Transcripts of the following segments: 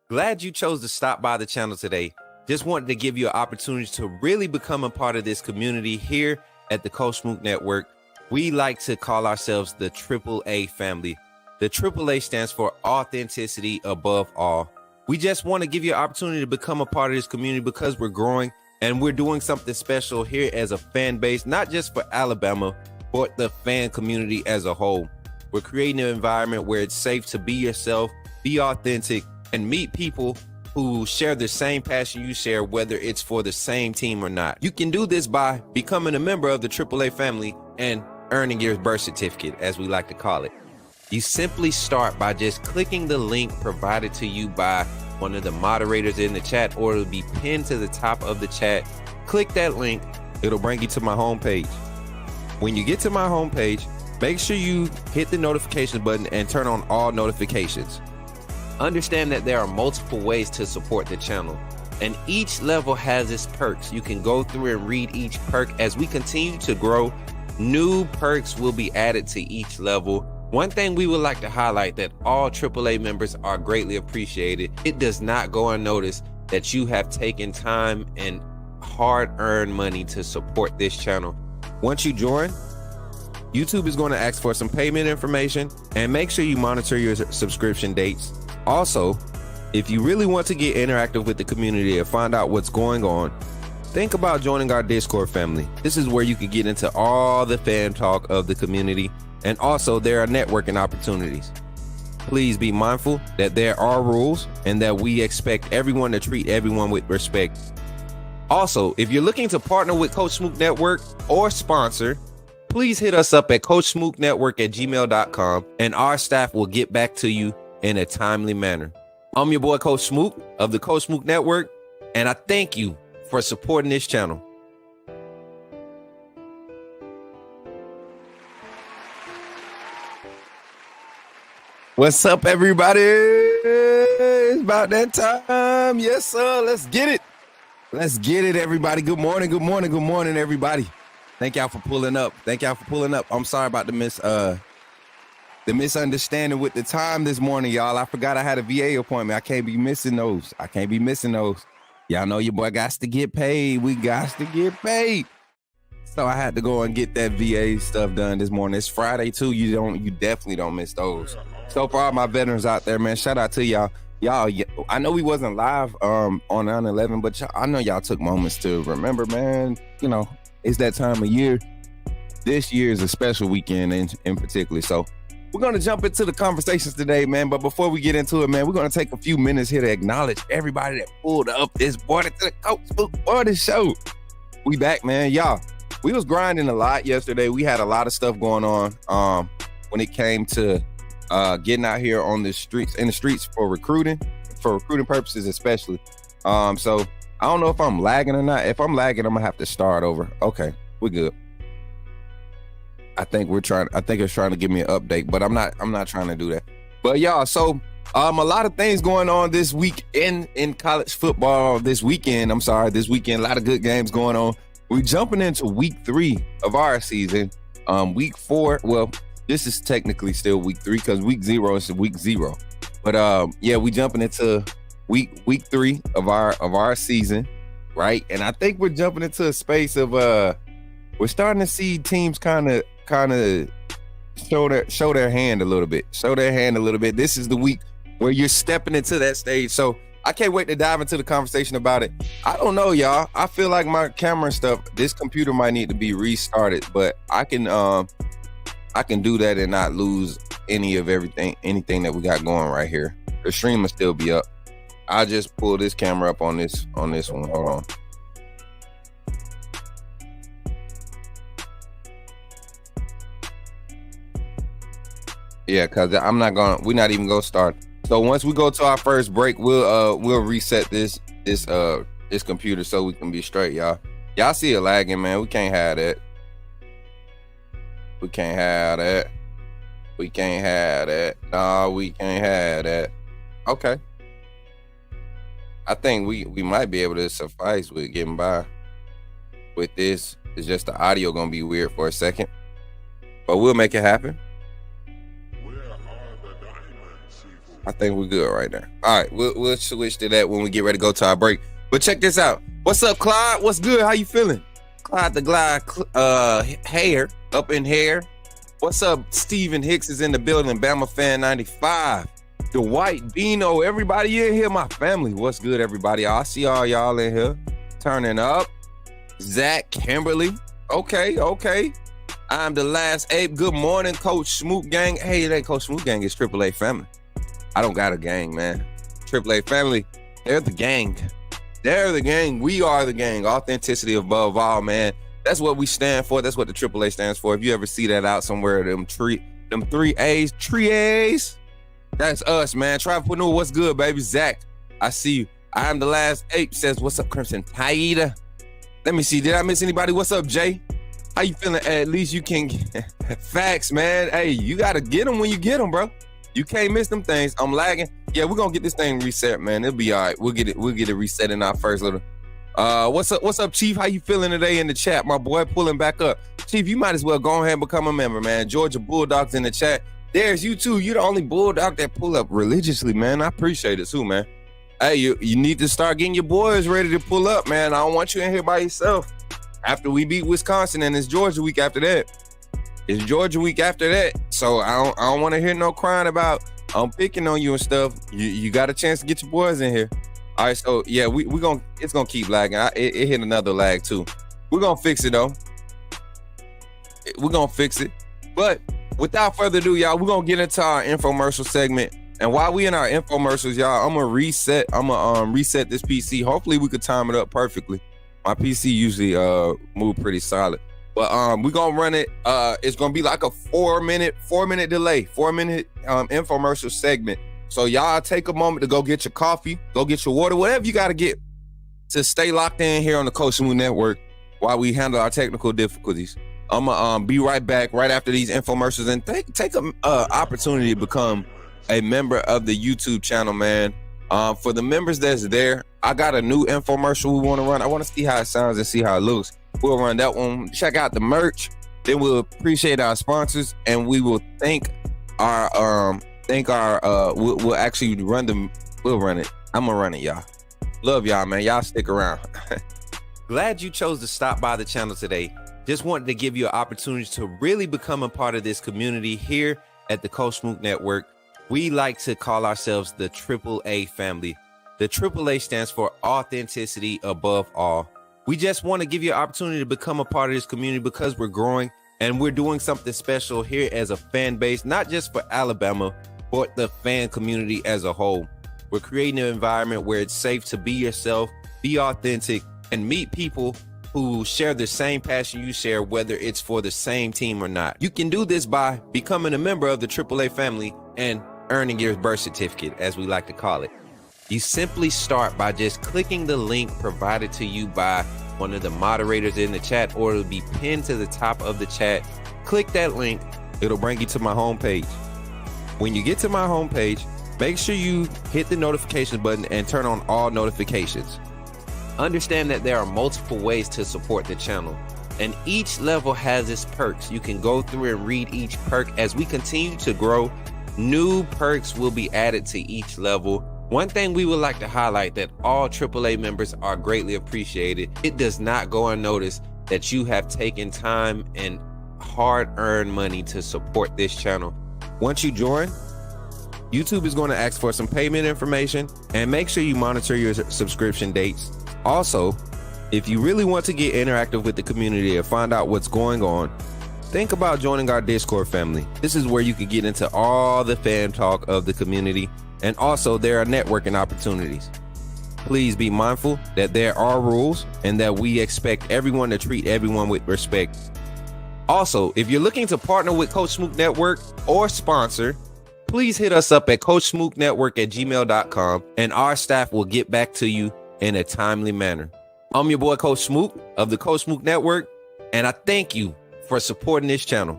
Glad you chose to stop by the channel today. Just wanted to give you an opportunity to really become a part of this community here at the Coach Smook Network. We like to call ourselves the AAA family. The AAA stands for authenticity above all. We just want to give you an opportunity to become a part of this community because we're growing and we're doing something special here as a fan base, not just for Alabama, but the fan community as a whole. We're creating an environment where it's safe to be yourself, be authentic, and meet people who share the same passion you share, whether it's for the same team or not. You can do this by becoming a member of the AAA family and earning your birth certificate, as we like to call it. You simply start by just clicking the link provided to you by one of the moderators in the chat, or it'll be pinned to the top of the chat. Click that link, it'll bring you to my homepage. When you get to my homepage, make sure you hit the notification button and turn on all notifications. Understand that there are multiple ways to support the channel, and each level has its perks. You can go through and read each perk. As we continue to grow, new perks will be added to each level. One thing we would like to highlight that all AAA members are greatly appreciated. It does not go unnoticed that you have taken time and hard-earned money to support this channel. Once you join, YouTube is going to ask for some payment information, and make sure you monitor your subscription dates. Also, if you really want to get interactive with the community and find out what's going on, think about joining our Discord family. This is where you can get into all the fan talk of the community, and also there are networking opportunities. Please be mindful that there are rules and that we expect everyone to treat everyone with respect. Also, if you're looking to partner with Coach Smook Network or sponsor, please hit us up at coachsmooknetwork@gmail.com, and our staff will get back to you in a timely manner. I'm your boy, Coach Smook of the Coach Smook Network, and I thank you for supporting this channel. What's up, everybody? It's about that time. Yes, sir. Let's get it. Let's get it, everybody. Good morning, good morning, good morning, everybody. Thank y'all for pulling up. Thank y'all for pulling up. I'm sorry about the misunderstanding with the time this morning, y'all. I forgot I had a VA appointment. I can't be missing those. Y'all know your boy got to get paid. We got to get paid. So I had to go and get that VA stuff done this morning. It's Friday too. You definitely don't miss those. So for all my veterans out there, man, shout out to y'all. Y'all, I know we wasn't live on 9/11, but I know y'all took moments to remember, man. You know, it's that time of year. This year is a special weekend in particular. So we're going to jump into the conversations today, man. But before we get into it, man, we're going to take a few minutes here to acknowledge everybody that pulled up this morning to the Coach Smook Morning Show. We back, man. Y'all, we was grinding a lot yesterday. We had a lot of stuff going on when it came to getting out here in the streets for recruiting purposes, especially. So I don't know if I'm lagging or not. If I'm lagging, I'm going to have to start over. Okay, we're good. I think it's trying to give me an update, but I'm not trying to do that. But y'all, so a lot of things going on this week in college football this weekend. This weekend, a lot of good games going on. We're jumping into week 3 of our season. Week 4, well, this is technically still week 3 because week 0 is week 0. But we jumping into week 3 of our season, right? And I think we're jumping into a space of we're starting to see teams kind of show their hand a little bit. This is the week where you're stepping into that stage. So I can't wait to dive into the conversation about it. I don't know, y'all. I feel like my camera and stuff, this computer might need to be restarted, but I can do that and not lose anything that we got going right here. The stream will still be up. I'll just pull this camera up on this one. Hold on. Yeah, because we're not even gonna start. So once we go to our first break, we'll reset this computer so we can be straight, y'all. Y'all see it lagging, man. We can't have that. No, we can't have that. Okay. I think we might be able to suffice with getting by with this. It's just the audio gonna be weird for a second, but we'll make it happen. I think we're good right there. All right, we'll switch to that when we get ready to go to our break. But check this out. What's up, Clyde? What's good? How you feeling? Clyde the Glide, hair up in hair. What's up? Steven Hicks is in the building. Bama Fan 95. The White Beano. Everybody in here, my family. What's good, everybody? I see all y'all in here turning up. Zach Kimberly. Okay. I'm the last ape. Good morning, Coach Smook Gang. Hey, that Coach Smook Gang is AAA family. I don't got a gang, man. AAA family, they're the gang. We are the gang. Authenticity above all, man. That's what we stand for. That's what the AAA stands for. If you ever see that out somewhere, them 3 A's, that's us, man. Tripreneur, what's good, baby? Zach, I see you. I'm the last ape says, what's up, Crimson Tide? Let me see. Did I miss anybody? What's up, Jay? How you feeling? At least you can facts, man. Hey, you got to get them when you get them, bro. You can't miss them things. I'm lagging. Yeah, we're gonna get this thing reset, man. It'll be all right. We'll get it reset in our first little. What's up, Chief? How you feeling today in the chat? My boy pulling back up. Chief, you might as well go ahead and become a member, man. Georgia Bulldogs in the chat. There's you too. You're the only Bulldog that pull up religiously, man. I appreciate it too, man. Hey, you need to start getting your boys ready to pull up, man. I don't want you in here by yourself. After we beat Wisconsin, and it's Georgia week after that. So I don't want to hear no crying about I'm picking on you and stuff. You got a chance to get your boys in here. All right, so yeah, it's gonna keep lagging. It hit another lag too. We're gonna fix it though. But without further ado, y'all, we're gonna get into our infomercial segment. And while we in our infomercials, y'all, I'm gonna reset this PC. Hopefully we could time it up perfectly. My PC usually move pretty solid. But we're gonna run it. It's gonna be like a 4-minute delay, 4-minute infomercial segment. So y'all take a moment to go get your coffee, go get your water, whatever you gotta get to stay locked in here on the Coach Smook Network while we handle our technical difficulties. I'm gonna be right back right after these infomercials, and take an opportunity to become a member of the YouTube channel, man. For the members that's there, I got a new infomercial we want to run. I want to see how it sounds and see how it looks. We'll run that one. Check out the merch. Then we'll appreciate our sponsors, and we will we'll actually run them. We'll run it. I'm gonna run it, y'all. Love y'all, man. Y'all stick around. Glad you chose to stop by the channel today. Just wanted to give you an opportunity to really become a part of this community here at the Coach Smook Network. We like to call ourselves the AAA family. The AAA stands for authenticity above all. We just want to give you an opportunity to become a part of this community because we're growing and we're doing something special here as a fan base, not just for Alabama, but the fan community as a whole. We're creating an environment where it's safe to be yourself, be authentic, and meet people who share the same passion you share, whether it's for the same team or not. You can do this by becoming a member of the AAA family and earning your birth certificate, as we like to call it. You simply start by just clicking the link provided to you by one of the moderators in the chat, or it'll be pinned to the top of the chat. click that link. It'll bring you to my homepage. When you get to my homepage, make sure you hit the notification button and turn on all notifications. Understand that there are multiple ways to support the channel, and each level has its perks. You can go through and read each perk. As we continue to grow, new perks will be added to each level. One thing we would like to highlight that all AAA members are greatly appreciated. It does not go unnoticed that you have taken time and hard-earned money to support this channel. Once you join, YouTube is going to ask for some payment information, and make sure you monitor your subscription dates. Also, if you really want to get interactive with the community and find out what's going on, think about joining our Discord family. This is where you can get into all the fan talk of the community, and also there are networking opportunities. Please be mindful that there are rules and that we expect everyone to treat everyone with respect. Also, if you're looking to partner with Coach Smook Network or sponsor, please hit us up at coachsmooknetwork@gmail.com, and our staff will get back to you in a timely manner. I'm your boy, Coach Smook of the Coach Smook Network, and I thank you for supporting this channel.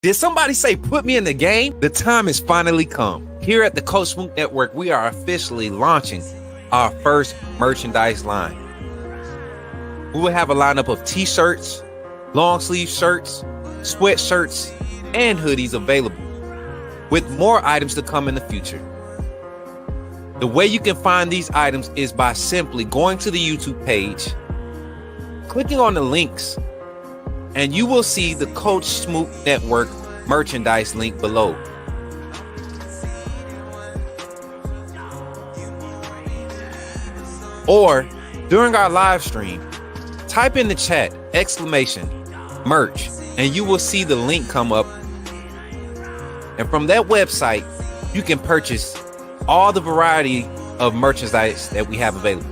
Did somebody say put me in the game? The time has finally come. Here at the Coach Smook Network, we are officially launching our first merchandise line. We will have a lineup of t-shirts, long sleeve shirts, sweatshirts, and hoodies available, with more items to come in the future. The way you can find these items is by simply going to the YouTube page, clicking on the links, and you will see the Coach Smook Network merchandise link below. Or during our live stream, type in the chat !merch, and you will see the link come up. And from that website, you can purchase all the variety of merchandise that we have available.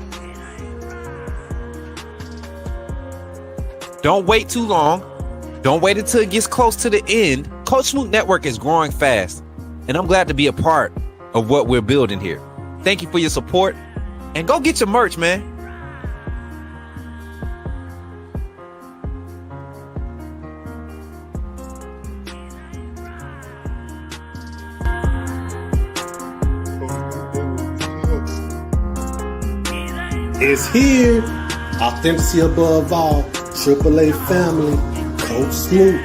Don't wait too long. Don't wait until it gets close to the end. Coach Smook Network is growing fast, and I'm glad to be a part of what we're building here. Thank you for your support, and go get your merch, man. It's here. Authenticity above all. AAA family. Coach Smook.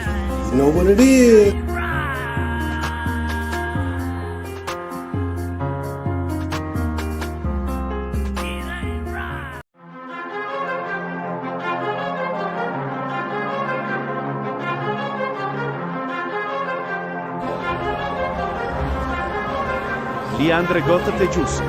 You know what it is. Leandre Gota Tejus.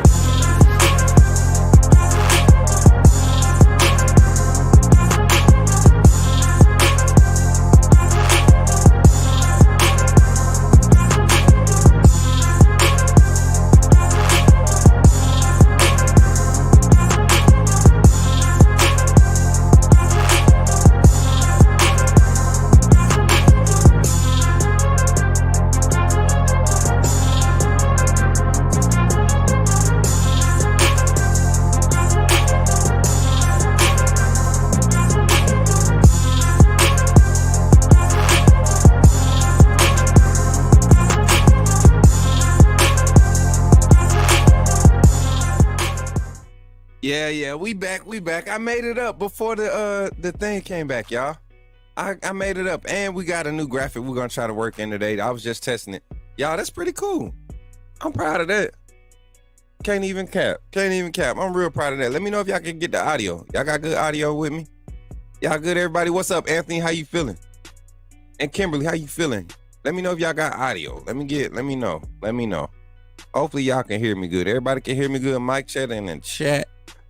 Yeah, we back. I made it up before the thing came back, y'all. I made it up, and we got a new graphic we're gonna try to work in today. I was just testing it. Y'all, that's pretty cool. I'm proud of that. Can't even cap. I'm real proud of that. Let me know if y'all can get the audio. Y'all got good audio with me? Y'all good, everybody? What's up, Anthony? How you feeling? And Kimberly, how you feeling? Let me know if y'all got audio. Let me know. Hopefully y'all can hear me good. Everybody can hear me good. Mic check in the chat.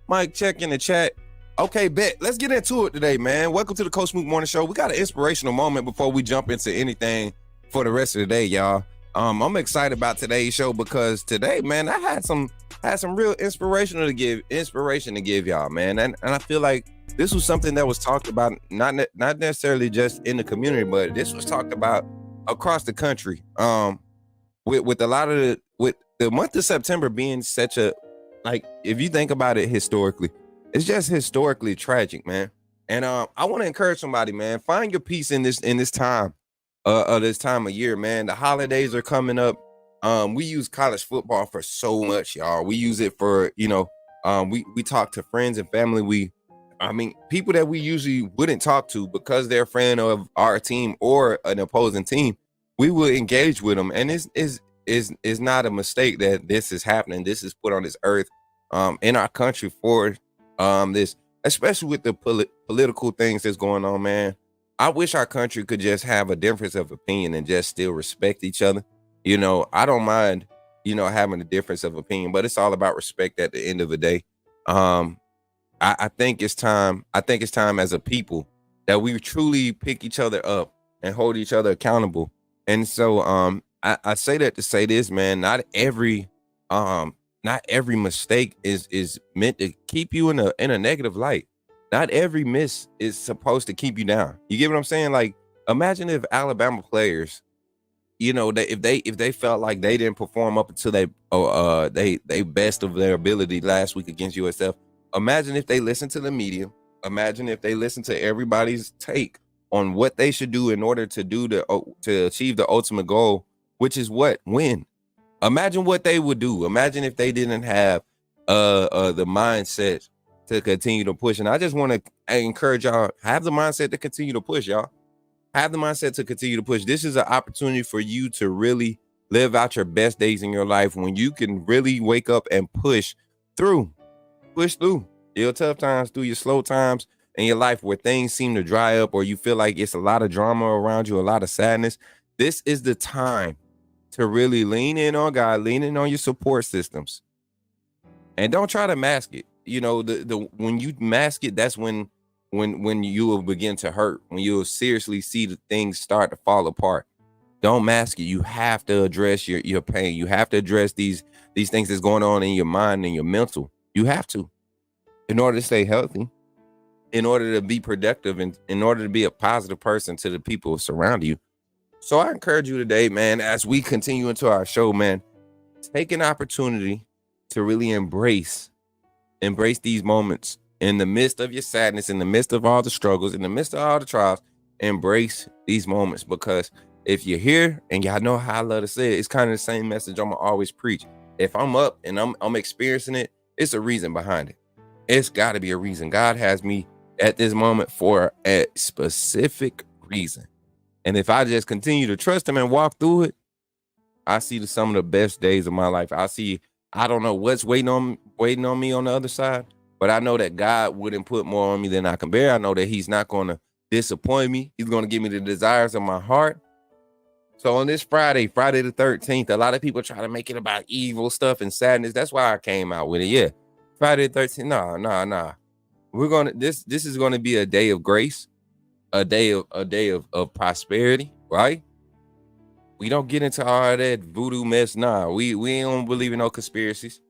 Mic check in the chat. Okay, bet. Let's get into it today, man. Welcome to the Coach Smook Morning Show. We got an inspirational moment before we jump into anything for the rest of the day, y'all. I'm excited about today's show because today, man, I had some real inspiration to give y'all, man. And I feel like this was something that was talked about, not necessarily just in the community, but this was talked about across the country. With a lot of with the month of September being such a, like, if you think about it historically, It's just historically tragic, man. And I want to encourage somebody, man. Find your peace in this time, this time of year, man. The holidays are coming up. We use college football for so much, y'all. We use it for, we talk to friends and family. People that we usually wouldn't talk to because they're a friend of our team or an opposing team. We will engage with them, and is not a mistake that this is happening. This is put on this earth, in our country for this, especially with the political things that's going on, man. I wish our country could just have a difference of opinion and just still respect each other. I don't mind, having a difference of opinion, but it's all about respect at the end of the day. I think it's time. I think it's time as a people that we truly pick each other up and hold each other accountable. And so, I say that to say this, man. Not every mistake is meant to keep you in a negative light. Not every miss is supposed to keep you down. You get what I'm saying? Like, imagine if Alabama players, if they felt like they didn't perform up until they best of their ability last week against USF. Imagine if they listened to the media. Imagine if they listened to everybody's take on what they should do in order to achieve the ultimate goal, which is what? Win. Imagine what they would do. Imagine if they didn't have the mindset to continue to push. And I just want to encourage y'all, have the mindset to continue to push, y'all. Have the mindset to continue to push. This is an opportunity for you to really live out your best days in your life when you can really wake up and push through your tough times, through your slow times in your life where things seem to dry up or you feel like it's a lot of drama around you, a lot of sadness. This is the time to really lean in on God, lean in on your support systems, and don't try to mask it. When you mask it, that's when you will begin to hurt, when you will seriously see the things start to fall apart. Don't mask it. You have to address your pain. You have to address these things that's going on in your mind and your mental. You have to, in order to stay healthy, in order to be productive, and in order to be a positive person to the people surrounding you. So I encourage you today, man, as we continue into our show, man, take an opportunity to really embrace these moments in the midst of your sadness, in the midst of all the struggles, in the midst of all the trials. Embrace these moments, because if you're here, and y'all know how I love to say it, it's kind of the same message I'm gonna always preach. If I'm up and I'm experiencing it, it's a reason behind it. It's got to be a reason. God has me at this moment for a specific reason. And if I just continue to trust him and walk through it, I see some of the best days of my life. I don't know what's waiting on me on the other side, but I know that God wouldn't put more on me than I can bear. I know that he's not going to disappoint me. He's going to give me the desires of my heart. So on this Friday the 13th, a lot of people try to make it about evil stuff and sadness. That's why I came out with it. Yeah. Friday the 13th. Nah. This is going to be a day of grace, a day of prosperity, right? We don't get into all that voodoo mess. Nah, we don't believe in no conspiracies.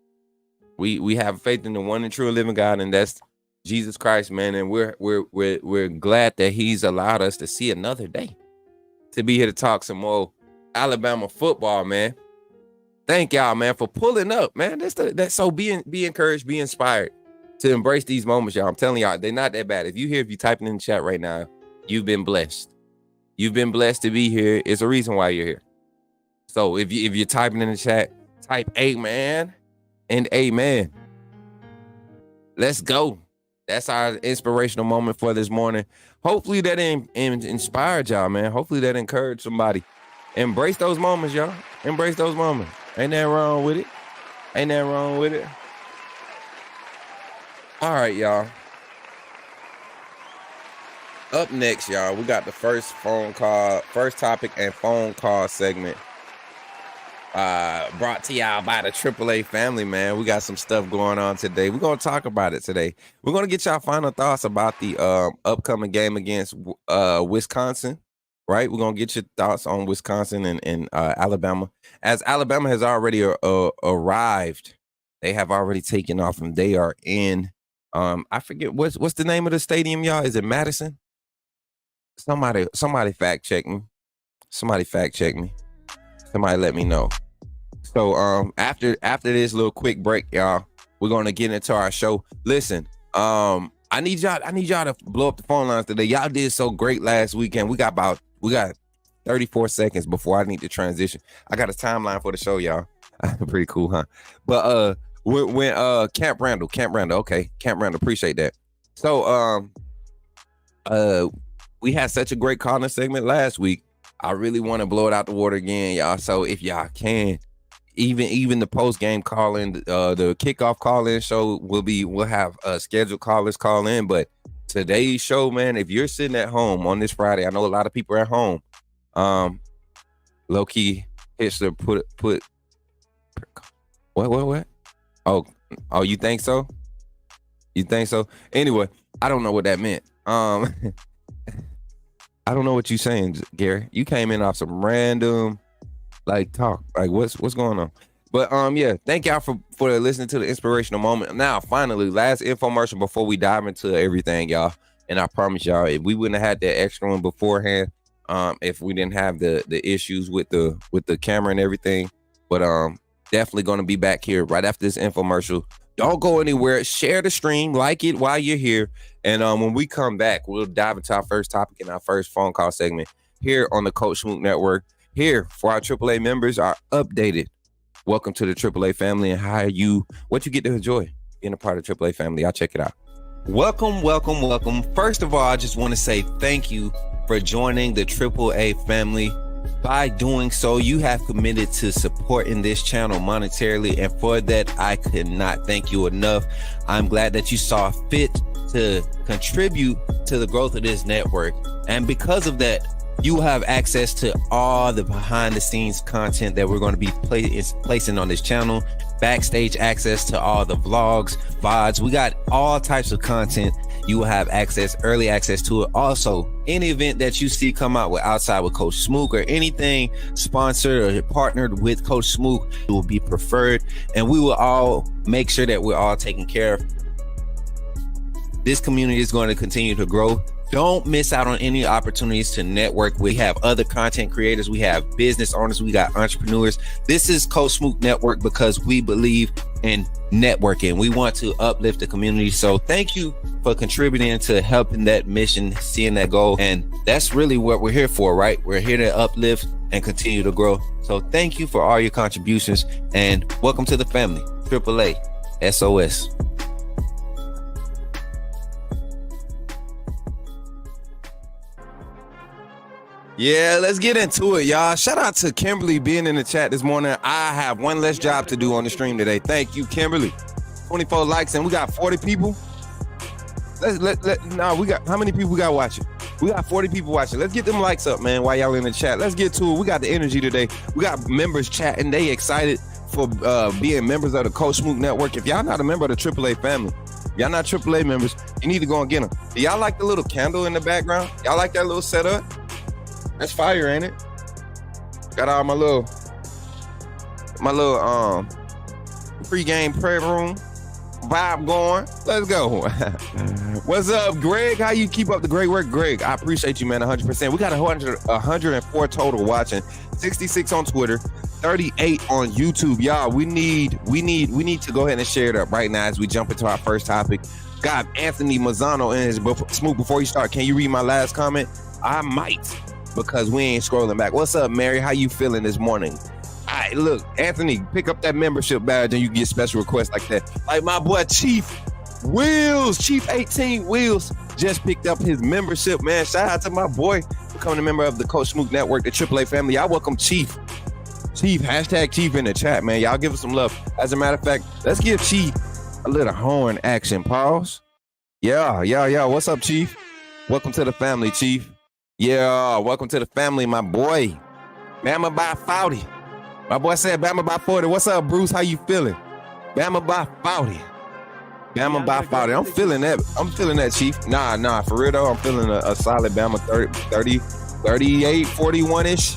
We have faith in the one and true living God, and that's Jesus Christ, man. And we're glad that he's allowed us to see another day, to be here to talk some more Alabama football, man. Thank y'all, man, for pulling up, man. So be encouraged, be inspired to embrace these moments, y'all. I'm telling y'all, they're not that bad. If you typing in the chat right now, you've been blessed. You've been blessed to be here. It's a reason why you're here. So if you're typing in the chat, type amen and amen. Let's go. That's our inspirational moment for this morning. Hopefully that inspired y'all, man. Hopefully that encouraged somebody. Embrace those moments, y'all. Embrace those moments. Ain't nothing wrong with it. All right, y'all. Up next, y'all, we got the first topic and phone call segment brought to y'all by the AAA family, man. We got some stuff going on today. We're going to talk about it today. We're going to get y'all final thoughts about the upcoming game against Wisconsin, right? We're going to get your thoughts on Wisconsin and Alabama. As Alabama has already arrived, they have already taken off and they are in, I forget, what's the name of the stadium, y'all? Is it Madison? Somebody fact check me. Somebody let me know. So after this little quick break, y'all, we're going to get into our show. Listen, I need y'all to blow up the phone lines today. Y'all did so great last weekend. We got 34 seconds before I need to transition. I got a timeline for the show, y'all. Pretty cool, huh? But when Camp Randall, okay, Camp Randall, appreciate that. So we had such a great calling segment last week. I really want to blow it out the water again, y'all. So if y'all can, even the post game calling, the kickoff call-in show we'll have scheduled callers call in. But today's show, man, if you're sitting at home on this Friday, I know a lot of people are at home. Low key hits the put. What? Oh, you think so? You think so? Anyway, I don't know what that meant. I don't know what you're saying, Gary. You came in off some random talk. What's going on? But yeah, thank y'all for listening to the inspirational moment. Now, finally, last infomercial before we dive into everything, y'all. And I promise y'all, if we wouldn't have had that extra one beforehand, if we didn't have the issues with the camera and everything, but definitely gonna be back here right after this infomercial. Don't go anywhere. Share the stream, like it while you're here. And when we come back, we'll dive into our first topic in our first phone call segment here on the Coach Smook Network. Here for our AAA members are updated. Welcome to the AAA family and what you get to enjoy being a part of the AAA family. I'll check it out. Welcome. First of all, I just want to say thank you for joining the AAA family. By doing so, you have committed to supporting this channel monetarily, and for that, I could not thank you enough. I'm glad that you saw fit to contribute to the growth of this network, and because of that, you have access to all the behind the scenes content that we're going to be placing on this channel, backstage access to all the vlogs, VODs. We got all types of content. You will have early access to it. Also, any event that you see come out with outside with Coach Smook or anything sponsored or partnered with Coach Smook, it will be preferred. And we will all make sure that we're all taken care of. This community is going to continue to grow. Don't miss out on any opportunities to network. We have other content creators. We have business owners. We got entrepreneurs. This is Coach Smook Network because we believe in networking. We want to uplift the community. So thank you for contributing to helping that mission, seeing that goal. And that's really what we're here for, right? We're here to uplift and continue to grow. So thank you for all your contributions and welcome to the family. AAA SOS. Yeah, let's get into it, y'all. Shout out to Kimberly being in the chat this morning. I have one less job to do on the stream today. Thank you, Kimberly. 24 likes and we got 40 people. We got how many people we got watching? We got 40 people watching. Let's get them likes up, man, while y'all in the chat. Let's get to it. We got the energy today. We got members chatting. They excited for being members of the Coach Smook Network. If y'all not a member of the AAA family, y'all not AAA members, you need to go and get them. Do y'all like the little candle in the background? Y'all like that little setup? That's fire, ain't it? Got all my little PreGame prayer room vibe going. Let's go. What's up, Greg? How you keep up the great work, Greg? I appreciate you, man. 100%. We got 104 total watching, 66 on Twitter, 38 on YouTube. Y'all, we need to go ahead and share it up right now as we jump into our first topic. Got Anthony Mazzano in his Smook. Before you start, can you read my last comment? I might, because we ain't scrolling back. What's up, Mary? How you feeling this morning? All right, look, Anthony, pick up that membership badge and you get special requests like that. Like my boy Chief 18 Wheels just picked up his membership, man. Shout out to my boy becoming a member of the Coach Smook Network, the AAA family. I welcome Chief, hashtag Chief in the chat, man. Y'all give us some love. As a matter of fact, let's give Chief a little horn action. Pause. Yeah. What's up, Chief? Welcome to the family, Chief. Yeah, welcome to the family, my boy. Bama by 40. My boy said Bama by 40. What's up, Bruce? How you feeling? Bama by 40. Bama by 40. I'm feeling that, Chief. Nah, for real though. I'm feeling a solid Bama 30, 38, 41-ish.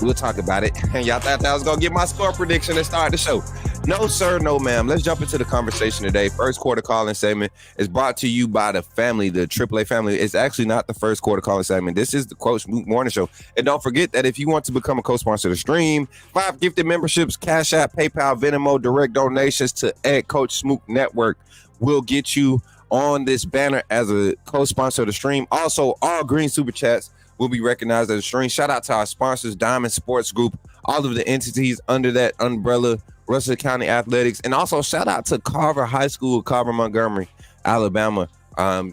We'll talk about it. And y'all thought I was going to get my score prediction and start the show. No, sir. No, ma'am. Let's jump into the conversation today. First quarter calling segment is brought to you by the family, the AAA family. It's actually not the first quarter calling segment. This is the Coach Smook Morning Show. And don't forget that if you want to become a co-sponsor of the stream, 5 gifted memberships, Cashapp, PayPal, Venmo, direct donations to Coach Smook Network will get you on this banner as a co-sponsor of the stream. Also, all green super chats will be recognized as a stream. Shout out to our sponsors, Diamond Sports Group, all of the entities under that umbrella, Russell County Athletics, and also shout out to Carver High School, Carver, Montgomery, Alabama,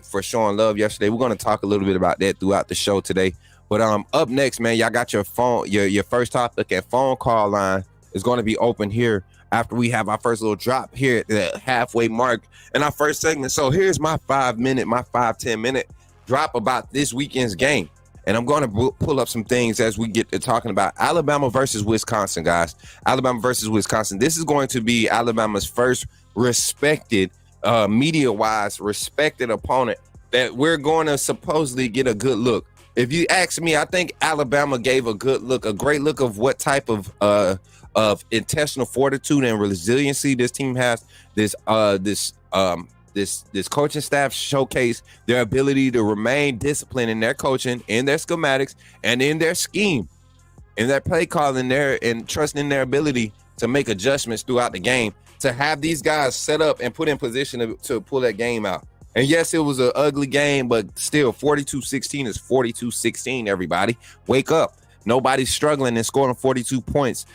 for showing love yesterday. We're going to talk a little bit about that throughout the show today. But up next, man, y'all got your phone, your first topic and phone call line is going to be open here after we have our first little drop here at the halfway mark in our first segment. So here's my 10 minute drop about this weekend's game. And I'm going to pull up some things as we get to talking about Alabama versus Wisconsin, guys. Alabama versus Wisconsin. This is going to be Alabama's first respected, media-wise, respected opponent that we're going to supposedly get a good look. If you ask me, I think Alabama gave a good look, a great look of what type of intestinal fortitude and resiliency this team has. This coaching staff showcase their ability to remain disciplined in their coaching, in their schematics, and in their scheme, in their play calling, and trusting their ability to make adjustments throughout the game to have these guys set up and put in position to pull that game out. And yes, it was an ugly game, but still 42-16 is 42-16, everybody. Wake up. Nobody's struggling and scoring 42 points,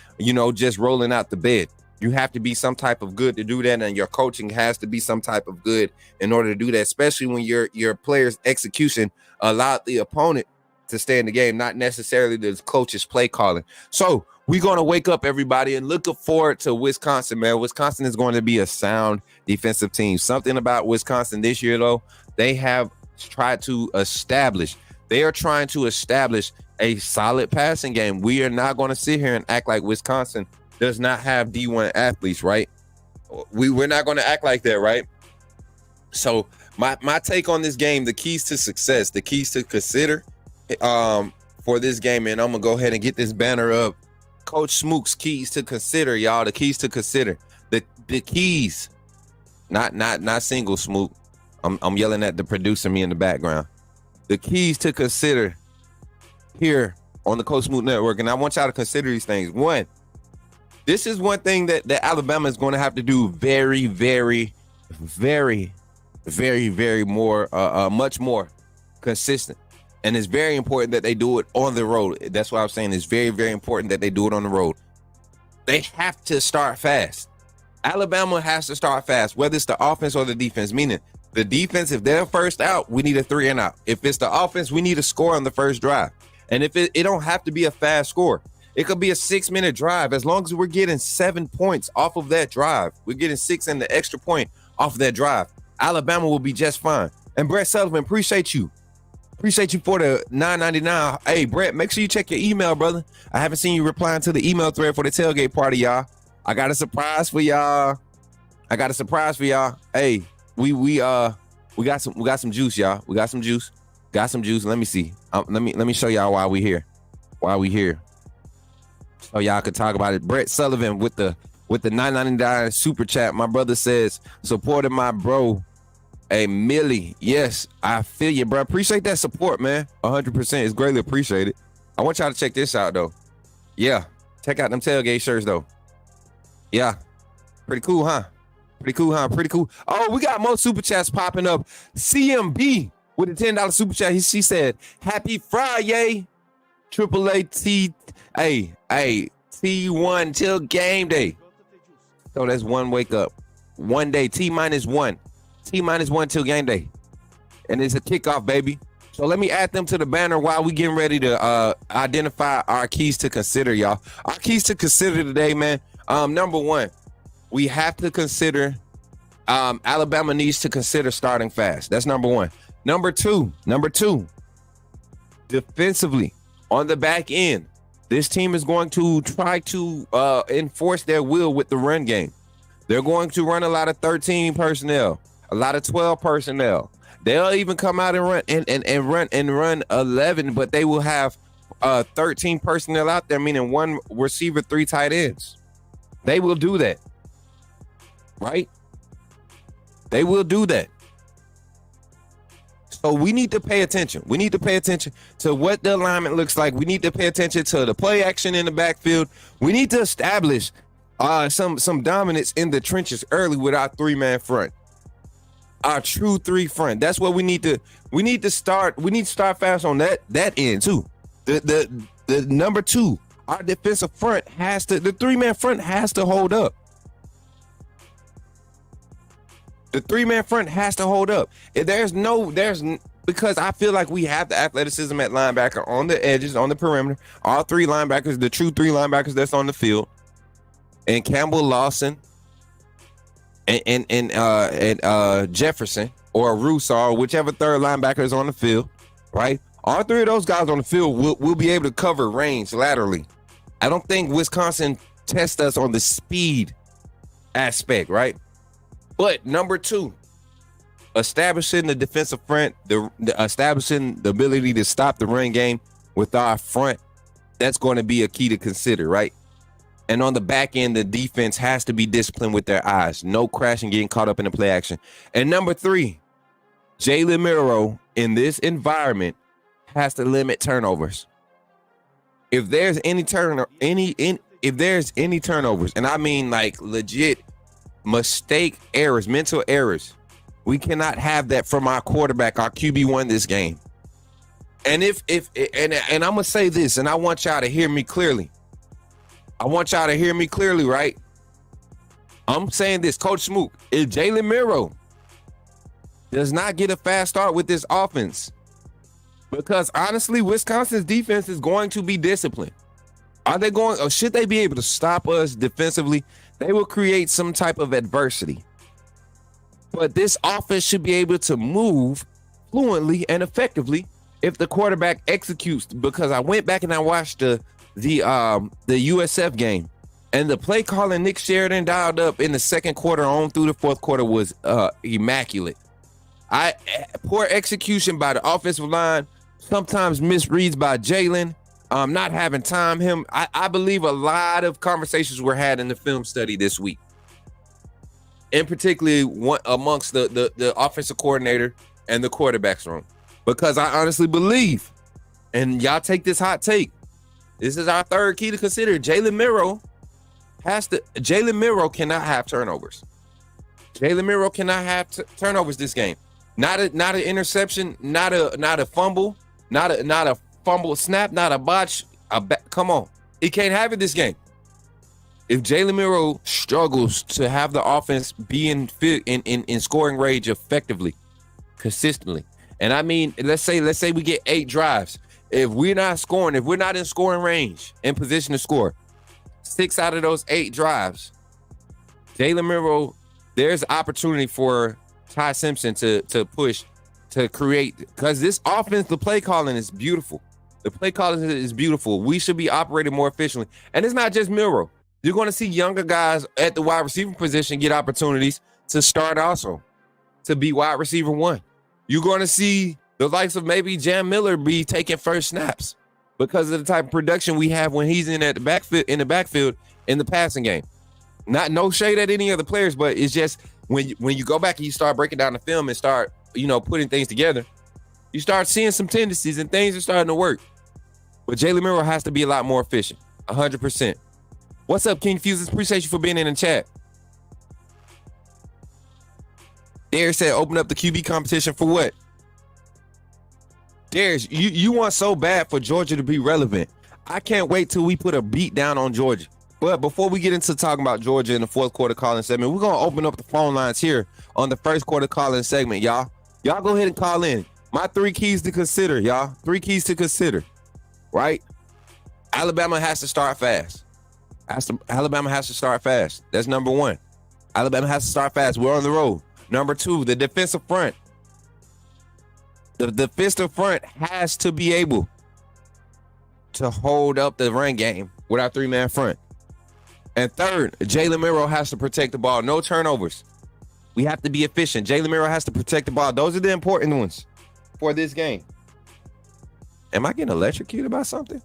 just rolling out the bed. You have to be some type of good to do that, and your coaching has to be some type of good in order to do that, especially when your players' execution allowed the opponent to stay in the game, not necessarily the coach's play calling. So we're going to wake up, everybody, and looking forward to Wisconsin, man. Wisconsin is going to be a sound defensive team. Something about Wisconsin this year, though, they are trying to establish a solid passing game. We are not going to sit here and act like Wisconsin does not have D1 athletes, right? We're not going to act like that, right? So my take on this game, the keys to success, the keys to consider for this game, and I'm going to go ahead and get this banner up. Coach Smook's keys to consider, y'all. The keys to consider. The keys. Not single Smook. I'm yelling at the producer, me in the background. The keys to consider here on the Coach Smook Network, and I want y'all to consider these things. One, this is one thing that Alabama is going to have to do very, very, very, very, very more, much more consistent. And it's very important that they do it on the road. That's why I'm saying it's very, very important that they do it on the road. They have to start fast. Alabama has to start fast, whether it's the offense or the defense, meaning the defense, if they're first out, we need a 3 and out. If it's the offense, we need a score on the first drive. And if it don't have to be a fast score, it could be a 6-minute drive. As long as we're getting 7 points off of that drive, we're getting 6 and the extra point off of that drive, Alabama will be just fine. And Brett Sullivan, appreciate you. Appreciate you for the $9.99. Hey, Brett, make sure you check your email, brother. I haven't seen you replying to the email thread for the tailgate party, y'all. I got a surprise for y'all. Hey, we got some juice, y'all. We got some juice. Let me see. Let me show y'all why we here. So y'all could talk about it. Brett Sullivan with the $9.99 super chat. My brother says, supporting my bro. Hey, Millie, yes, I feel you, bro. Appreciate that support, man. 100%. It's greatly appreciated. I want y'all to check this out, though. Yeah, check out them tailgate shirts, though. Yeah, pretty cool, huh? Pretty cool. Oh, we got more super chats popping up. CMB with a $10 super chat. She said, happy Friday. AAA T1 till game day. So that's one wake up. 1 day, T-1. T-1 till game day. And it's a kickoff, baby. So let me add them to the banner while we getting ready to identify our keys to consider, y'all. Our keys to consider today, man. Number one, we have to consider Alabama needs to consider starting fast. That's number one. Number two, defensively on the back end, this team is going to try to enforce their will with the run game. They're going to run a lot of 13 personnel, a lot of 12 personnel. They'll even come out and run 11, but they will have 13 personnel out there, meaning one receiver, 3 tight ends. They will do that, right? They will do that. So we need to pay attention. We need to pay attention to what the alignment looks like. We need to pay attention to the play action in the backfield. We need to establish some dominance in the trenches early with our 3-man front. our true 3 front. That's what we need to start fast on that end too. The number 2, our defensive front the 3-man front has to hold up. The 3-man front has to hold up. Because I feel like we have the athleticism at linebacker on the edges, on the perimeter. All 3 linebackers, the true 3 linebackers that's on the field, and Campbell, Lawson, and Jefferson or Rusar, whichever 3rd linebacker is on the field, right? All 3 of those guys on the field will be able to cover range laterally. I don't think Wisconsin tests us on the speed aspect, right? But number 2, establishing the defensive front, establishing the ability to stop the run game with our front, that's going to be a key to consider, right? And on the back end, the defense has to be disciplined with their eyes. No crashing, getting caught up in the play action. And number 3, Jalen Milroe in this environment has to limit turnovers. If there's any turnovers, and I mean like legit mistake errors, mental errors, we cannot have that from our quarterback, our QB1 this game. And and I'm gonna say this, and I want y'all to hear me clearly. Right? I'm saying this, Coach Smook, if Jalen Milroe does not get a fast start with this offense, because honestly, Wisconsin's defense is going to be disciplined. Should they be able to stop us defensively? They will create some type of adversity. But this offense should be able to move fluently and effectively if the quarterback executes. Because I went back and I watched the USF game, and the play calling Nick Sheridan dialed up in the second quarter on through the fourth quarter was immaculate. Poor execution by the offensive line, sometimes misreads by Jalen. Not having time. I believe a lot of conversations were had in the film study this week, and particularly one amongst the offensive coordinator and the quarterback's room, because I honestly believe, and y'all take this hot take, this is our 3rd key to consider. Jalen Milroe cannot have turnovers. Jalen Milroe cannot have turnovers this game. Not an interception, not a fumble, not a fumble snap, not a botch. Come on. He can't have it this game. If Jalen Milroe struggles to have the offense be in scoring range effectively, consistently, and I mean, let's say we get 8 drives. If we're not scoring, if we're not in scoring range, in position to score, 6 out of those 8 drives, Jalen Milroe, there's opportunity for Ty Simpson to push, to create, because this offense, the play calling is beautiful. The play calling is beautiful. We should be operating more efficiently. And it's not just Milroe. You're going to see younger guys at the wide receiver position get opportunities to start also, to be wide receiver 1. You're going to see the likes of maybe Jam Miller be taking first snaps because of the type of production we have when he's in the backfield in the passing game. No shade at any other players, but it's just when you go back and you start breaking down the film and start, putting things together, you start seeing some tendencies and things are starting to work. But Jalen Milroe has to be a lot more efficient, 100%. What's up, King Fuses? Appreciate you for being in the chat. Darius said, open up the QB competition for what? Darius, you want so bad for Georgia to be relevant. I can't wait till we put a beat down on Georgia. But before we get into talking about Georgia in the fourth quarter calling segment, we're going to open up the phone lines here on the first quarter calling segment, y'all. Y'all go ahead and call in. My 3 keys to consider, y'all. 3 keys to consider, right? Alabama has to start fast. Alabama has to start fast. That's number 1. Alabama has to start fast. We're on the road. Number 2, the defensive front. The defensive front has to be able to hold up the run game with our 3-man front. And 3rd, Jalen Milroe has to protect the ball. No turnovers. We have to be efficient. Jalen Milroe has to protect the ball. Those are the important ones for this game. Am I getting electrocuted by something?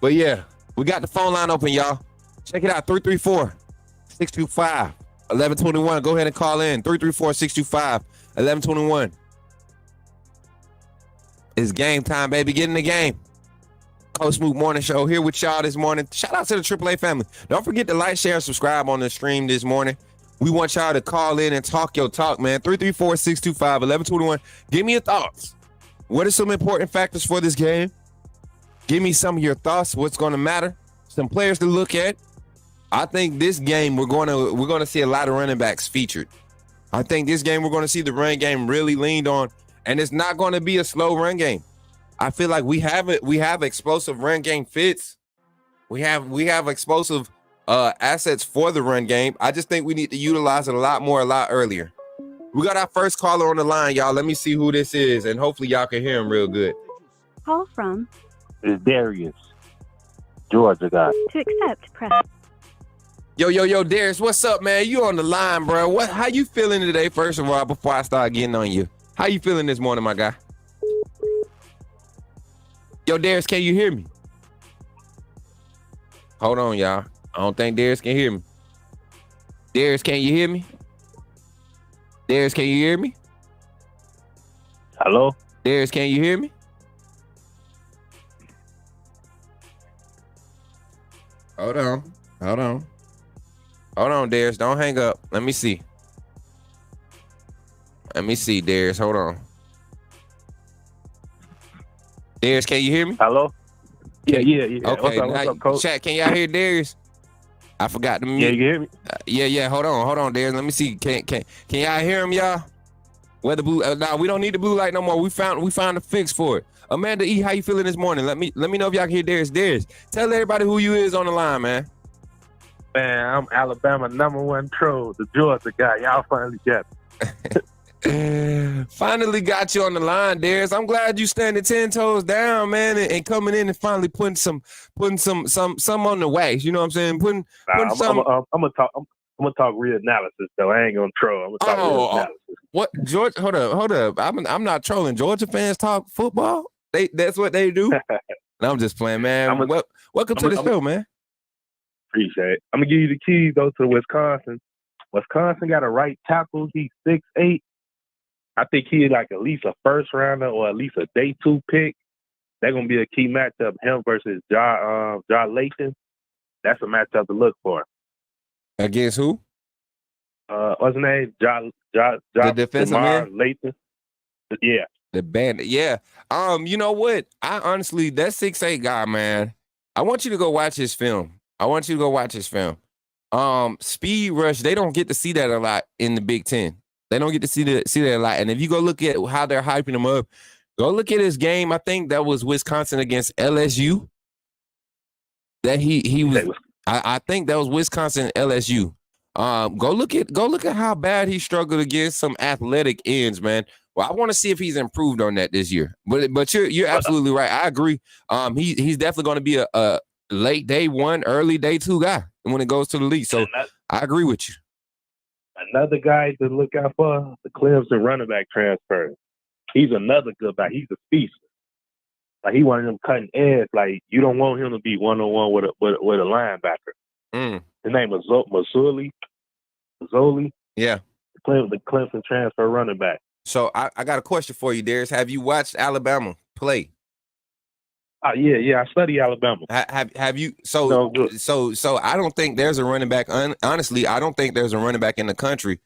But yeah, we got the phone line open, y'all. Check it out, 334-625-1121. Go ahead and call in, 334-625-1121. It's game time, baby. Get in the game. Coach Smook Morning Show here with y'all this morning. Shout out to the AAA family. Don't forget to like, share, and subscribe on the stream this morning. We want y'all to call in and talk your talk, man. 334-625-1121. Give me your thoughts. What are some important factors for this game? Give me some of your thoughts. What's going to matter? Some players to look at. I think this game we're going to see a lot of running backs featured. I think this game we're going to see the run game really leaned on, and it's not going to be a slow run game. I feel like we have it. We have explosive run game fits. We have explosive assets for the run game. I just think we need to utilize it a lot more, a lot earlier. We got our first caller on the line, y'all. Let me see who this is, and hopefully y'all can hear him real good. Call from. It's Darius, Georgia guy. To accept, press. Yo, Darius, what's up, man? You on the line, bro. How you feeling today, first of all, before I start getting on you? How you feeling this morning, my guy? Yo, Darius, can you hear me? Hold on, y'all. I don't think Darius can hear me. Darius, can you hear me? Darius, can you hear me? Hello? Darius, can you hear me? Hold on, Darius. Don't hang up. Let me see, Darius. Hold on. Darius, can you hear me? Hello? Yeah. Okay, What's up, Coach? chat, can y'all hear Darius? I forgot to mute. Yeah, you hear me? Yeah. Hold on, Darius. Let me see. Can y'all hear him, y'all? Where the blue? Nah, we don't need the blue light no more. We found a fix for it. Amanda E, how you feeling this morning? Let me know if y'all can hear Darius. Darius, tell everybody who you is on the line, man. Man, I'm Alabama #1 troll, the Georgia guy. Y'all finally got it. Finally got you on the line, Darius. I'm glad you standing 10 toes down, man, and coming in and finally putting some on the wax. You know what I'm saying? Putting some. I'm gonna talk real analysis though. I ain't gonna troll. I'm gonna talk real analysis. What, George? Hold up. I'm not trolling. Georgia fans talk football. That's what they do. And I'm just playing, man. Welcome to the show, man. Appreciate it. I'm gonna give you the keys though to Wisconsin. Wisconsin got a right tackle. He's 6'8". I think he's like at least a first rounder or at least a day 2 pick. They're gonna be a key matchup. Him versus John Layton. That's a matchup to look for. Against who? What's his name? John the defensive man? Layton. Yeah. The Bandit. Yeah. You know what? I honestly, that 6'8" guy, man, I want you to go watch his film. Speed rush, they don't get to see that a lot in the Big Ten. They don't get to see that a lot. And if you go look at how they're hyping him up, go look at his game. I think that was Wisconsin against LSU. That he was. I think that was Wisconsin LSU. Go look at how bad he struggled against some athletic ends, man. Well, I want to see if he's improved on that this year. But you're absolutely right. I agree. He's definitely going to be a late day 1, early day 2 guy when it goes to the league. So I agree with you. Another guy to look out for, the Clemson running back transfer. He's another good back. He's a speedster. Like he one of them cutting edge. Like you don't want him to be 1-on-1 with a linebacker. His name is Mazzoli. Yeah. The Clemson transfer running back. So I got a question for you, Darius. Have you watched Alabama play? Yeah. I study Alabama. Have you? So I don't think there's a running back. Honestly, I don't think there's a running back in the country,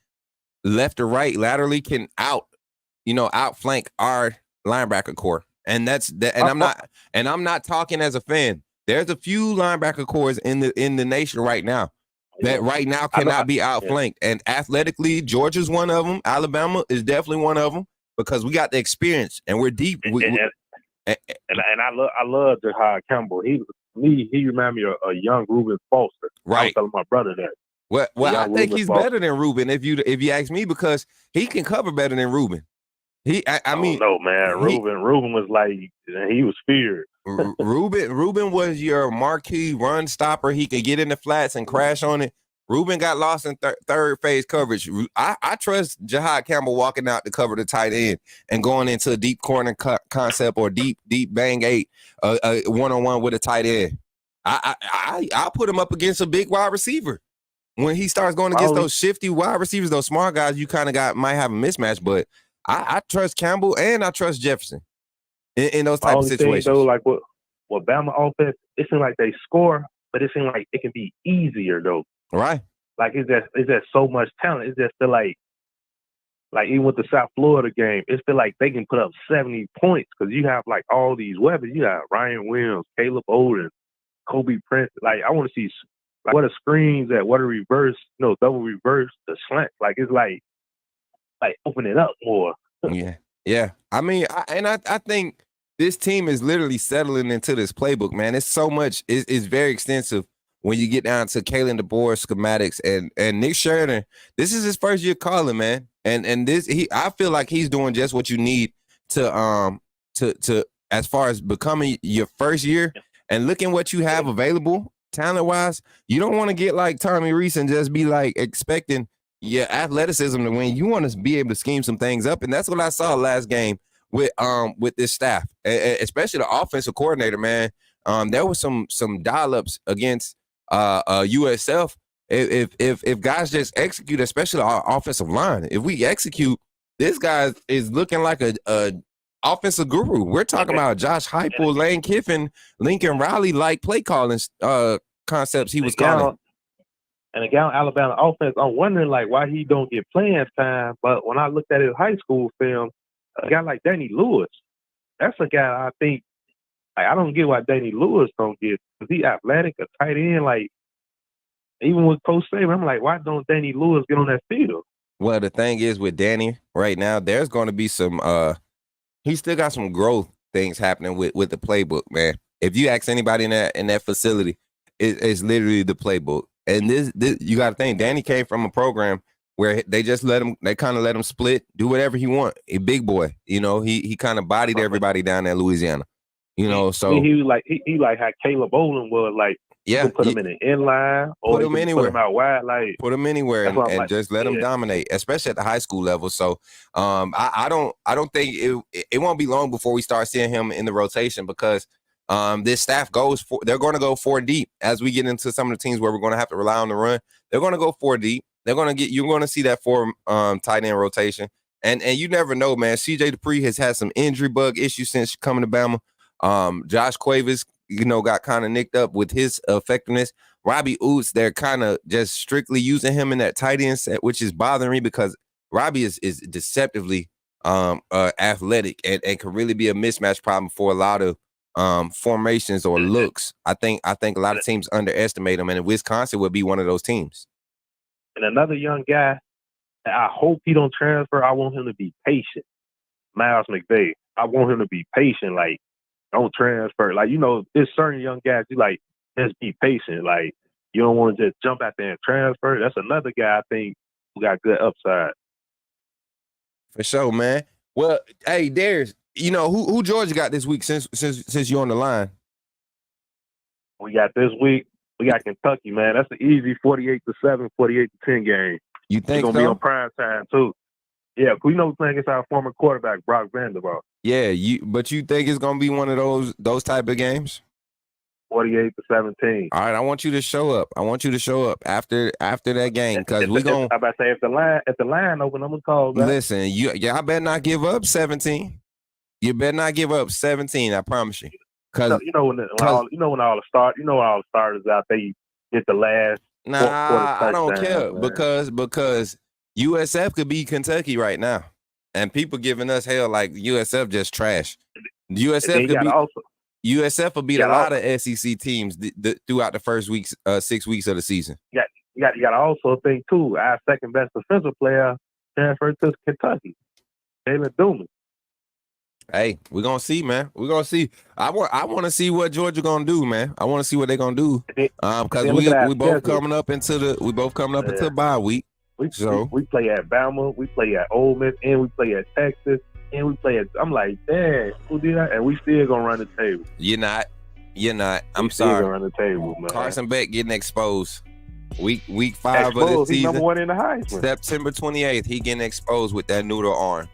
left or right, laterally can outflank our linebacker core. And that's that. And I'm not talking as a fan. There's a few linebacker cores in the nation right now that right now cannot be outflanked. Yeah. And athletically, Georgia's one of them. Alabama is definitely one of them because we got the experience and we're deep. And I love Jahad Campbell. He reminded me of a young Reuben Foster. Right. I was telling my brother that. Well, I think he's better than Reuben if you ask me because he can cover better than Reuben. I mean, no man, Reuben was like he was feared. Reuben was your marquee run stopper. He could get in the flats and crash on it. Reuben got lost in third phase coverage. I trust Jahad Campbell walking out to cover the tight end and going into a deep corner concept or deep bang 8, one-on-one with a tight end. I'll put him up against a big wide receiver. When he starts going against those shifty wide receivers, those smart guys, you kind of might have a mismatch. But I trust Campbell and I trust Jefferson in those type of situations. Though, like what Bama offense, it seems like they score, but it seems like it can be easier though. Right. like it's just so much talent. It's just feel like even with the South Florida game, it's feel like they can put up 70 points because you have like all these weapons. You got Ryan Williams, Caleb Odin, Kobe Prince. Like I want to see like what are screens at, what are reverse, double reverse, the slant. Like it's like open it up more. Yeah. I mean, I think this team is literally settling into this playbook, man. It's so much. It's very extensive when you get down to Kalen DeBoer schematics and Nick Sheridan. This is his first year calling, man. And this I feel like he's doing just what you need to as far as becoming your first year and looking what you have available talent wise. You don't want to get like Tommy Reese and just be like expecting your athleticism to win. You want to be able to scheme some things up, and that's what I saw last game with this staff, especially the offensive coordinator. Man, there was some dial-ups against USF. If guys just execute, especially our offensive line, if we execute, this guy is looking like a offensive guru. We're talking about Josh Heupel, Lane Kiffin, Lincoln Riley like play calling concepts he was calling. And again, Alabama offense, I'm wondering like why he don't get playing time. But when I looked at his high school film, a guy like Danny Lewis, that's a guy I think I don't get why Danny Lewis don't get, because he athletic, a tight end. Like even with Coach Saban, I'm like, why don't Danny Lewis get on that field? Well, the thing is with Danny right now, there's going to be some. He still got some growth things happening with the playbook, man. If you ask anybody in that facility, it's literally the playbook. And this you got to think, Danny came from a program where they just kind of let him split, do whatever he want. A big boy, he kind of bodied everybody down there in Louisiana, So he was like he like how Caleb Olin was like. Yeah, put him in the inline or put him anywhere. Put him out wide, like put him anywhere and like, just let him dominate, especially at the high school level. So, I don't think it won't be long before we start seeing him in the rotation because this staff they're going to go 4 deep as we get into some of the teams where we're going to have to rely on the run. They're going to go 4 deep. You're going to see that 4 tight end rotation, and you never know, man. CJ Dupree has had some injury bug issues since coming to Bama. Josh Cuevas, got kind of nicked up with his effectiveness. Robbie Oots, they're kind of just strictly using him in that tight end set, which is bothering me because Robbie is deceptively athletic and can really be a mismatch problem for a lot of formations or looks. I think a lot of teams underestimate him, and Wisconsin would be one of those teams. And another young guy, I hope he don't transfer. I want him to be patient. Miles McVay. I want him to be patient. Like, don't transfer. Like, there's certain young guys you like, just be patient. Like, you don't want to just jump out there and transfer. That's another guy I think who got good upside. For sure, man. Well, hey, Darius, who Georgia got this week since you're on the line? We got this week, we got Kentucky, man. That's an easy 48-7, 48-10 game. You think it's gonna be on prime time too? Yeah, we know we're playing against our former quarterback, Brock Vanderbilt. Yeah, but you think it's gonna be one of those type of games? 48-17. All right, I want you to show up. After that game because we're gonna. I about to say if the line open, I'm gonna call that. Listen, I better not give up 17. You better not give up 17. I promise you. Because when all the starters out there, you get the last. Nah, I don't care, man. because USF could be Kentucky right now, and people giving us hell like USF just trash. USF will beat a lot of SEC teams throughout the first 6 weeks of the season. You got to also think too. Our second best defensive player transferred to Kentucky, Jalen Dooley. Hey, we're gonna see, man. We're gonna see. I want to see what Georgia gonna do, man. I want to see what they're gonna do. Because we both coming up into the bye week. We play at Bama, we play at Ole Miss, and we play at Texas, and we play at. I'm like, damn, who did that? And we still gonna run the table. You're not. I'm still sorry. Gonna run the table, man. Carson Beck getting exposed. Week 5 of the season. He's number 1 in the Heisman. September 28th, he getting exposed with that noodle arm.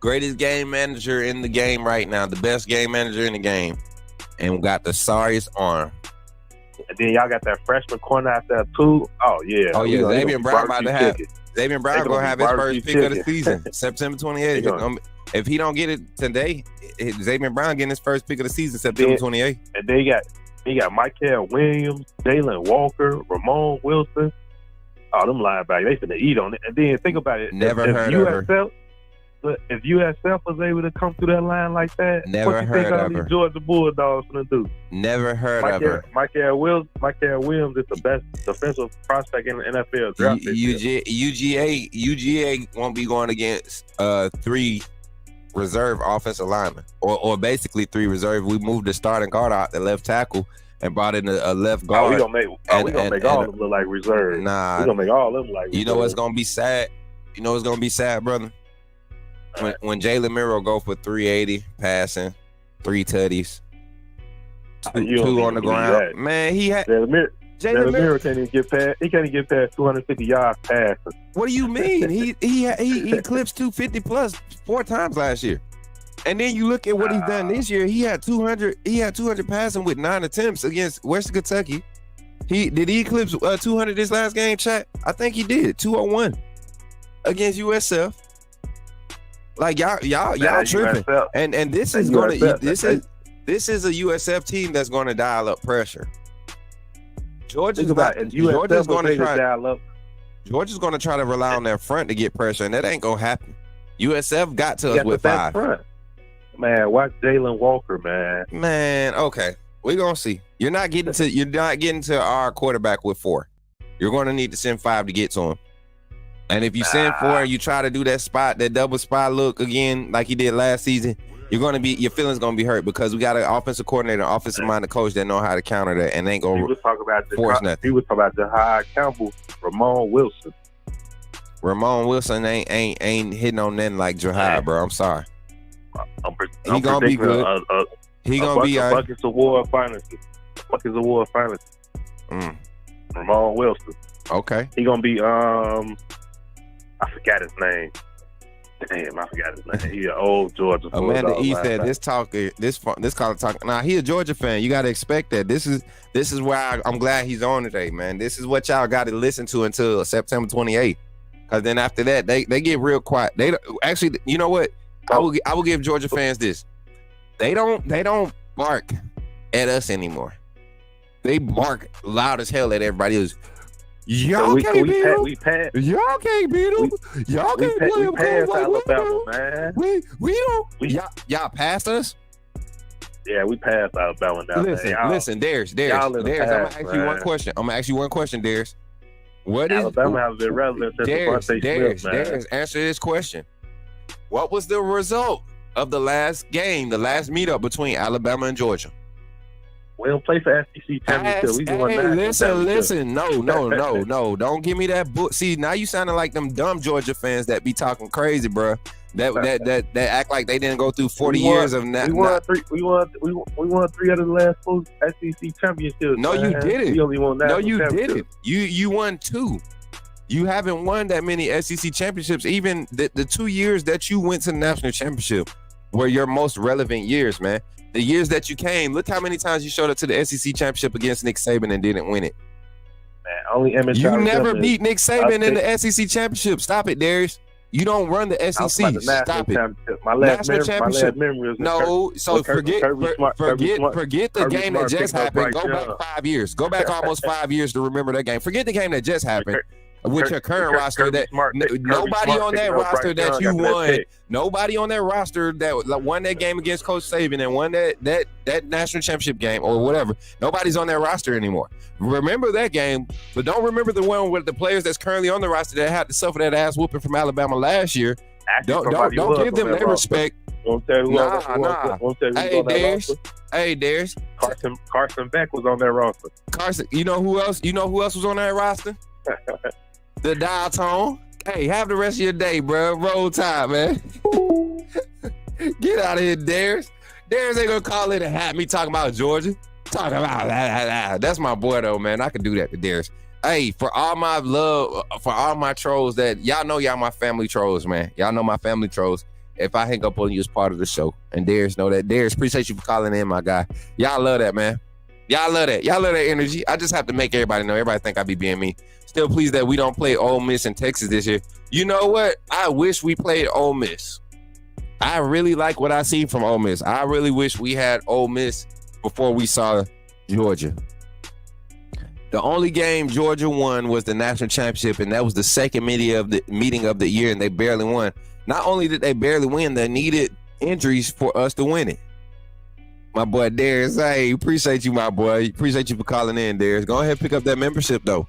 Greatest game manager in the game right now, the best game manager in the game, and got the sorriest arm. And then y'all got that freshman corner out there too. Oh yeah. Xavier Brown about to have. Xavier Brown gonna have his first pick of the season, September 28th. If he don't get it today, Xavier Brown getting his first pick of the season, September 28th. And then you got Michael Williams, Jalen Walker, Ramon Wilson. Oh, them linebackers, they finna eat on it. And then think about it. Never heard of her. If USF was able to come through that line like that, Never what you heard think all of these her. Georgia Bulldogs gonna do? Never heard of her. Michael Williams is the best defensive prospect in the NFL draft this year. UGA won't be going against 3 reserve offensive linemen, or basically 3 reserve. We moved the starting guard out, the left tackle, and brought in a left guard. We gonna make all of them look like reserve. Nah, we gonna make all of them like reserve. You know what's gonna be sad? You know what's gonna be sad, brother? When Jalen Miro go for 380 passing, 3 tutties, 2 on the ground. That. Man, he had Jalen Miro can't even get past. He can't even get past 250 yards passing. What do you mean? he eclipsed 250 plus 4 times last year. And then you look at what he's done this year. He had 200. He had 200 passing with 9 attempts against Western Kentucky. Did he eclipse 200 this last game, chat? I think he did. 201 against USF. Like y'all tripping. USF. And this is a USF team that's going to dial up pressure. Georgia's going to try to rely on their front to get pressure, and that ain't going to happen. USF got to us with 5. Front. Man, watch Jalen Walker, man. Man, okay. We're going to see. You're not getting to our quarterback with 4. You're going to need to send 5 to get to him. And if you send 4 and you try to do that double spot look again like you did last season, your feelings gonna be hurt because we got an offensive coordinator, offensive minded coach that know how to counter that and ain't gonna force nothing. He was talking about Jahai Campbell, Ramon Wilson. Ramon Wilson ain't hitting on nothing like Jahai, bro. I'm sorry. He gonna be good. He gonna be Buckets Award finalist. Ramon Wilson. Okay. He gonna be I forgot his name. Damn, I forgot his name. He an old Georgia. Amanda E said this caller talk. Nah, he a Georgia fan. You got to expect that. This is why I'm glad he's on today, man. This is what y'all got to listen to until September 28th. Because then after that, they get real quiet. They actually, you know what? I will give Georgia fans this. They don't bark at us anymore. They bark loud as hell at everybody else. Y'all can't beat them. Y'all can't beat them. Y'all can't play them. We passed Alabama, man. We don't. Y'all passed us? Yeah, we passed Alabama now. Listen, Darius. I'm gonna ask you one question, Darius. Alabama has been relevant since Darius, answer this question. What was the result of the last game, the last meetup between Alabama and Georgia? We don't play for SEC championship. Listen. No. Don't give me that book. See, now you sounding like them dumb Georgia fans that be talking crazy, bro. That act like they didn't go through 40 years of that. We won 3 out of the last 4 SEC championships. No, you didn't. We only won that. No, you didn't. You won 2. You haven't won that many SEC championships. Even the 2 years that you went to the national championship were your most relevant years, man. The years that you came, look how many times you showed up to the SEC championship against Nick Saban and didn't win it. Man, only Emmett you never beat Nick Saban in the SEC championship. Stop it, Darius. You don't run the SEC. Stop it. My last memory is no. So forget the game that just happened. Go back 5 years. Go back almost 5 years to remember that game. Forget the game that just happened. With your current roster, nobody on that roster that you won, nobody on that roster that won that game against Coach Saban and won that national championship game or whatever. Nobody's on that roster anymore. Remember that game, but don't remember the one with the players that's currently on the roster that had to suffer that ass whooping from Alabama last year. Don't give them their respect. Hey, Darius. Carson Beck was on that roster. Carson, you know who else? You know who else was on that roster? The dial tone. Hey, have the rest of your day, bro. Roll time, man. Get out of here, Darius. Darius ain't gonna call it and have me talking about Georgia. Talking about that. That's my boy, though, man. I can do that to Darius. Hey, for all my love, for all my trolls that y'all know, y'all my family trolls, man. Y'all know my family trolls. If I hang up on you as part of the show, and Darius know that. Darius, appreciate you for calling in, my guy. Y'all love that, man. Y'all love that. Y'all love that energy. I just have to make everybody know. Everybody think I be being me. Still pleased that we don't play Ole Miss and Texas this year. You know what? I wish we played Ole Miss. I really like what I see from Ole Miss. I really wish we had Ole Miss before we saw Georgia. The only game Georgia won was the national championship, and that was the second meeting of the year, and they barely won. Not only did they barely win, they needed injuries for us to win it. My boy Darius, hey, appreciate you, my boy. Appreciate you for calling in, Darius. Go ahead and pick up that membership, though.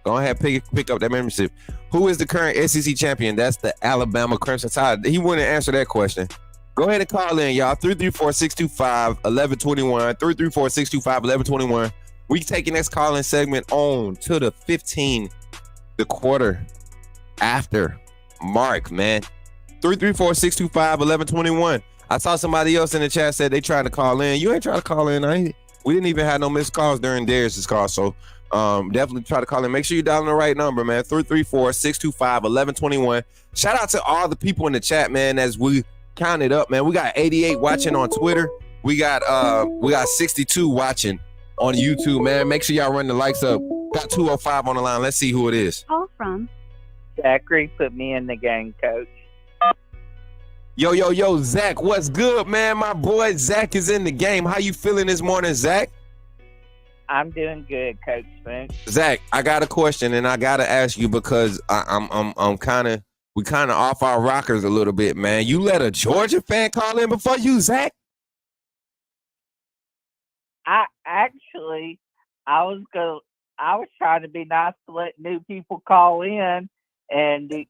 Go ahead and pick up that membership. Who is the current SEC champion? That's the Alabama Crimson Tide. He wouldn't answer that question. Go ahead and call in, y'all. 334-625-1121. 334-625-1121. We taking this calling segment on to the 15, the quarter after mark, man. 334-625-1121. I saw somebody else in the chat said they tried to call in. You ain't trying to call in. We didn't even have no missed calls during Darius's call, so definitely try to call in. Make sure you're dialing the right number, man. 334-625-1121. Shout out to all the people in the chat, man, as we count it up, man. We got 88 watching on Twitter. We got 62 watching on YouTube, man. Make sure y'all run the likes up. Got 205 on the line. Let's see who it is. Call from Zachary put me in the game, Coach. Yo, Zach, what's good, man? My boy Zach is in the game. How you feeling this morning, Zach? I'm doing good, Coach Smook. Zach, I got a question, and I gotta ask you because we kind of off our rockers a little bit, man. You let a Georgia fan call in before you, Zach? I was trying to be nice to let new people call in, and then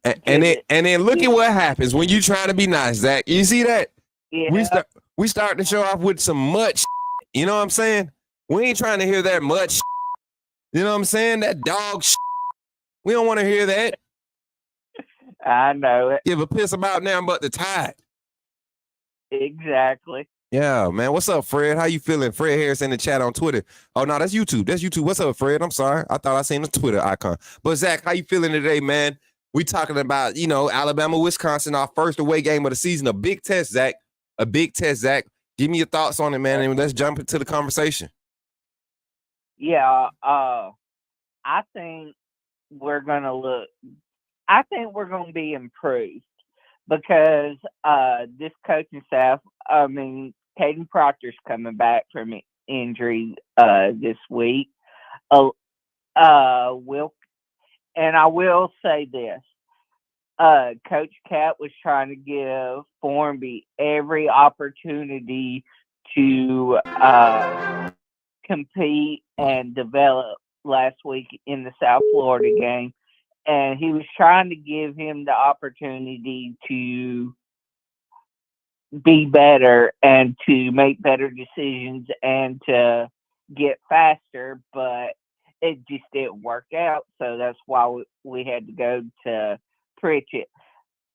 look at what happens when you trying to be nice, Zach. You see that? Yeah. We start the show off with some much, you know what I'm saying? We ain't trying to hear that much, you know what I'm saying? That dog. We don't want to hear that. I know it. Give a piss about now but the Tide. Exactly. Yeah, man. What's up, Fred? How you feeling? Fred Harris in the chat on Twitter. Oh, no, that's YouTube. What's up, Fred? I'm sorry. I thought I seen the Twitter icon. But, Zach, how you feeling today, man? We talking about, Alabama, Wisconsin, our first away game of the season. A big test, Zach. Give me your thoughts on it, man, and let's jump into the conversation. Yeah, I think we're going to be improved because this coaching staff, Caden Proctor's coming back from injury this week. And I will say this. Coach Cat was trying to give Formby every opportunity to compete and develop last week in the South Florida game. And he was trying to give him the opportunity to be better and to make better decisions and to get faster, but it just didn't work out. So that's why we had to go to Pritchett.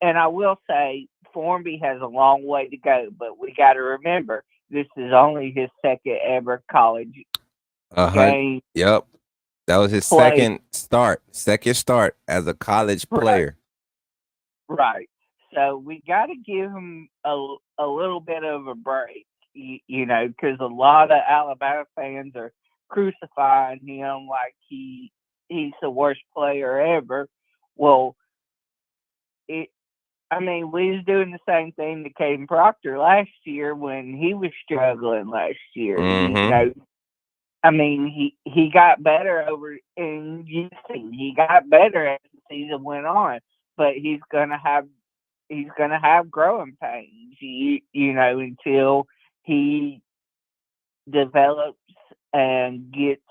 And I will say Formby has a long way to go, but we got to remember this is only his second ever college game. Yep. That was his second start as a college player. Right. So we got to give him a little bit of a break, because a lot of Alabama fans are crucifying him like he's the worst player ever. Well, we was doing the same thing to Caden Proctor last year when he was struggling last year. Mm-hmm. He got better he got better as the season went on, but he's gonna have growing pains, until he develops and gets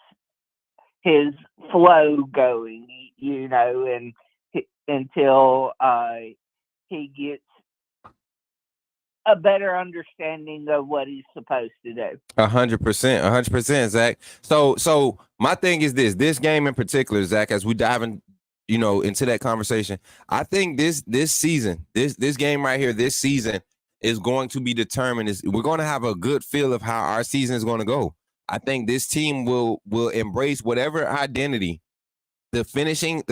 his flow going, and until he gets a better understanding of what he's supposed to do. 100%, Zach. So my thing is this game in particular, Zach, as we dive in, into that conversation, I think this season, this game right here, this season is going to be determined. We're going to have a good feel of how our season is going to go. I think this team will embrace whatever identity, the finishing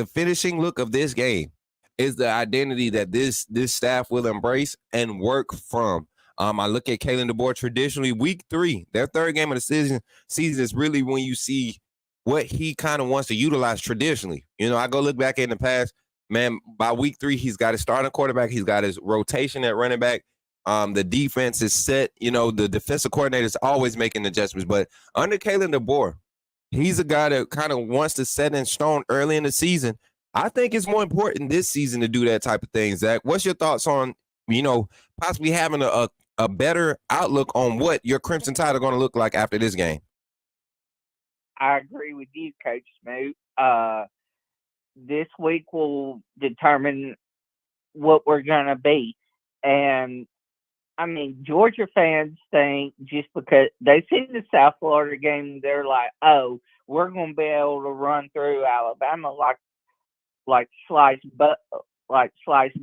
look of this game is the identity that this staff will embrace and work from. I look at Kalen DeBoer traditionally week 3, their third game of the season is really when you see what he kind of wants to utilize traditionally. I go look back in the past, man, by week 3, he's got his starting quarterback. He's got his rotation at running back. The defense is set. The defensive coordinator is always making adjustments. But under Kalen DeBoer, He's a guy that kind of wants to set in stone early in the season. I think it's more important this season to do that type of thing. Zach, what's your thoughts on, possibly having a better outlook on what your Crimson Tide are going to look like after this game? I agree with you, Coach Smook. This week will determine what we're going to be. And, I mean, Georgia fans think just because they've seen the South Florida game, they're like, oh, we're going to be able to run through Alabama like sliced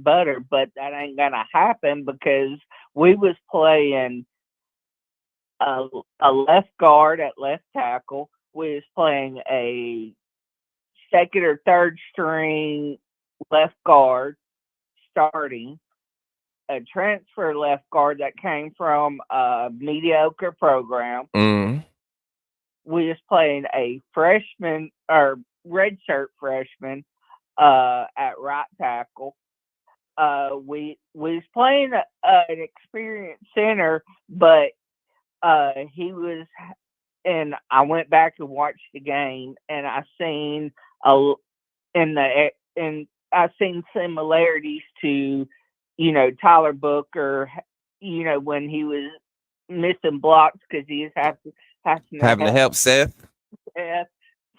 butter, but that ain't going to happen because we was playing a left guard at left tackle. We was playing a second or third string left guard starting, a transfer left guard that came from a mediocre program. Mm. We was playing a freshman or redshirt freshman at right tackle. We was playing an experienced center, but he was. And I went back and watched the game, and I seen I seen similarities to, Tyler Booker, when he was missing blocks because he was Having to help Seth. Seth.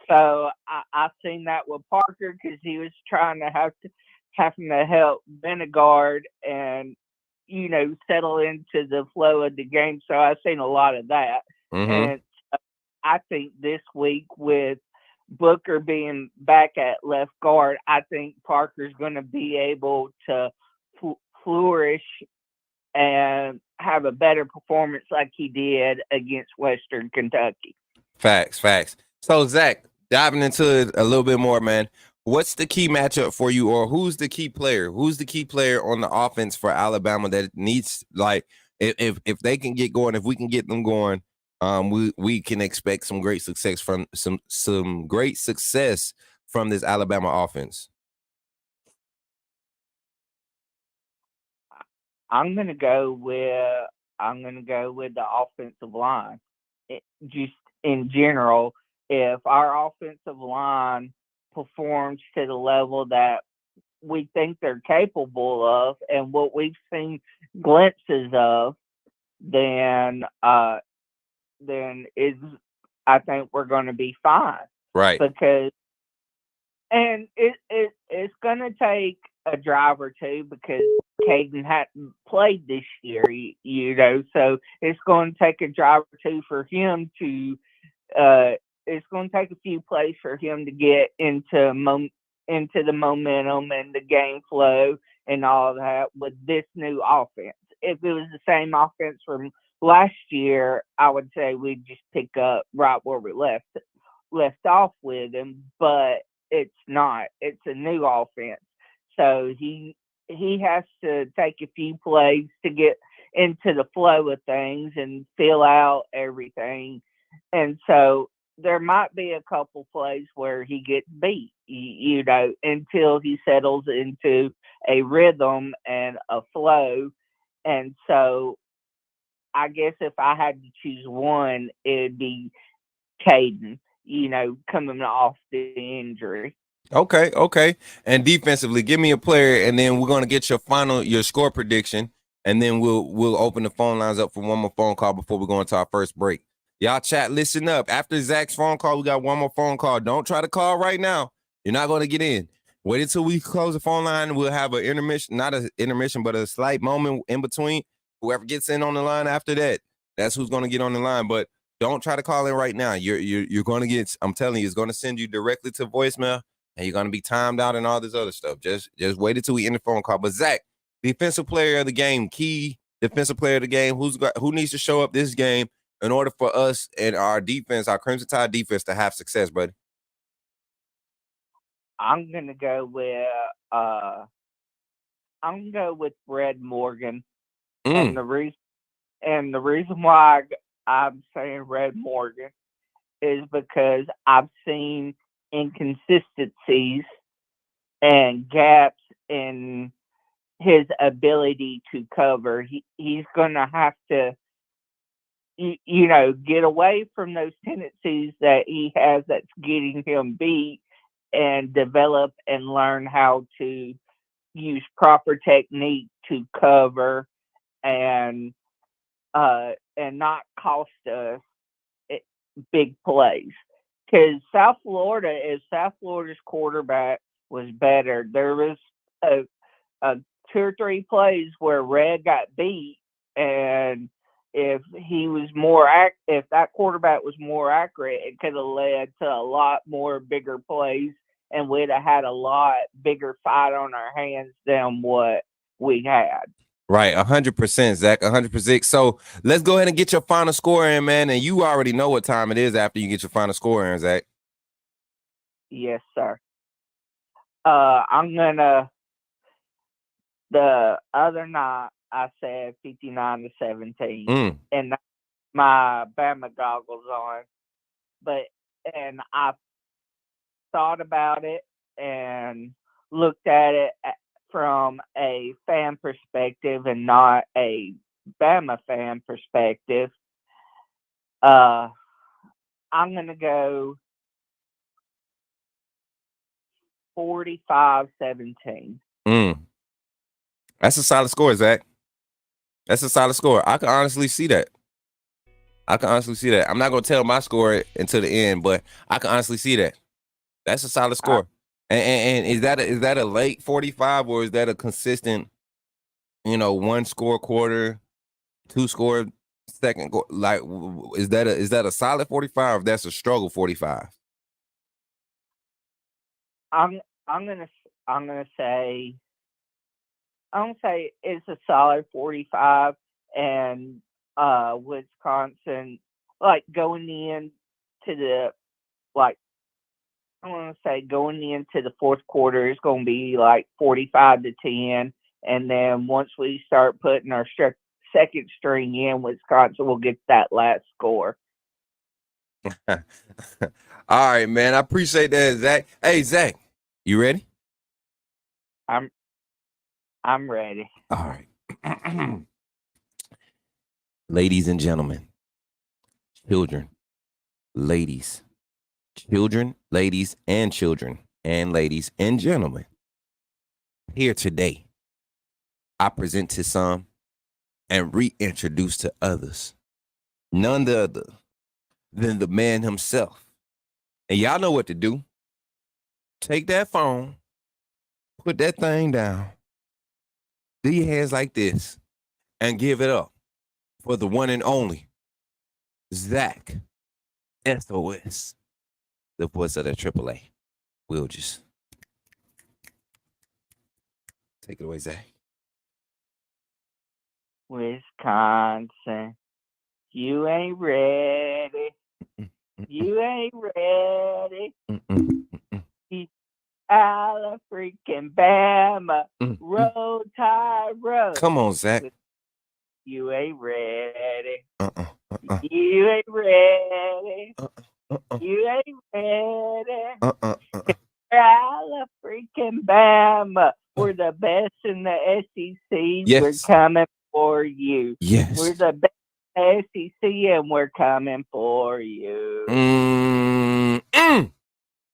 So I seen that with Parker because he was trying to having to help Benegard and settle into the flow of the game. So I seen a lot of that, and I think this week with Booker being back at left guard, I think Parker's going to be able to flourish and have a better performance like he did against Western Kentucky. Facts. So, Zach, diving into it a little bit more, man, what's the key matchup for you, or who's the key player? Who's the key player on the offense for Alabama that needs, like, if they can get going, if we can get them going, we can expect some great success from some great success from this Alabama offense. I'm gonna go with the offensive line. Just in general, if our offensive line performs to the level that we think they're capable of and what we've seen glimpses of, then I think we're going to be fine. Right. Because it's going to take a drive or two because Caden hadn't played this year, so it's going to take a drive or two for him to it's going to take a few plays for him to get into the momentum and the game flow and all that with this new offense. If it was the same offense from last year, I would say we'd just pick up right where we left off with him, but it's not. It's a new offense. So he has to take a few plays to get into the flow of things and fill out everything. And so there might be a couple plays where he gets beat, until he settles into a rhythm and a flow. And so I guess if I had to choose one, it'd be Caden, coming off the injury. Okay. And defensively, give me a player, and then we're gonna get your score prediction, and then we'll open the phone lines up for one more phone call before we go into our first break. Y'all chat, listen up. After Zach's phone call, we got one more phone call. Don't try to call right now. You're not gonna get in. Wait until we close the phone line. We'll have an intermission, not an intermission, but a slight moment in between. Whoever gets in on the line after that, that's who's gonna get on the line. But don't try to call in right now. You're gonna get. I'm telling you, it's gonna send you directly to voicemail. And you're gonna be timed out and all this other stuff. Just wait until we end the phone call. But Zach, defensive player of the game, key defensive player of the game, who needs to show up this game in order for us and our defense, our Crimson Tide defense, to have success, buddy? I'm gonna go with Red Morgan, and the reason why I'm saying Red Morgan is because I've seen inconsistencies and gaps in his ability to cover. He's going to have to get away from those tendencies that he has that's getting him beat, and develop and learn how to use proper technique to cover and not cost us big plays. Because South Florida's quarterback was better, there was a 2 or 3 plays where Red got beat, and if that quarterback was more accurate, it could have led to a lot more bigger plays, and we'd have had a lot bigger fight on our hands than what we had. Right, 100%, Zach, 100%. So let's go ahead and get your final score in, man. And you already know what time it is after you get your final score in, Zach. Yes, sir. The other night I said 59-17, and my Bama goggles on, and I thought about it and looked at it from a fan perspective and not a Bama fan perspective. I'm gonna go 45-17. That's a solid score, Zach. That's a solid score. I can honestly see that. I'm not gonna tell my score until the end, but I can honestly see that. That's a solid score. And is that a late 45, or is that a consistent, 1 score quarter, 2 score second? Like, is that a solid 45, or that's a struggle 45? I'm gonna say it's a solid 45, and Wisconsin, like, going into the fourth quarter is going to be like 45-10, and then once we start putting our second string in, Wisconsin will get that last score. All right, man. I appreciate that, Zach. Hey, Zach, you ready? I'm ready. All right. Ladies and gentlemen, children, ladies and children, and ladies and gentlemen, here today, I present to some and reintroduce to others none other than the man himself. And y'all know what to do. Take that phone, put that thing down, do your hands like this, and give it up for the one and only Zach SOS, the voice of the AAA. We'll just take it away, Zach. Wisconsin, you ain't ready. You ain't ready. Ala freaking Bama, roll tide road. Come on, Zach. You ain't ready. You ain't ready. You ain't ready. Ala freaking Bama. We're the best in the SEC. Yes. We're coming for you. Yes. We're the best in the SEC, and we're coming for you.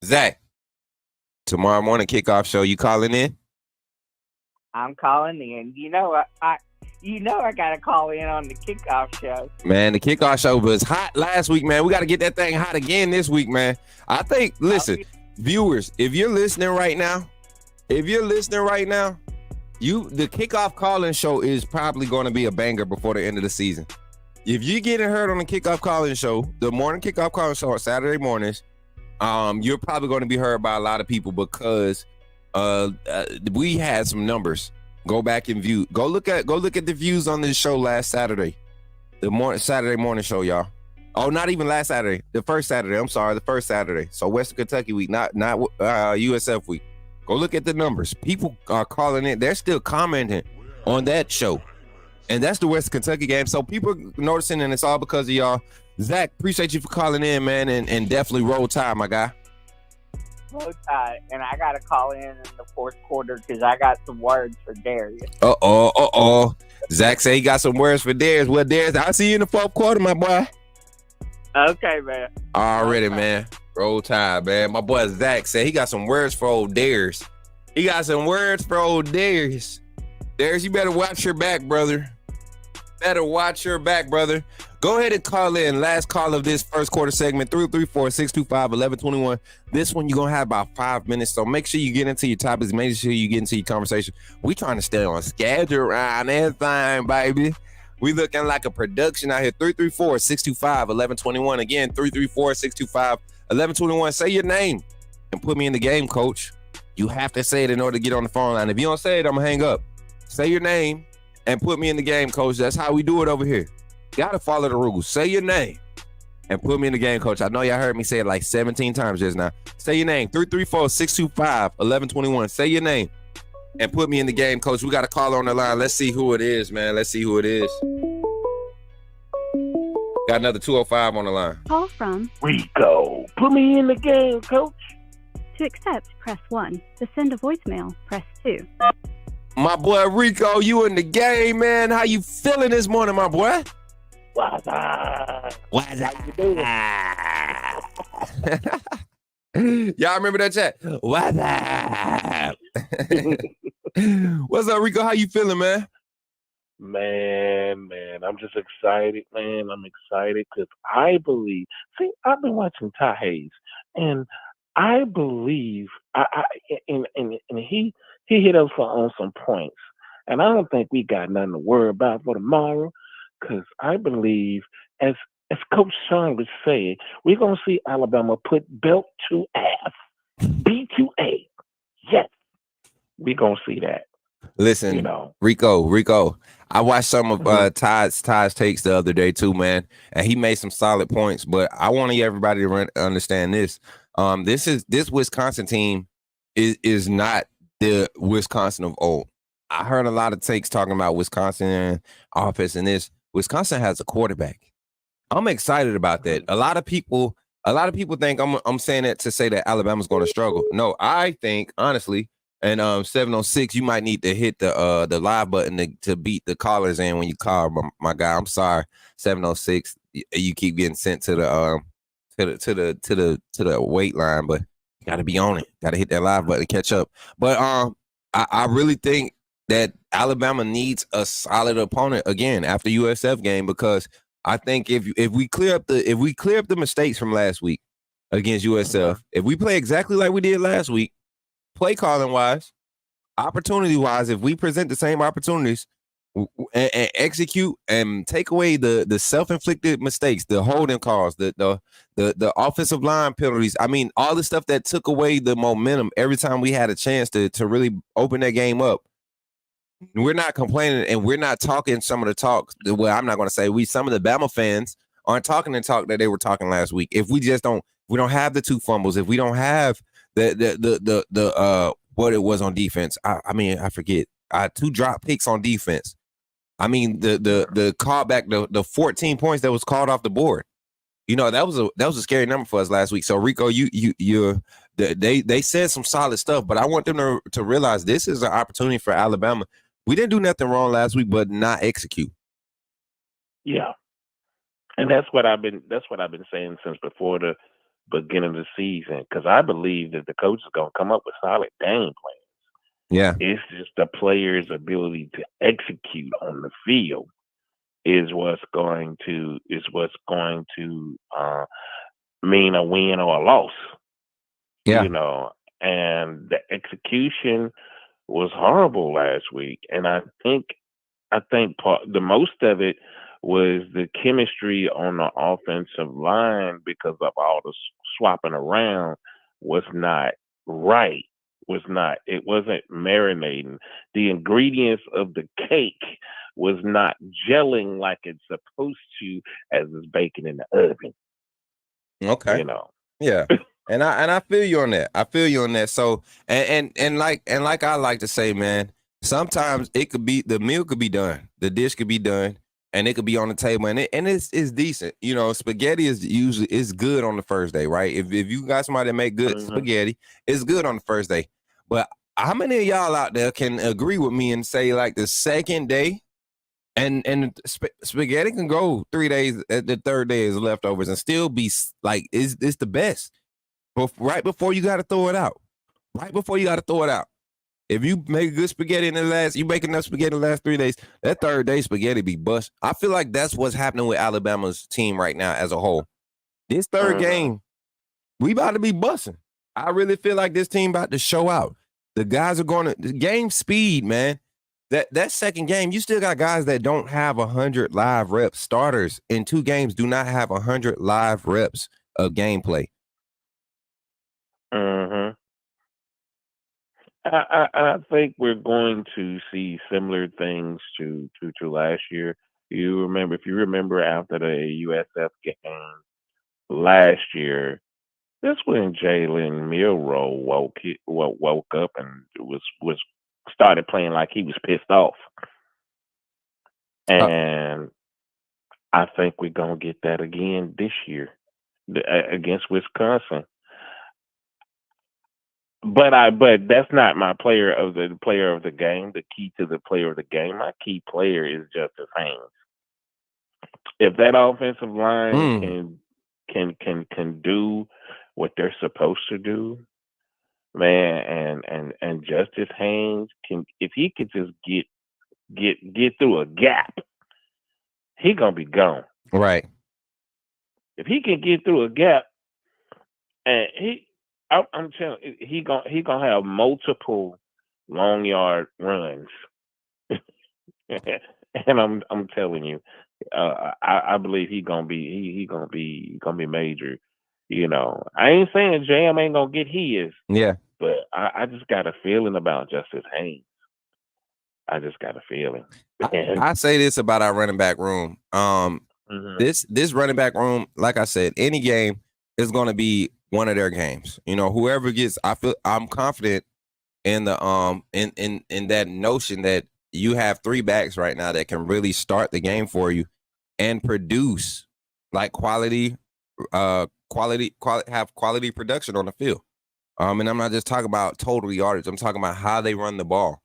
Zach, tomorrow morning kickoff show, you calling in? I'm calling in. I gotta call in on the kickoff show. Man, the kickoff show was hot last week, man. We got to get that thing hot again this week, man. I think, listen, viewers, if you're listening right now, the kickoff calling show is probably going to be a banger before the end of the season. If you getting heard on the kickoff calling show, the morning kickoff calling show on Saturday mornings, you're probably going to be heard by a lot of people because we had some numbers. Go back and view. Go look at the views on this show last Saturday, Saturday morning show, y'all. Oh, not even last Saturday. The first Saturday. So Western Kentucky week, not USF week. Go look at the numbers. People are calling in. They're still commenting on that show, and that's the Western Kentucky game. So people noticing, and it's all because of y'all. Zach, appreciate you for calling in, man, and definitely roll tide, my guy. Slow tie, and I got to call in the fourth quarter because I got some words for Darius. Zach say he got some words for Darius. Well, Darius, I'll see you in the fourth quarter, my boy. Okay, man. Already, man. Roll Tide, man. My boy Zach said he got some words for old Darius. He got some words for old Darius. Darius, you better watch your back, brother. Better watch your back, brother. Go ahead and call in. Last call of this first quarter segment, 334-625-1121. This one, you're going to have about 5 minutes, so make sure you get into your topics. Make sure you get into your conversation. We trying to stay on schedule around everything, baby. We looking like a production out here. 334-625-1121. Again, 334-625-1121. Say your name and put me in the game, coach. You have to say it in order to get on the phone line. If you don't say it, I'm going to hang up. Say your name and put me in the game, coach. That's how we do it over here. Gotta follow the rules. Say your name and put me in the game, coach. I know y'all heard me say it like 17 times just now. Say your name. 334-625-1121. Say your name and put me in the game, coach. We got a caller on the line. Let's see who it is, man. Let's see who it is. Got another 205 on the line. Call from Rico, put me in the game, coach. to accept, press 1. To send a voicemail, press 2. My boy Rico, you in the game, man. How you feeling this morning, my boy? What's up? What's How you doing? Y'all remember that chat? What's up? What's up, Rico? How you feeling, man? Man, I'm just excited, man. I'm excited because I believe. See, I've been watching Ty Hayes, and I believe, and he hit us on some points, and I don't think we got nothing to worry about for tomorrow, because I believe, as Coach Sean would say, we're gonna see Alabama put belt to ass, B to A. Yes, we're gonna see that. Listen, You know. Rico. I watched some of Ty's takes the other day too, man, and he made some solid points. But I want everybody to understand this. This Wisconsin team is not the Wisconsin of old. I heard a lot of takes talking about Wisconsin offense and this. Wisconsin has a quarterback. I'm excited about that. A lot of people think I'm saying that to say that Alabama's going to struggle. No, I think honestly. And 706, you might need to hit the live button to beat the callers in when you call, my guy. I'm sorry, 706. You keep getting sent to the wait line, but you got to be on it. Got to hit that live button to catch up. But I really think that Alabama needs a solid opponent again after USF game, because I think if we clear up the mistakes from last week against USF, if we play exactly like we did last week, play calling wise, opportunity wise, if we present the same opportunities and execute and take away the self-inflicted mistakes, the holding calls, the offensive line penalties, I mean, all the stuff that took away the momentum every time we had a chance to really open that game up, we're not complaining and we're not talking some of the talk. Well, I'm not going to say some of the Bama fans aren't talking the talk that they were talking last week. If we don't have the 2 fumbles, if we don't have the what it was on defense. I mean, I forget. 2 drop picks on defense. I mean, the callback, the 14 points that was called off the board. You know, that was a scary number for us last week. So Rico, they said some solid stuff, but I want them to realize this is an opportunity for Alabama. We didn't do nothing wrong last week, but not execute. Yeah, and that's what I've been saying since before the beginning of the season, because I believe that the coach is going to come up with solid game plans. Yeah, it's just the players' ability to execute on the field is what's going to mean a win or a loss. Yeah, you know, and the execution was horrible last week, and I think the most of it was the chemistry on the offensive line, because of all the swapping around was not right. It wasn't marinating. The ingredients of the cake was not gelling like it's supposed to as it's baking in the oven. Okay. You know. Yeah. And I feel you on that. So and like I like to say, man, sometimes it could be, the meal could be done, the dish could be done, and it could be on the table, and it's decent. You know, spaghetti is good on the first day, right? If you got somebody that make good spaghetti, it's good on the first day. But how many of y'all out there can agree with me and say like the second day, and spaghetti can go 3 days, the third day is leftovers and still be like it's the best. But right before you got to throw it out, If you make good spaghetti you make enough spaghetti in the last 3 days, that third day spaghetti be bust. I feel like that's what's happening with Alabama's team right now as a whole. This third game, we about to be busting. I really feel like this team about to show out. The guys are going to game speed, man. That second game, you still got guys that don't have 100 live reps. Starters in 2 games do not have 100 live reps of gameplay. I think we're going to see similar things to last year. If you remember after the USF game last year, this when Jalen Milroe woke up and was started playing like he was pissed off, and I think we're gonna get that again this year against Wisconsin. But that's not my player of the game. The key to the player of the game, my key player is Justice Haynes. If that offensive line can do what they're supposed to do, man, and Justice Haynes if he could just get through a gap, he gonna be gone. Right. If he can get through a gap, and I'm telling you, he gonna have multiple long yard runs, and I'm telling you, I believe he gonna be major. You know, I ain't saying Jam ain't gonna get his, but I just got a feeling about Justice Haynes. I just got a feeling. I say this about our running back room. This running back room, like I said, any game is going to be one of their games. You know, whoever gets, I'm confident in the in that notion that you have 3 backs right now that can really start the game for you and produce like quality production on the field. And I'm not just talking about total yardage. I'm talking about how they run the ball.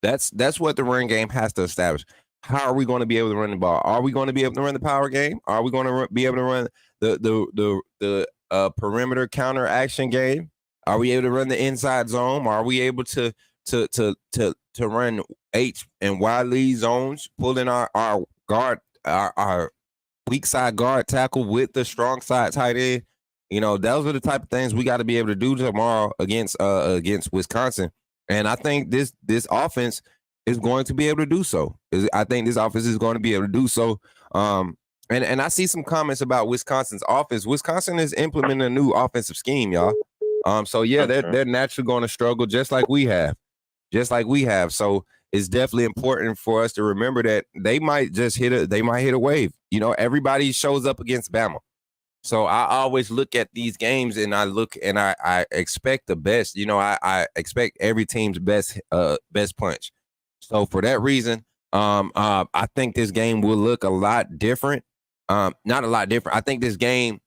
That's what the run game has to establish. How are we going to be able to run the ball? Are we going to be able to run the power game? Are we going to be able to run the perimeter counter action game? Are we able to run the inside zone? Are we able to run H and Y lead zones, pulling our guard, our weak side guard tackle with the strong side tight end? You know, those are the type of things we got to be able to do tomorrow against Wisconsin. And I think this offense is going to be able to do so. I think this offense is going to be able to do so. And I see some comments about Wisconsin's offense. Wisconsin is implementing a new offensive scheme, y'all. So yeah, they're naturally going to struggle just like we have. So it's definitely important for us to remember that they might hit a wave. You know, everybody shows up against Bama. So I always look at these games and I expect the best. You know, I expect every team's best punch. So for that reason, I think this game will look a lot different. Not a lot different. I think this game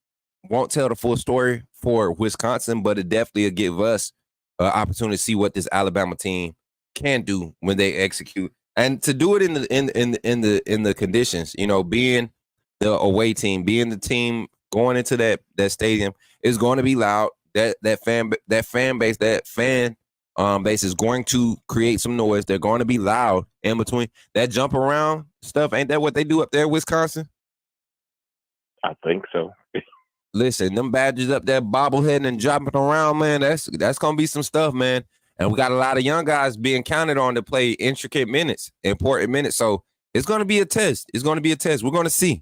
won't tell the full story for Wisconsin, but it definitely will give us an opportunity to see what this Alabama team can do when they execute, and to do it in the conditions. You know, being the away team, being the team going into that stadium is going to be loud. That fan base is going to create some noise. They're going to be loud in between. That jump around stuff, ain't that what they do up there in Wisconsin? I think so. Listen, them Badgers up there bobbleheading and jumping around, man, that's going to be some stuff, man. And we got a lot of young guys being counted on to play intricate minutes, important minutes. So it's going to be a test. We're going to see.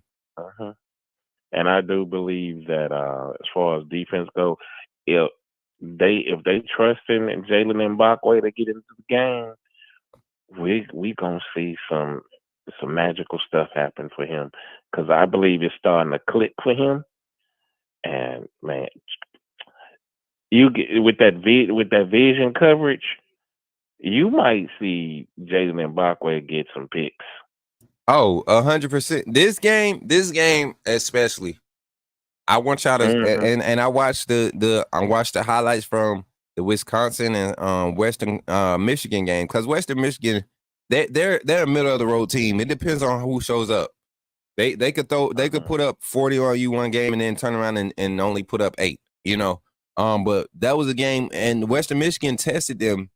And I do believe that as far as defense go, if they trust in Jalen Mbakwe to get into the game, we gonna see some magical stuff happen for him, because I believe it's starting to click for him. And man, you get with that vision coverage, you might see Jalen Mbakwe get some picks. Oh, 100%. This game especially. I want y'all to, and I watched the highlights from the Wisconsin and Western Michigan game, because Western Michigan, they're a middle of the road team. It depends on who shows up. They could put up 40 on you one game and then turn around and only put up 8. But that was a game, and Western Michigan tested them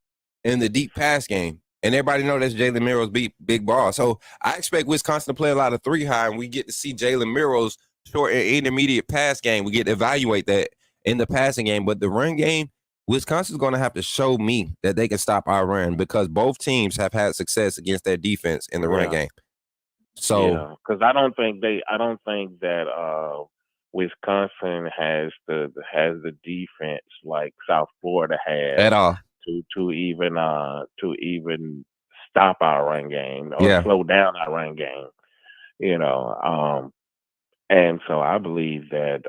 in the deep pass game. And everybody know that's Jalen Milroe's big ball. So I expect Wisconsin to play a lot of 3 high, and we get to see Jalen Milroe's short and intermediate pass game. We get to evaluate that in the passing game. But the run game, Wisconsin's going to have to show me that they can stop our run, because both teams have had success against their defense in the run game. So, because I don't think that Wisconsin has the defense like South Florida has at all to even stop our run game or slow down our run game. And so I believe that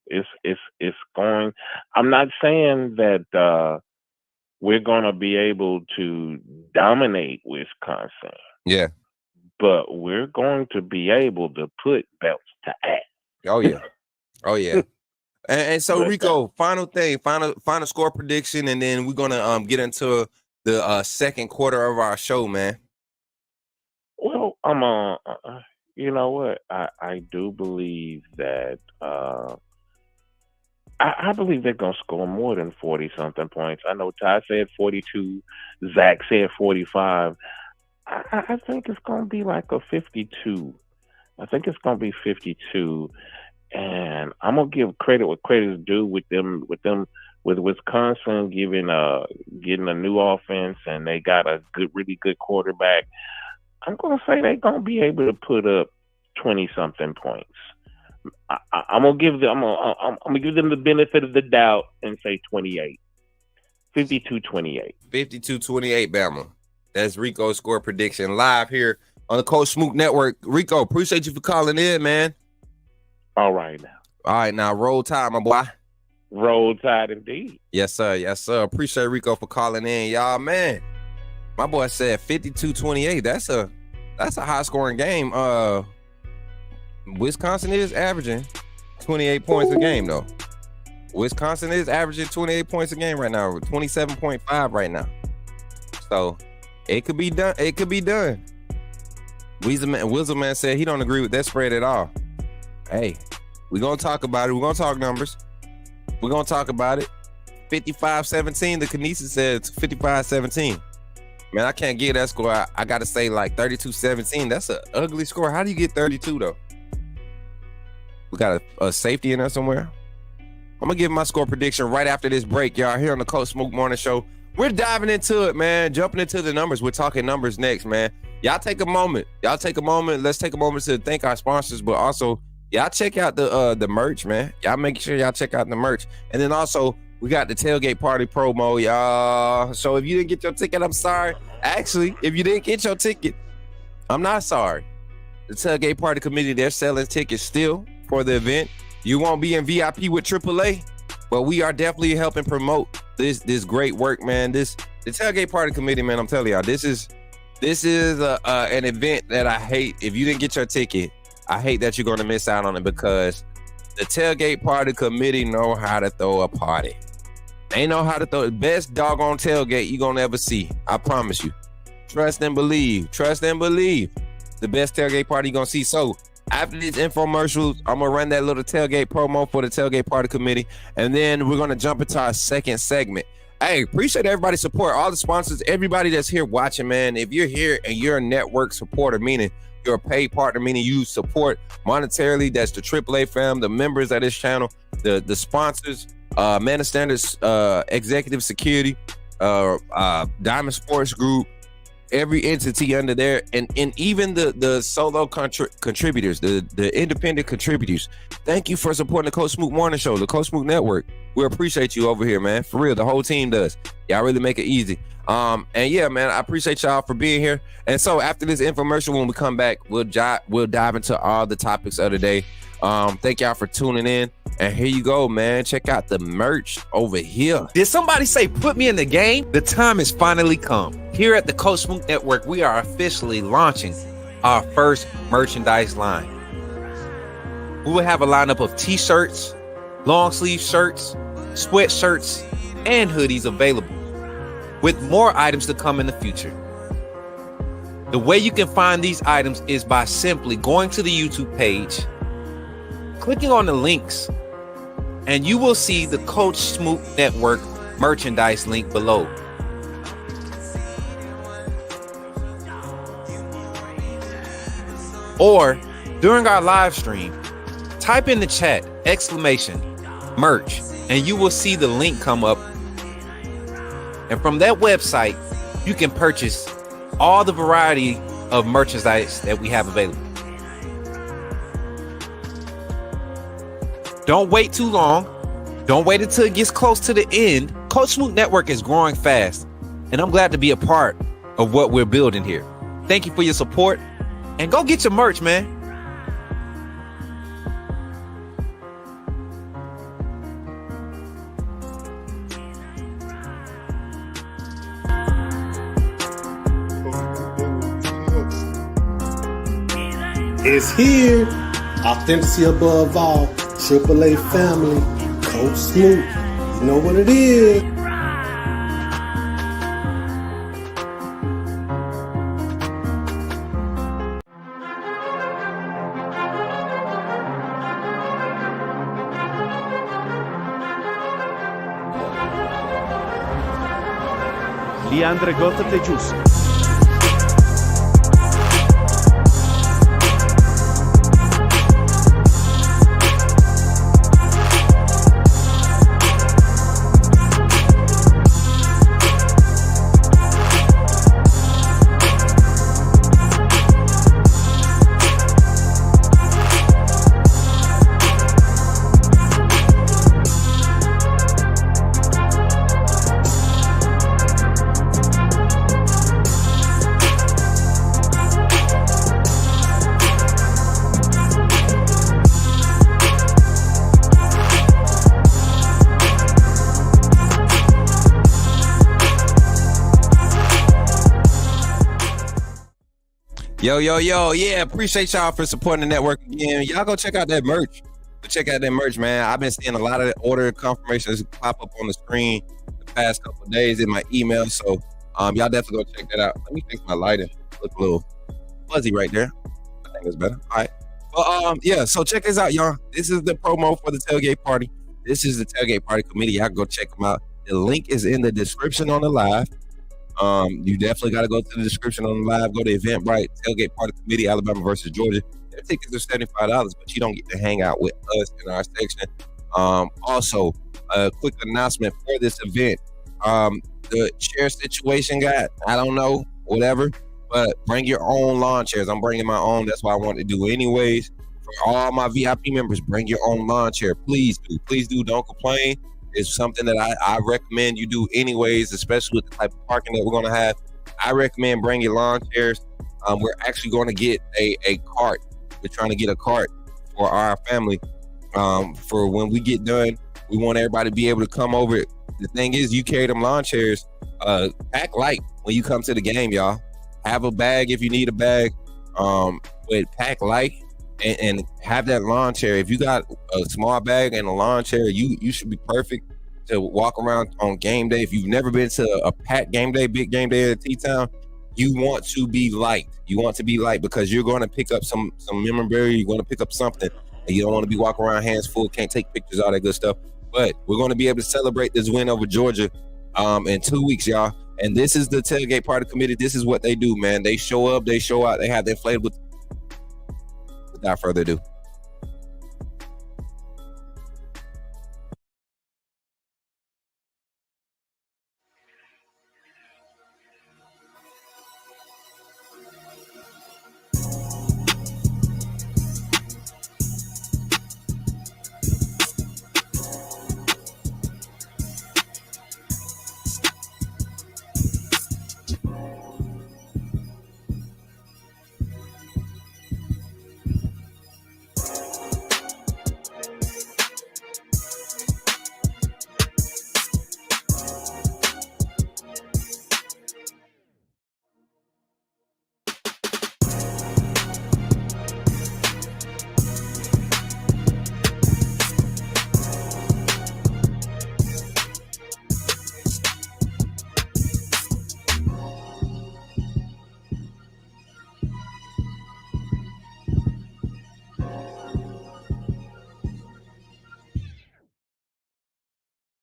it's going. I'm not saying that we're going to be able to dominate Wisconsin. Yeah. But we're going to be able to put belts to ass. Oh yeah. And so Rico, final score prediction, and then we're gonna get into the second quarter of our show, man. Well, you know what? I do believe that I believe they're gonna score more than 40-something points. I know Ty said 42, Zach said 45. I think it's gonna be like a 52. I think it's gonna be 52, and I'm gonna give credit what credit is due with Wisconsin getting a new offense, and they got a really good quarterback. I'm gonna say they're gonna be able to put up 20-something points. I'm gonna give them the benefit of the doubt and say 28, 52-28, 52-28, Bama. That's Rico's score prediction live here on the Coach Smook Network. Rico, appreciate you for calling in, man. All right, now roll tide, my boy. Roll tide indeed. Yes, sir. Appreciate Rico for calling in, y'all, man. My boy said 52-28. That's a high scoring game. Wisconsin is averaging 28 points a game, though. Wisconsin is averaging 28 points a game right now, 27.5 right now. So it could be done. Wizzleman said he don't agree with that spread at all. Hey, we're going to talk about it. We're going to talk numbers. We're going to talk about it. 55-17. The Kinesis said 55-17. Man, I can't get that score. I got to say like 32-17. That's an ugly score. How do you get 32, though? We got a safety in there somewhere. I'm going to give my score prediction right after this break, y'all, here on the Coach Smook Morning Show. We're diving into it, man. Jumping into the numbers. We're talking numbers next, man. Y'all take a moment. Let's take a moment to thank our sponsors, but also y'all check out the merch, man. Y'all make sure y'all check out the merch. And then also, we got the tailgate party promo, y'all. So if you didn't get your ticket, I'm sorry. Actually, if you didn't get your ticket, I'm not sorry. The tailgate party committee, they're selling tickets still for the event. You won't be in VIP with AAA, but we are definitely helping promote this great work, man. The tailgate party committee, man, I'm telling y'all, this is an event that I hate. If you didn't get your ticket, I hate that you're going to miss out on it, because the tailgate party committee know how to throw a party. They know how to throw the best doggone tailgate you're going to ever see. I promise you. Trust and believe. The best tailgate party you're going to see. So after these infomercials, I'm going to run that little tailgate promo for the tailgate party committee. And then we're going to jump into our second segment. Hey, appreciate everybody's support. All the sponsors, everybody that's here watching, man. If you're here and you're a network supporter, meaning you're a paid partner, meaning you support monetarily, that's the AAA fam, the members of this channel, the sponsors, Man of Standards, Executive Security, Diamond Sports Group, every entity under there, and even the solo contributors, the independent contributors. Thank you for supporting the Coach Smook Morning Show, the Coach Smook Network. We appreciate you over here, man. For real, the whole team does. Y'all really make it easy. And yeah, man, I appreciate y'all for being here. And so after this infomercial, when we come back, we'll dive into all the topics of the day. Thank y'all for tuning in. And here you go, man. Check out the merch over here. Did somebody say put me in the game? The time has finally come. Here at the Coach Smook Network, we are officially launching our first merchandise line. We will have a lineup of t-shirts, long sleeve shirts, sweatshirts, and hoodies available, with more items to come in the future. The way you can find these items is by simply going to the YouTube page, clicking on the links, and you will see the Coach Smook Network merchandise link below. Or during our live stream, type in the chat !merch, and you will see the link come up. And from that website, you can purchase all the variety of merchandise that we have available. Don't wait too long. Don't wait until it gets close to the end. Coach Smook Network is growing fast, and I'm glad to be a part of what we're building here. Thank you for your support, and go get your merch, man. It's here. Authenticity above all. AAA family. Coach Smook. You know what it is. Leandre Gota Tejus. Yo, yeah, appreciate y'all for supporting the network again. Y'all go check out that merch. Go check out that merch, man. I've been seeing a lot of order confirmations pop up on the screen the past couple of days in my email, so y'all definitely go check that out. Let me fix my lighting. Look a little fuzzy right there. I think it's better. All right. Well, yeah, so check this out, y'all. This is the promo for the tailgate party. This is the tailgate party committee. Y'all go check them out. The link is in the description on the live. You definitely got to go to the description on the live. Go to Eventbrite, Tailgate Party Committee, Alabama versus Georgia. Their tickets are $75, but you don't get to hang out with us in our section. Also, a quick announcement for this event. The chair situation I don't know, whatever, but bring your own lawn chairs. I'm bringing my own. That's what I want to do anyways. For all my VIP members, bring your own lawn chair. Please do. Please do. Don't complain. It's something that I recommend you do anyways, especially with the type of parking that we're going to have. I recommend bring your lawn chairs. We're actually going to get a cart. We're trying to get a cart for our family. For when we get done, we want everybody to be able to come over. The thing is, you carry them lawn chairs. Pack light when you come to the game, y'all. Have a bag if you need a bag. But pack light. And have that lawn chair. If you got a small bag and a lawn chair, you should be perfect to walk around on game day. If you've never been to a packed game day, big game day at T-Town, you want to be light. You want to be light because you're going to pick up some memorabilia. You're going to pick up something, and you don't want to be walking around hands full, can't take pictures, all that good stuff. But we're going to be able to celebrate this win over Georgia in 2 weeks, y'all. And this is the tailgate party committee. This is what they do, man. They show up, they show out, they have the inflatable. Without further ado.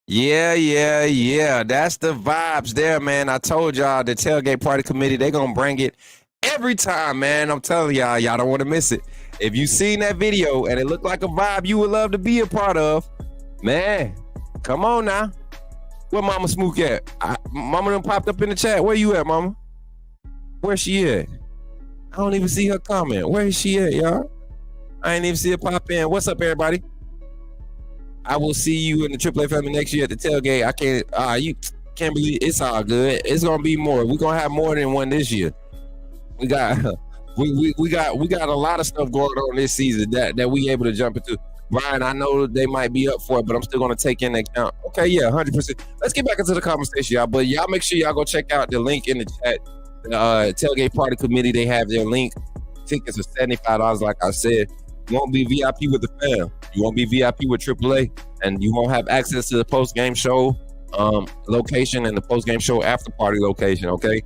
Yeah. That's the vibes there, man. I told y'all the tailgate party committee, they gonna bring it every time, man. I'm telling y'all don't want to miss it. If you seen that video and it looked like a vibe you would love to be a part of, man, come on now. Where Mama Smook at? Mama done popped up in the chat. Where you at, Mama? Where she at? I don't even see her comment. Where is she at, y'all? I ain't even see her pop in. What's up, everybody? I will see you in the AAA family next year at the tailgate. You can't believe it's all good. It's gonna be more. We're gonna have more than one this year. We got we got a lot of stuff going on this season that we able to jump into. Ryan, I know they might be up for it, but I'm still gonna take in account. Okay, yeah, 100%. Let's get back into the conversation, y'all. But y'all make sure y'all go check out the link in the chat. The tailgate party committee, they have their link. Tickets are $75, like I said. You won't be VIP with the fam. You won't be VIP with AAA, and you won't have access to the post-game show location and the post-game show after-party location, okay?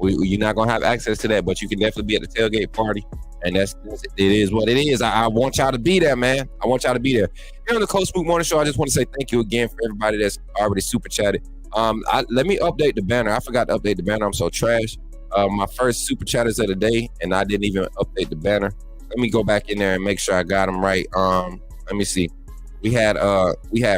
You're not going to have access to that, but you can definitely be at the tailgate party, and it is what it is. I want y'all to be there, man. I want y'all to be there. Here on the Coach Smook Morning Show, I just want to say thank you again for everybody that's already super chatted. Let me update the banner. I forgot to update the banner. I'm so trash. My first super chatters of the day, and I didn't even update the banner. Let me go back in there and make sure I got them right. Let me see. We had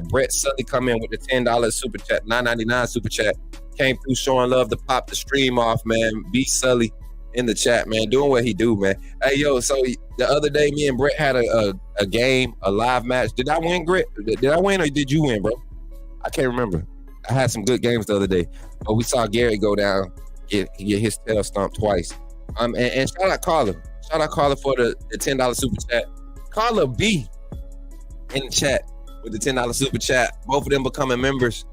Brett Sully come in with the $10 super chat, $9.99 super chat. Came through showing love to pop the stream off, man. B Sully in the chat, man, doing what he do, man. Hey, yo, so the other day, me and Brett had a game, a live match. Did I win, Brett? Did I win or did you win, bro? I can't remember. I had some good games the other day, but we saw Gary go down, get his tail stomped twice. And shout out Carla. Shout out Carla for the $10 super chat. Carla B in the chat with the $10 super chat. Both of them becoming members,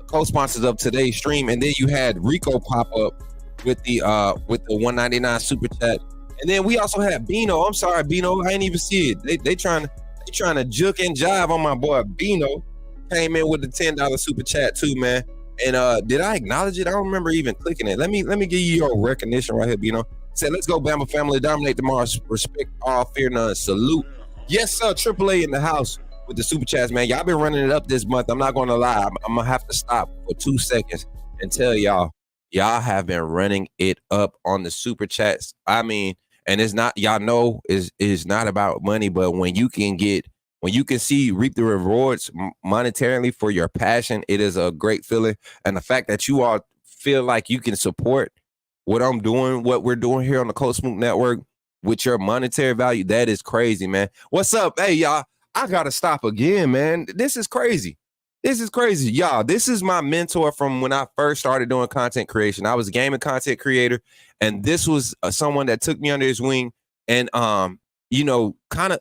co-sponsors of today's stream. And then you had Rico pop up with the $1.99 super chat. And then we also had Bino. I'm sorry, Bino. I ain't even see it. They trying to juke and jive on my boy Bino. Came in with the $10 super chat too, man. And did I acknowledge it? I don't remember even clicking it. Let me give you your recognition right here, Bino. Said, let's go, Bama family. Dominate tomorrow. Respect all, fear none. Salute. Yes, sir. AAA in the house with the super chats, man. Y'all been running it up this month. I'm not going to lie. I'm going to have to stop for 2 seconds and tell y'all have been running it up on the super chats. I mean, and it's not, y'all know, is not about money, but when you can reap the rewards monetarily for your passion, it is a great feeling. And the fact that you all feel like you can support what I'm doing, what we're doing here on the Coach Smook Network with your monetary value, that is crazy, man. What's up? Hey, y'all, I got to stop again, man. This is crazy. Y'all, this is my mentor from when I first started doing content creation. I was a gaming content creator, and this was someone that took me under his wing. And, kind of,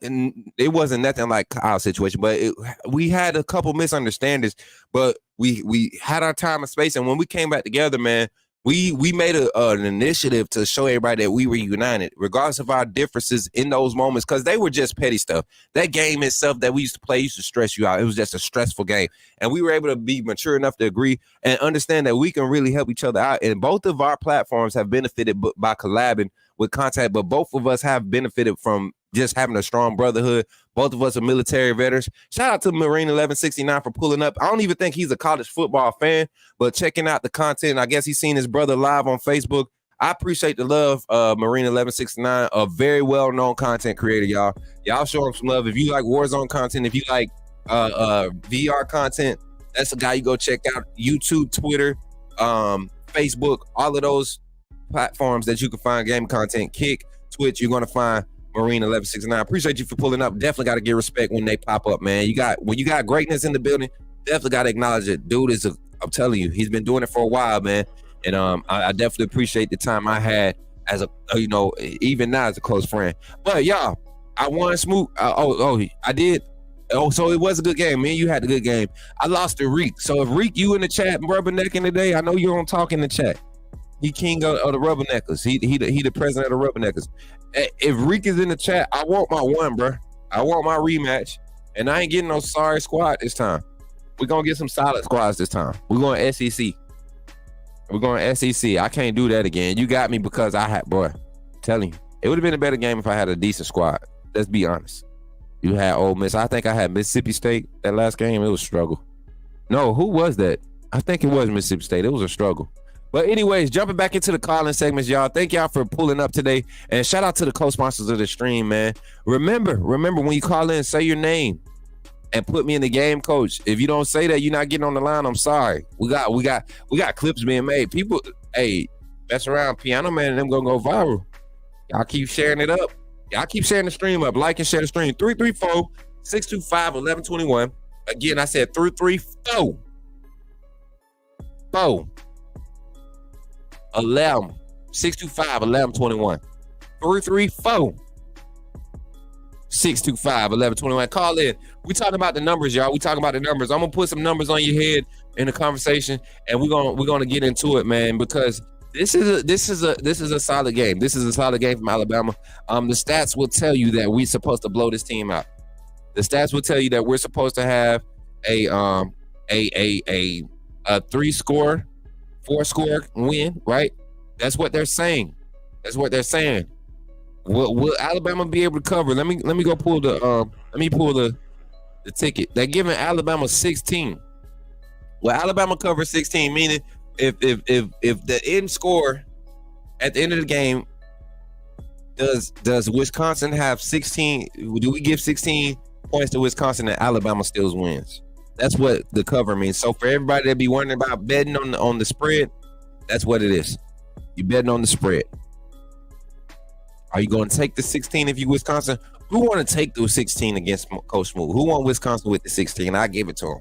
it wasn't nothing like Kyle's situation, but we had a couple misunderstandings, but we had our time and space. And when we came back together, man, we made an initiative to show everybody that we were united, regardless of our differences in those moments, because they were just petty stuff. That game itself that we used to play used to stress you out. It was just a stressful game. And we were able to be mature enough to agree and understand that we can really help each other out. And both of our platforms have benefited by collabing with contact, but both of us have benefited from just having a strong brotherhood. Both of us are military veterans. Shout out to Marine 1169 for pulling up. I don't even think he's a college football fan, but checking out the content. I guess he's seen his brother live on Facebook. I appreciate the love, Marine 1169, a very well-known content creator, y'all. Y'all show him some love. If you like Warzone content, if you like VR content, that's a guy you go check out. YouTube, Twitter, Facebook, all of those platforms that you can find game content. Kick, Twitch, you're going to find Marine 1169. Appreciate you for pulling up. Definitely got to give respect when they pop up, man. When you got greatness in the building, definitely got to acknowledge it. Dude I'm telling you, he's been doing it for a while, man. And I definitely appreciate the time I had as even now as a close friend. But y'all, I won Smook. I did. Oh, so it was a good game. Me and you had a good game. I lost to Reek. So if Reek, you in the chat, rubbernecking today, I know you don't talk in the chat. He king of the rubberneckers. He the president of the rubberneckers. If Reek is in the chat, I want my one, bro. I want my rematch. And I ain't getting no sorry squad this time. We're going to get some solid squads this time. We're going SEC. I can't do that again. You got me because I'm telling you. It would have been a better game if I had a decent squad. Let's be honest. You had Ole Miss. I think I had Mississippi State that last game. It was a struggle. No, who was that? I think it was Mississippi State. It was a struggle. But anyways, jumping back into the calling segments, y'all. Thank y'all for pulling up today. And shout out to the co-sponsors of the stream, man. Remember, when you call in, say your name and put me in the game, coach. If you don't say that, you're not getting on the line. I'm sorry. We got clips being made. People, hey, mess around, Piano Man and them gonna go viral. Y'all keep sharing it up. Y'all keep sharing the stream up. Like and share the stream. 334-625-1121. Again, I said 334. 625-1121. 334-625-1121. Call in. We talking about the numbers, y'all. We talking about the numbers. I'm gonna put some numbers on your head in the conversation, and we're gonna get into it, man, because this is a solid game. This is a solid game from Alabama. The stats will tell you that we're supposed to blow this team out. The stats will tell you that we're supposed to have a 3-score, 4-score win, right? That's what they're saying. Will Alabama be able to cover? Let me go pull the ticket. They're giving Alabama 16. Will Alabama cover 16? Meaning, if the end score at the end of the game, does Wisconsin have 16? Do we give 16 points to Wisconsin and Alabama still wins? That's what the cover means. So for everybody that be wondering about betting on the spread, that's what it is. You betting on the spread. Are you going to take the 16 if you Wisconsin? Who want to take the 16 against Coach Smook? Who want Wisconsin with the 16? I'll give it to him.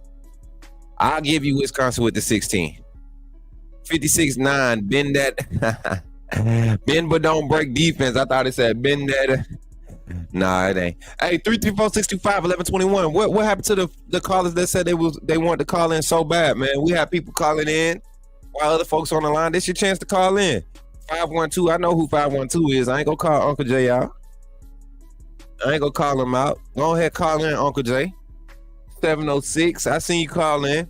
I'll give you Wisconsin with the 16. 56-9. Bend that. Bend but don't break defense. I thought it said bend that. Nah, it ain't. Hey, 334-625-1121. What happened to the callers that said they wanted to call in so bad, man? We have people calling in while other folks on the line. This your chance to call in. 512. I know who 512 is. I ain't gonna call Uncle J out. I ain't gonna call him out. Go ahead, call in, Uncle J. 706. I seen you call in.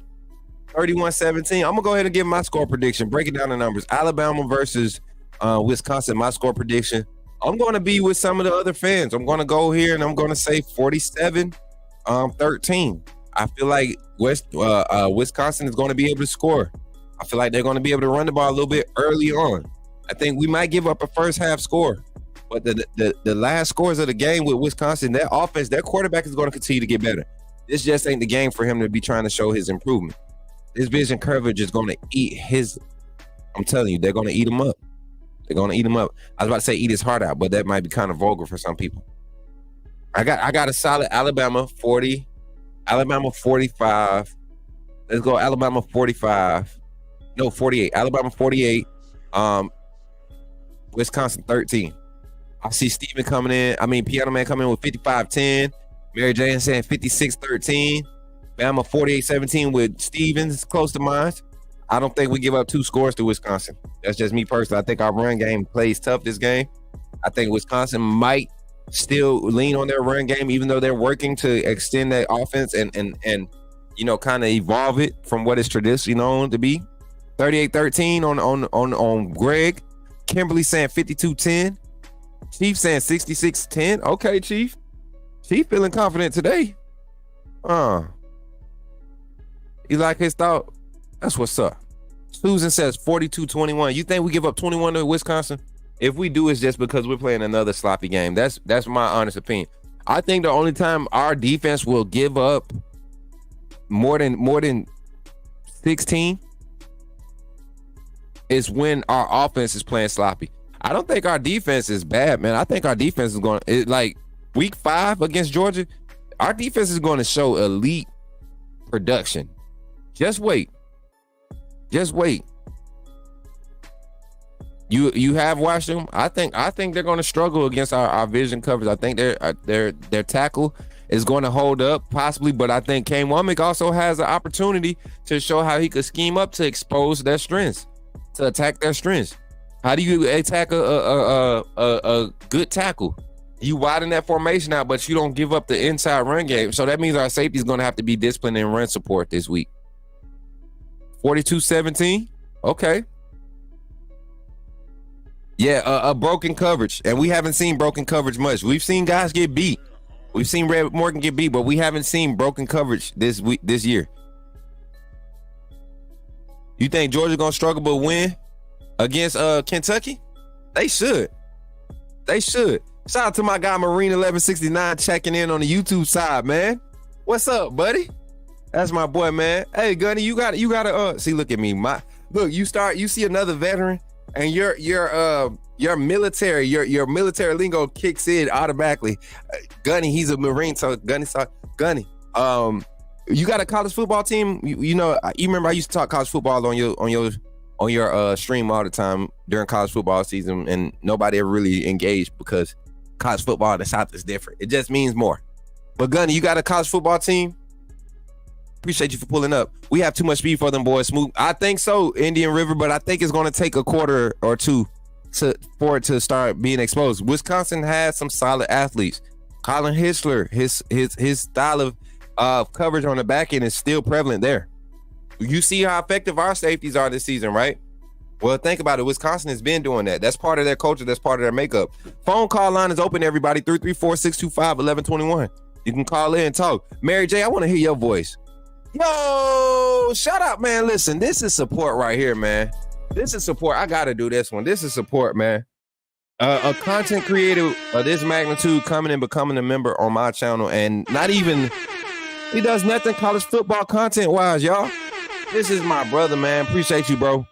31-17. I'm gonna go ahead and give my score prediction. Breaking down the numbers. Alabama versus Wisconsin. My score prediction. I'm going to be with some of the other fans. I'm going to go here and I'm going to say 47-13. I feel like Wisconsin is going to be able to score. I feel like they're going to be able to run the ball a little bit early on. I think we might give up a first half score, but the last scores of the game with Wisconsin, their offense, their quarterback is going to continue to get better. This just ain't the game for him to be trying to show his improvement. This vision coverage is going to eat his. I'm telling you, they're going to eat him up. They're going to eat him up. I was about to say eat his heart out, but that might be kind of vulgar for some people. I got a solid Alabama 40, Alabama 45. Let's go Alabama 45. No, 48. Alabama 48. Wisconsin 13. I see Steven coming in. Piano Man coming in with 55-10. Mary Jane saying 56-13. Bama 48-17 with Stevens close to mine. I don't think we give up 2 scores to Wisconsin. That's just me personally. I think our run game plays tough this game. I think Wisconsin might still lean on their run game, even though they're working to extend that offense and kind of evolve it from what it's traditionally known to be. 38-13 on Greg. Kimberly saying 52-10. Chief saying 66-10. Okay, Chief. Chief feeling confident today. You like his thought? That's what's up. Susan says 42-21. You think we give up 21 to Wisconsin? If we do, it's just because we're playing another sloppy game. That's my honest opinion. I think the only time our defense will give up more than 16 is when our offense is playing sloppy. I don't think our defense is bad, man. I think our defense is going like week 5 against Georgia. Our defense is going to show elite production. Just wait. You have watched them. I think they're going to struggle against our vision coverage. I think their tackle is going to hold up possibly, but I think Kane Womack also has an opportunity to show how he could scheme up to expose their strengths, to attack their strengths. How do you attack a good tackle? You widen that formation out, but you don't give up the inside run game. So that means our safety is going to have to be disciplined in run support this week. 42-17. Okay. Yeah, a broken coverage. And we haven't seen broken coverage much. We've seen guys get beat. We've seen Red Morgan get beat, but we haven't seen broken coverage this year. You think Georgia gonna struggle but win against Kentucky? They should. Shout out to my guy Marine 1169 checking in on the YouTube side, man. What's up, buddy? That's my boy, man. Hey, Gunny, you gotta see. Look at me, you see another veteran, and your military lingo kicks in automatically. Gunny, he's a Marine, so Gunny. You got a college football team? You remember I used to talk college football on your stream all the time during college football season, and nobody ever really engaged because college football in the South is different. It just means more. But Gunny, you got a college football team? Appreciate you for pulling up. We have too much speed for them boys, Smook. I think so, Indian River, but I think it's going to take a quarter or two for it to start being exposed. Wisconsin has some solid athletes. Colin Hisler, his style of coverage on the back end is still prevalent there. You see how effective our safeties are this season, right? Well, think about it. Wisconsin has been doing that. That's part of their culture. That's part of their makeup. Phone call line is open, everybody. 334-625-1121. You can call in and talk. Mary J, I want to hear your voice. Yo, shut up, man. Listen, this is support right here, man. This is support. I got to do this one. This is support, man. A content creator of this magnitude coming and becoming a member on my channel, and not even, he does nothing college football content-wise, y'all. This is my brother, man. Appreciate you, bro.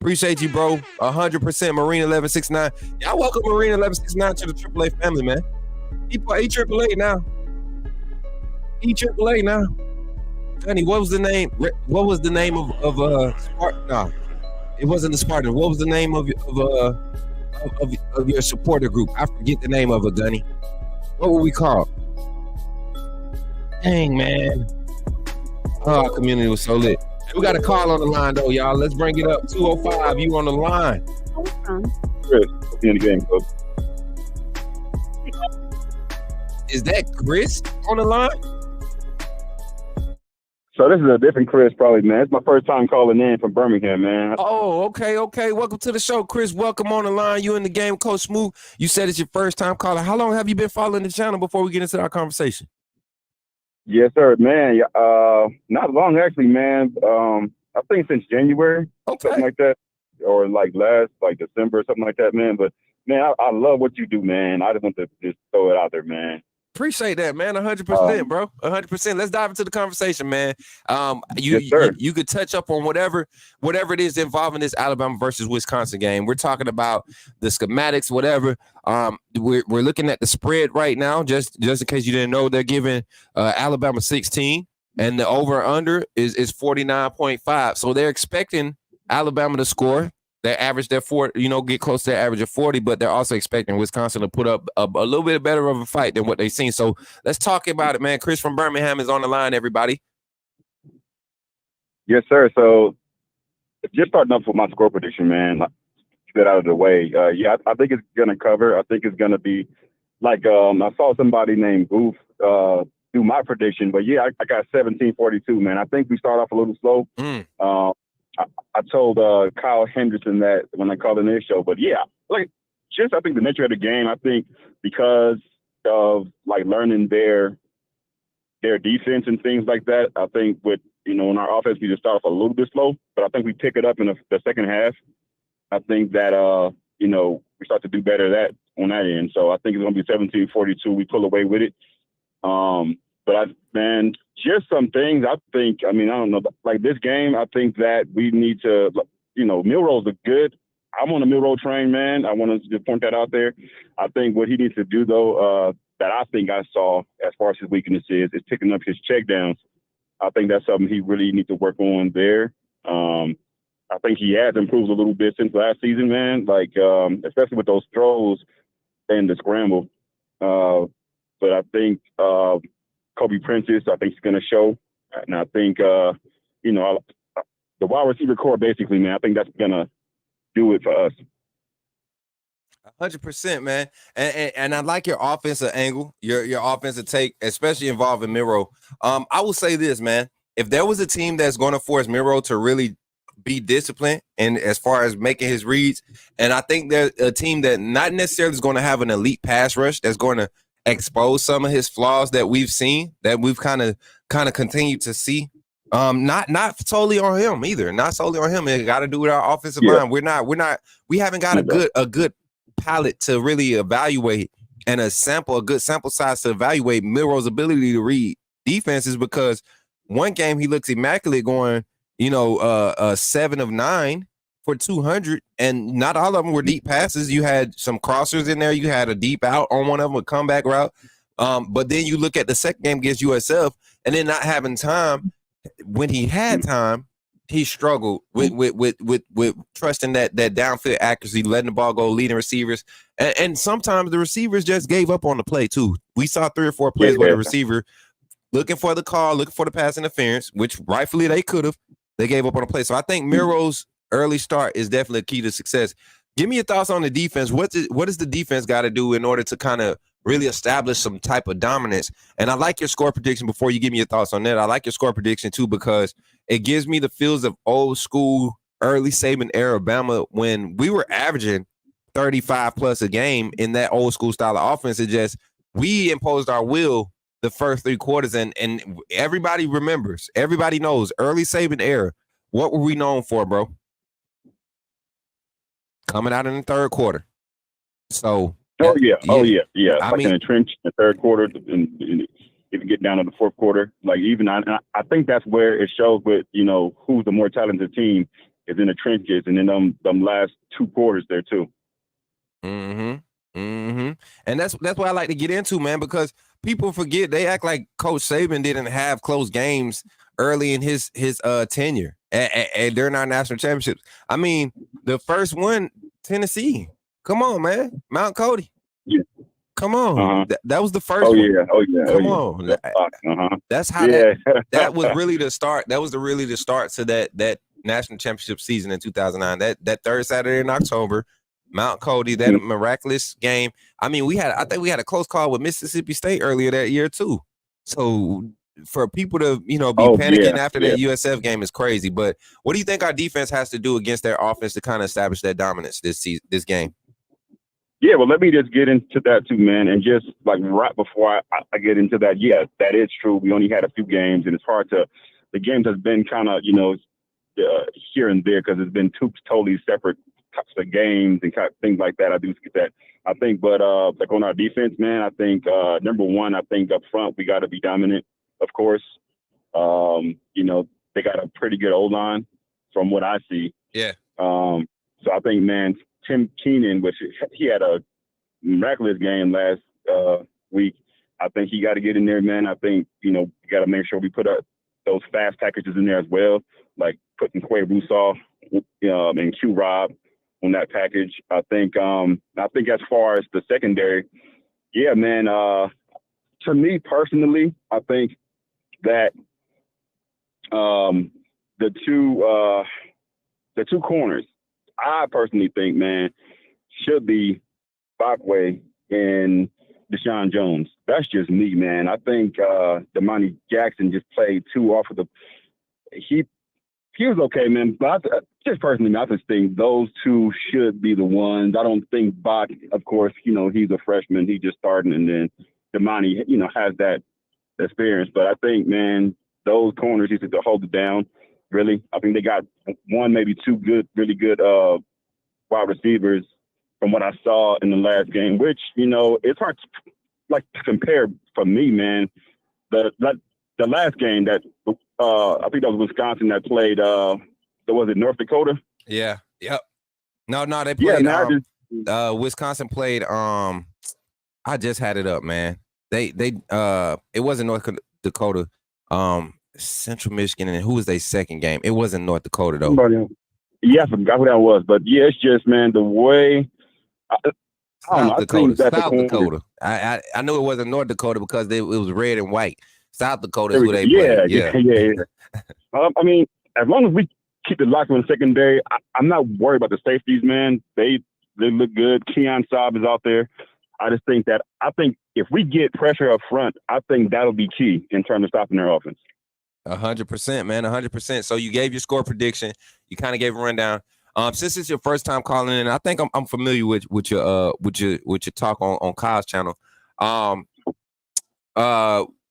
100% Marine 1169. Y'all welcome Marine 1169 to the AAA family, man. E-AAA now. E-AAA now. Honey, what was the name? What was the name of Spartan? No, it wasn't the Spartan. What was the name of your supporter group? I forget the name of it, Gunny. What were we called? Dang, man. Oh, our community was so lit. We got a call on the line, though, y'all. Let's bring it up. 205, you on the line. Chris, in the game, Coach. Is that Chris on the line? So this is a different Chris, probably, man. It's my first time calling in from Birmingham, man. Oh, okay. Welcome to the show, Chris. Welcome on the line. You in the game, Coach Smook. You said it's your first time calling. How long have you been following the channel before we get into our conversation? Yes, sir, man. Not long, actually, man. I think since January, something like that, or like December, something like that, man. But man, I love what you do, man. I just want to just throw it out there, man. Appreciate that, man. 100%, bro. 100%. Let's dive into the conversation, man. You could touch up on whatever it is involving this Alabama versus Wisconsin game. We're talking about the schematics, whatever. We're looking at the spread right now, just in case you didn't know. They're giving Alabama 16, and the over/under is 49.5. So they're expecting Alabama to score. They average their get close to their average of 40, but they're also expecting Wisconsin to put up a little bit better of a fight than what they've seen. So let's talk about it, man. Chris from Birmingham is on the line, everybody. Yes, sir. So just starting up with my score prediction, man. Get out of the way. I think it's going to cover. I think it's going to be like I saw somebody named Booth do my prediction, but yeah, I got 17-42, man. I think we start off a little slow. I told Kyle Henderson that when I called in their show, but yeah, I think the nature of the game, I think because of learning their defense and things like that, I think in our offense, we just start off a little bit slow, but I think we pick it up in the second half. I think that, we start to do better on that end. So I think it's going to be 17-42. We pull away with it. But just some things I think, I don't know, like this game, I think that we need to, Milroe's are good. I'm on the Milroe train, man. I want to just point that out there. I think what he needs to do, though, that I think I saw as far as his weakness is picking up his checkdowns. I think that's something he really needs to work on there. I think he has improved a little bit since last season, man, especially with those throws and the scramble. But I think Kobe Prentice, I think he's going to show. And I think, the wide receiver core, basically, man, I think that's going to do it for us. 100%, man. And I like your offensive angle, your offensive take, especially involving Milroe. I will say this, man. If there was a team that's going to force Milroe to really be disciplined and as far as making his reads, and I think there's a team that not necessarily is going to have an elite pass rush that's going to expose some of his flaws that we've seen, that we've kind of continued to see Not solely on him either. Not solely on him. It got to do with our offensive line. We haven't got a good palette to really evaluate and a good sample size to evaluate Milroe's ability to read defenses, because one game he looks immaculate going, 7 of 9 for 200, and not all of them were deep passes. You had some crossers in there. You had a deep out on one of them, a comeback route. But then you look at the second game against USF, and then not having time. When he had time, he struggled with trusting that downfield accuracy, letting the ball go, leading receivers, and sometimes the receivers just gave up on the play too. We saw 3 or 4 plays where the receiver looking for the call, looking for the pass interference, which rightfully they could have. They gave up on the play. So I think Milroe's early start is definitely a key to success. Give me your thoughts on the defense. What does the defense got to do in order to kind of really establish some type of dominance? And I like your score prediction before you give me your thoughts on that. I like your score prediction too, because it gives me the feels of old school, early Saban era Bama when we were averaging 35 plus a game in that old school style of offense. It just, we imposed our will the first 3 quarters, and everybody remembers, everybody knows early Saban era. What were we known for, bro? Coming out in the third quarter. So Oh yeah. I Like mean, in the trench in the third quarter, and if you get down to the fourth quarter, like even I think that's where it shows with who's the more talented team is in the trenches, and then them last 2 quarters there too. And that's what I like to get into, man, because people forget, they act like Coach Saban didn't have close games early in his tenure and during our national championships. I mean, the first one, Tennessee. Come on, man. Mount Cody. Yeah. Come on. That was the first one. Come on. That's how that was really the start. That was really the start to that national championship season in 2009. That third Saturday in October, Mount Cody, that miraculous game. I mean, I think we had a close call with Mississippi State earlier that year too. So for people to, be panicking after that USF game is crazy. But what do you think our defense has to do against their offense to kind of establish that dominance this game? Yeah, well, let me just get into that too, man. And just like right before I get into that, yeah, that is true. We only had a few games, and it's hard to – the games has been kind of, here and there, because it's been 2 totally separate types of games and kind of things like that. I do get that. I think, but like on our defense, man, I think number one, I think up front we got to be dominant, of course. They got a pretty good O-line from what I see. Yeah. So I think, man, Tim Keenan, which he had a miraculous game last week. I think he got to get in there, man. I think, we got to make sure we put those fast packages in there as well, like putting Quay Russaw and Q Rob on that package. I think as far as the secondary, yeah, man, to me personally, I think that the two corners, I personally think, man, should be Bakwe and Deshaun Jones. That's just me, man. I think Damani Jackson just played too off of he was okay, man. But just personally, I just think those 2 should be the ones. I don't think Bach, of course, he's a freshman. He just starting, and then Damani, has that experience. But I think, man, those corners need to hold it down. Really, I think they got 1, maybe 2 really good wide receivers from what I saw in the last game. Which it's hard to compare for me, man. The last game that I think that was Wisconsin that played. Was it North Dakota? Yeah. Yep. No, they played. Wisconsin played. I just had it up, man. They it wasn't North Dakota. Central Michigan, and who was their second game? It wasn't North Dakota though. Yeah, I forgot who that was, but yeah, it's just, man, the way. South Dakota. I knew it wasn't North Dakota because it was red and white. South Dakota is who they played. Yeah. I mean, as long as we keep it locked in the secondary, I'm not worried about the safeties, man. They look good. Keon Saab is out there. I just think if we get pressure up front, I think that'll be key in terms of stopping their offense. 100%, man, 100%. So you gave your score prediction. You kind of gave a rundown. Since it's your first time calling in, I think I'm familiar with your talk on Kyle's channel.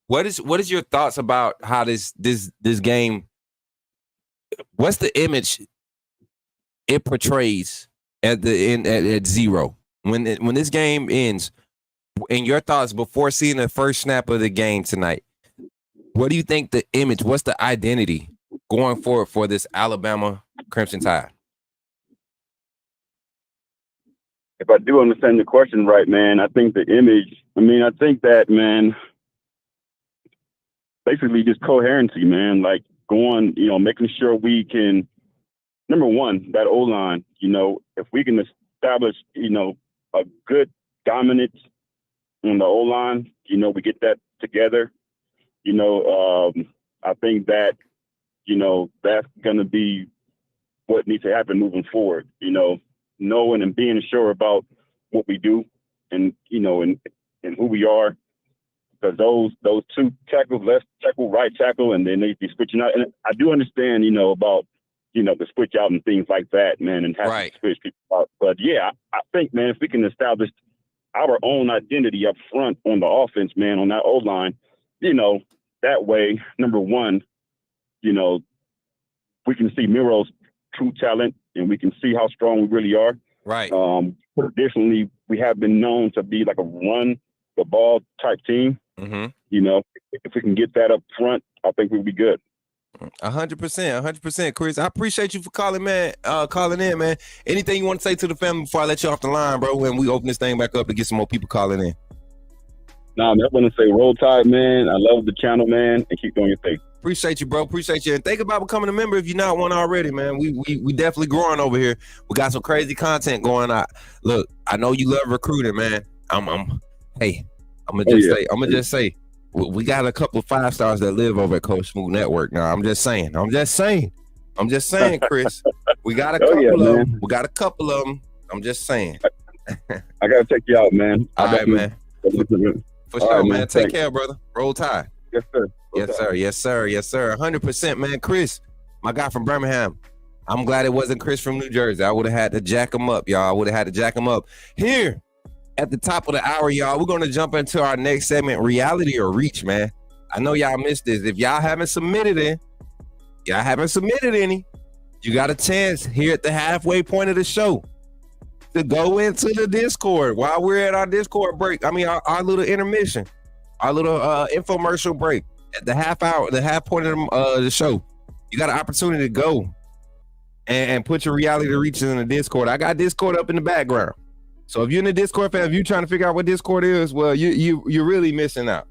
What is your thoughts about how this game what's the image it portrays at the end at 0 when this game ends? In your thoughts before seeing the first snap of the game tonight, what do you think the image? What's the identity going forward for this Alabama Crimson Tide? If I do understand the question right, man, I think the image. I think that, man, basically just coherency, man. Like going, making sure we can. Number one, that O-line. If we can establish, a good dominance on the O-line, we get that together. I think that, that's going to be what needs to happen moving forward, knowing and being sure about what we do and, and who we are. Because those two tackles, left tackle, right tackle, and then they be switching out. And I do understand, about, the switch out and things like that, man, and having to switch people out. But, yeah, I think, man, if we can establish our own identity up front on the offense, man, on that O-line, that way, number one, we can see Miro's true talent and we can see how strong we really are. Right. Traditionally, we have been known to be like a run the ball type team. Mm-hmm. If we can get that up front, I think we'll be good. 100%, Chris. I appreciate you for calling in, man. Anything you want to say to the family before I let you off the line, bro, when we open this thing back up to get some more people calling in? Nah, man, I want to say roll tide, man. I love the channel, man, and keep doing your thing. Appreciate you, bro. Appreciate you. And think about becoming a member if you're not one already, man. We definitely growing over here. We got some crazy content going on. Look, I know you love recruiting, man. I'm gonna just say, we got a couple of 5 stars that live over at Coach Smook Network. Now, I'm just saying, Chris. We got a couple of them. We got a couple of them. I'm just saying. I gotta check you out, man. All right, man. For sure, right, man. Take Thanks. care, brother. Roll Tide. Yes, sir. Yes, sir. 100%, man. Chris, my guy from Birmingham. I'm glad it wasn't Chris from New Jersey. I would have had to jack him up, y'all. Here at the top of the hour, y'all, we're going to jump into our next segment, Reality or Reach, man. I know y'all missed this. If y'all haven't submitted any, you got a chance here at the halfway point of the show to go into the Discord while we're at our Discord break. I mean, our little intermission, our little infomercial break at the half point of the show. You got an opportunity to go and put your reality to reach in the Discord. I got Discord up in the background. So if you're in the Discord fan, if you're trying to figure out what Discord is, well, you're really missing out.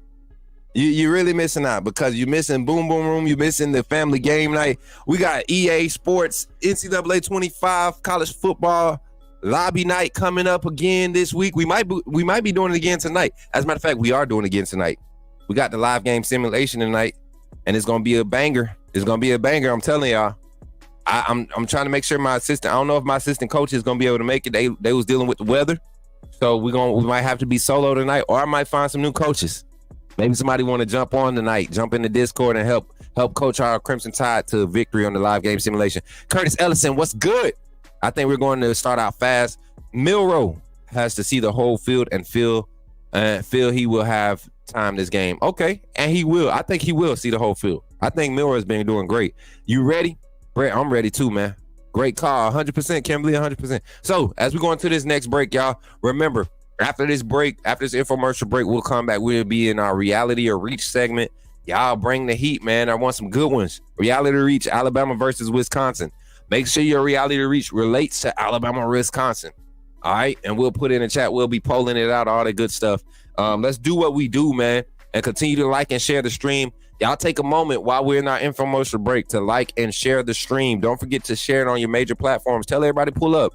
You're really missing out because you're missing Boom Boom Room. You're missing the family game night. We got EA Sports, NCAA 25, college football, lobby night coming up again this week. We might be doing it again tonight. As a matter of fact, we are doing it again tonight. We got the live game simulation tonight, and it's gonna be a banger. I'm telling y'all. I'm trying to make sure my assistant. I don't know if my assistant coach is gonna be able to make it. They was dealing with the weather, so we might have to be solo tonight, or I might find some new coaches. Maybe somebody want to jump on tonight, jump in the Discord and help coach our Crimson Tide to victory on the live game simulation. Curtis Ellison, what's good? I think we're going to start out fast. Milroe has to see the whole field and feel he will have time this game. Okay, and he will. I think he will see the whole field. I think Milroe has been doing great. You ready? Brett, I'm ready too, man. Great call. 100%, Kimberly, 100%. So, as we go into this next break, y'all, remember, after this infomercial break, we'll come back. We'll be in our Reality or Reach segment. Y'all bring the heat, man. I want some good ones. Reality or Reach, Alabama versus Wisconsin. Make sure your Reality or Reach relates to Alabama or Wisconsin. All right? And we'll put it in the chat. We'll be polling it out, all that good stuff. Let's do what we do, man, and continue to like and share the stream. Y'all take a moment while we're in our infomercial break to like and share the stream. Don't forget to share it on your major platforms. Tell everybody to pull up.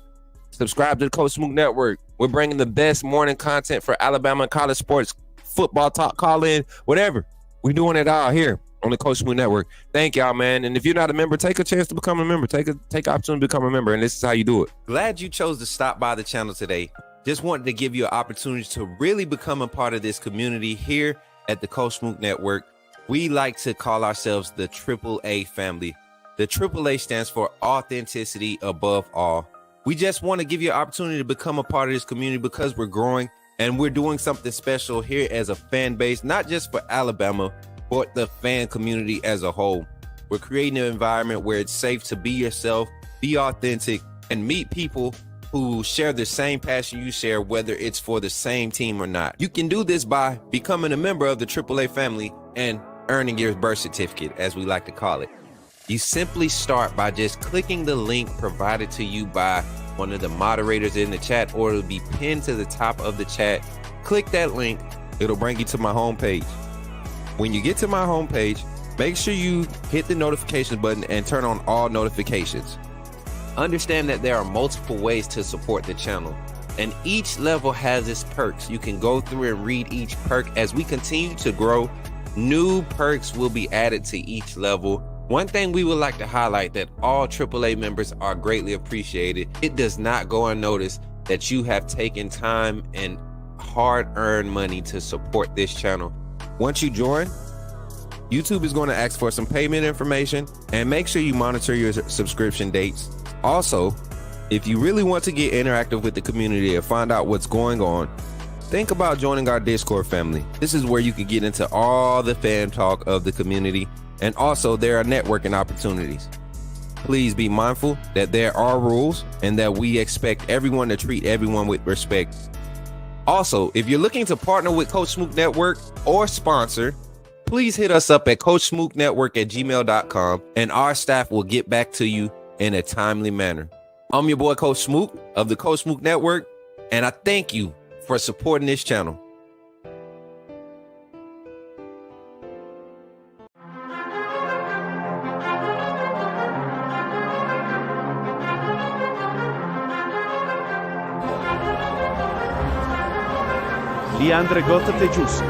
Subscribe to the Coach Smook Network. We're bringing the best morning content for Alabama college sports, football talk, call in, whatever. We're doing it all here on the Coach Smook Network. Thank y'all, man. And if you're not a member, take a chance to become a member. Take opportunity to become a member, and this is how you do it. Glad you chose to stop by the channel today. Just wanted to give you an opportunity to really become a part of this community here at the Coach Smook Network. We like to call ourselves the AAA family. The AAA stands for authenticity above all. We just want to give you an opportunity to become a part of this community because we're growing and we're doing something special here as a fan base, not just for Alabama, but the fan community as a whole. We're creating an environment where it's safe to be yourself, be authentic, and meet people who share the same passion you share, whether it's for the same team or not. You can do this by becoming a member of the AAA family and earning your birth certificate, as we like to call it. You simply start by just clicking the link provided to you by one of the moderators in the chat, or it'll be pinned to the top of the chat. Click that link, it'll bring you to my homepage. When you get to my homepage, make sure you hit the notification button and turn on all notifications. Understand that there are multiple ways to support the channel, and each level has its perks. You can go through and read each perk. As we continue to grow, new perks will be added to each level. One thing we would like to highlight that all AAA members are greatly appreciated. It does not go unnoticed that you have taken time and hard-earned money to support this channel. Once you join, YouTube is going to ask for some payment information, and make sure you monitor your subscription dates. Also, if you really want to get interactive with the community and find out what's going on, think about joining our Discord family. This is where you can get into all the fan talk of the community, and also there are networking opportunities. Please be mindful that there are rules and that we expect everyone to treat everyone with respect. Also, if you're looking to partner with Coach Smook Network or sponsor, please hit us up at coachsmooknetwork@gmail.com, and our staff will get back to you in a timely manner. I'm your boy Coach Smook of the Coach Smook Network, and I thank you for supporting this channel. Leandre Gota Tejus.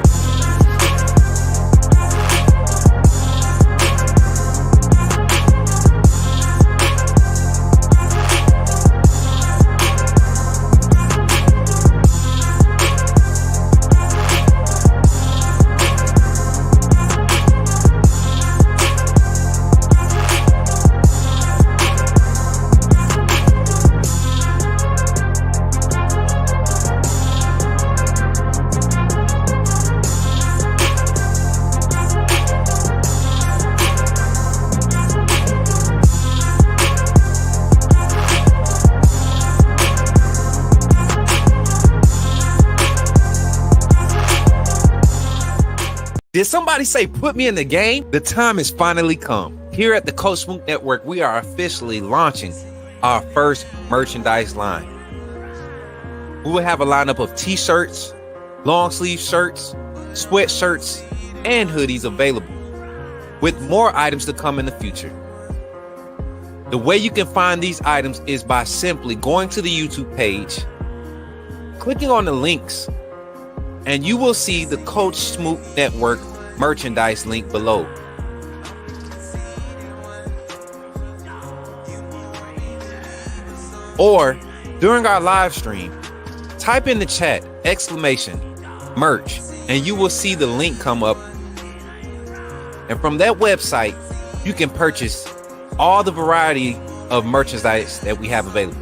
Did somebody say put me in the game? The time has finally come. Here at the Coach Smook Network, we are officially launching our first merchandise line. We will have a lineup of t-shirts, long sleeve shirts, sweatshirts, and hoodies available, with more items to come in the future. The way you can find these items is by simply going to the YouTube page, clicking on the links, and you will see the Coach Smook Network merchandise link below. Or during our live stream, type in the chat !merch, and you will see the link come up. And from that website, you can purchase all the variety of merchandise that we have available.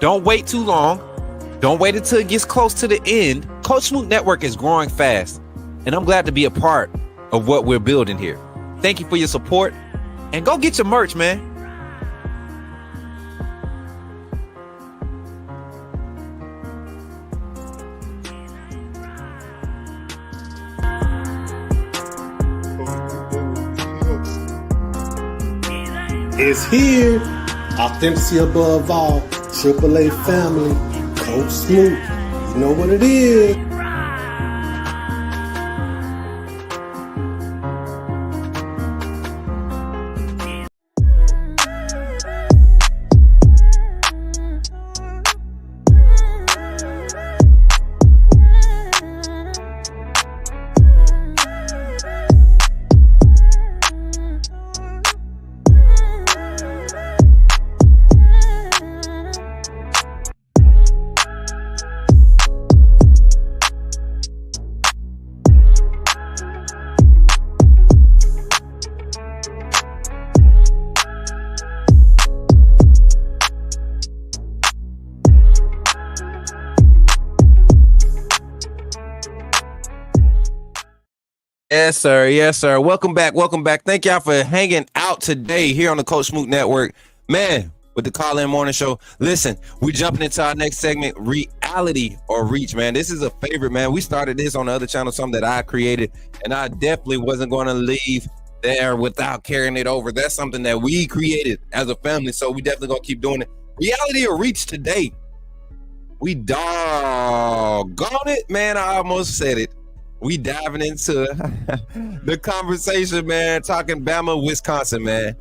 Don't wait too long. Don't wait until it gets close to the end. Coach Smook Network is growing fast, and I'm glad to be a part of what we're building here. Thank you for your support, and go get your merch, man. It's here. Authenticity above all. AAA family. Coach Smook. You know what it is. Yes, sir. Yes, sir. Welcome back. Welcome back. Thank y'all for hanging out today here on the Coach Smook Network. Man, with the Call-In Morning Show. Listen, we're jumping into our next segment, Reality or Reach, man. This is a favorite, man. We started this on the other channel, something that I created, and I definitely wasn't going to leave there without carrying it over. That's something that we created as a family, so we definitely going to keep doing it. Reality or Reach today. We doggone it, man. I almost said it. We diving into the conversation, man. Talking Bama, Wisconsin, man.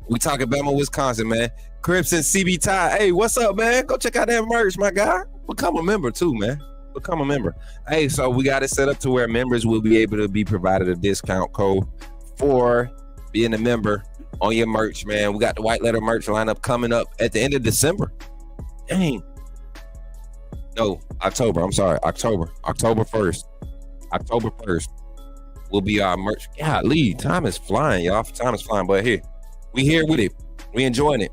We talking Bama, Wisconsin, man. Crips and CB Ty. Hey, what's up, man? Go check out that merch, my guy. Become a member too, man. Become a member. Hey, so we got it set up to where members will be able to be provided a discount code for being a member on your merch, man. We got the white letter merch lineup coming up at the end of December. Dang. No, October. I'm sorry. October 1st. October 1st will be our merch. Golly, time is flying, y'all. Time is flying, but here. We here with it. We enjoying it.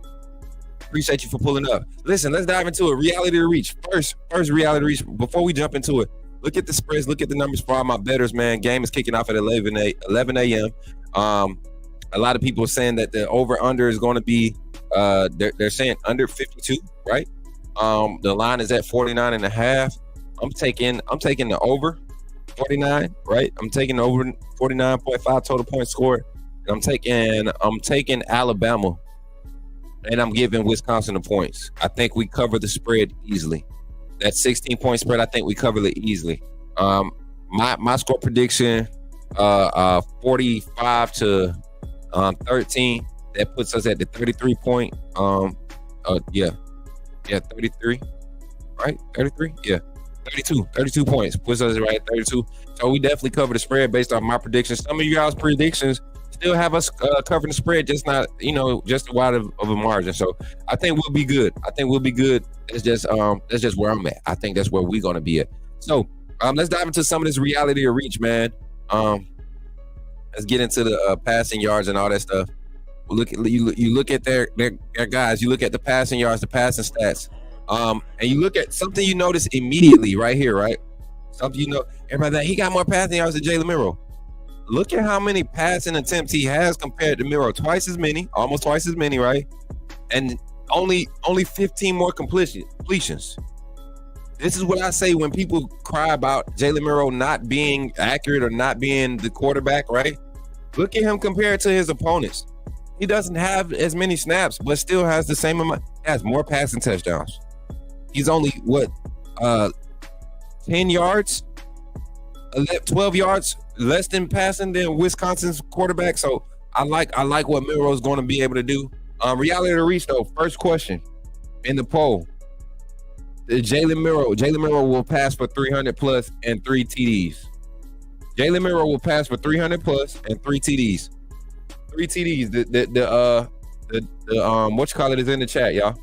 Appreciate you for pulling up. Listen, let's dive into it. Reality to Reach. First reality to Reach. Before we jump into it, look at the spreads. Look at the numbers for all my bettors, man. Game is kicking off at 11 a.m. A lot of people are saying that the over-under is going to be, they're saying under 52, right? The line is at 49.5. I'm taking the over 49, right? I'm taking over 49.5 total points scored. I'm taking Alabama, and I'm giving Wisconsin the points. I think we cover the spread easily. That 16-point spread, I think we cover it easily. My score prediction, 45 to 13. That puts us at the 33 point. 33, right? 33, yeah. 32 points puts us right at 32. So we definitely cover the spread based on my predictions. Some of you guys' predictions still have us covering the spread, just not, just a wide of a margin. So I think we'll be good. That's just where I'm at. I think that's where we're gonna be at. So let's dive into some of this reality or reach, man. Let's get into the passing yards and all that stuff. You look at their guys. You look at the passing yards, the passing stats, and you look at something you notice immediately right here, right? Something everybody he got more passing yards than Jalen Milroe. Look at how many passing attempts he has compared to Milroe. Almost twice as many, right? And only 15 more completions. This is what I say when people cry about Jalen Milroe not being accurate or not being the quarterback, right? Look at him compared to his opponents. He doesn't have as many snaps, but still has the same amount. He has more passing touchdowns. He's only 10 yards, 12 yards less than passing than Wisconsin's quarterback. So I like what Milroe's going to be able to do. Reality to reach though. First question in the poll: Jalen Milroe will pass for 300 plus and 3 TDs. Jalen Milroe will pass for 300 plus and 3 TDs. 3 TDs. The is in the chat, y'all.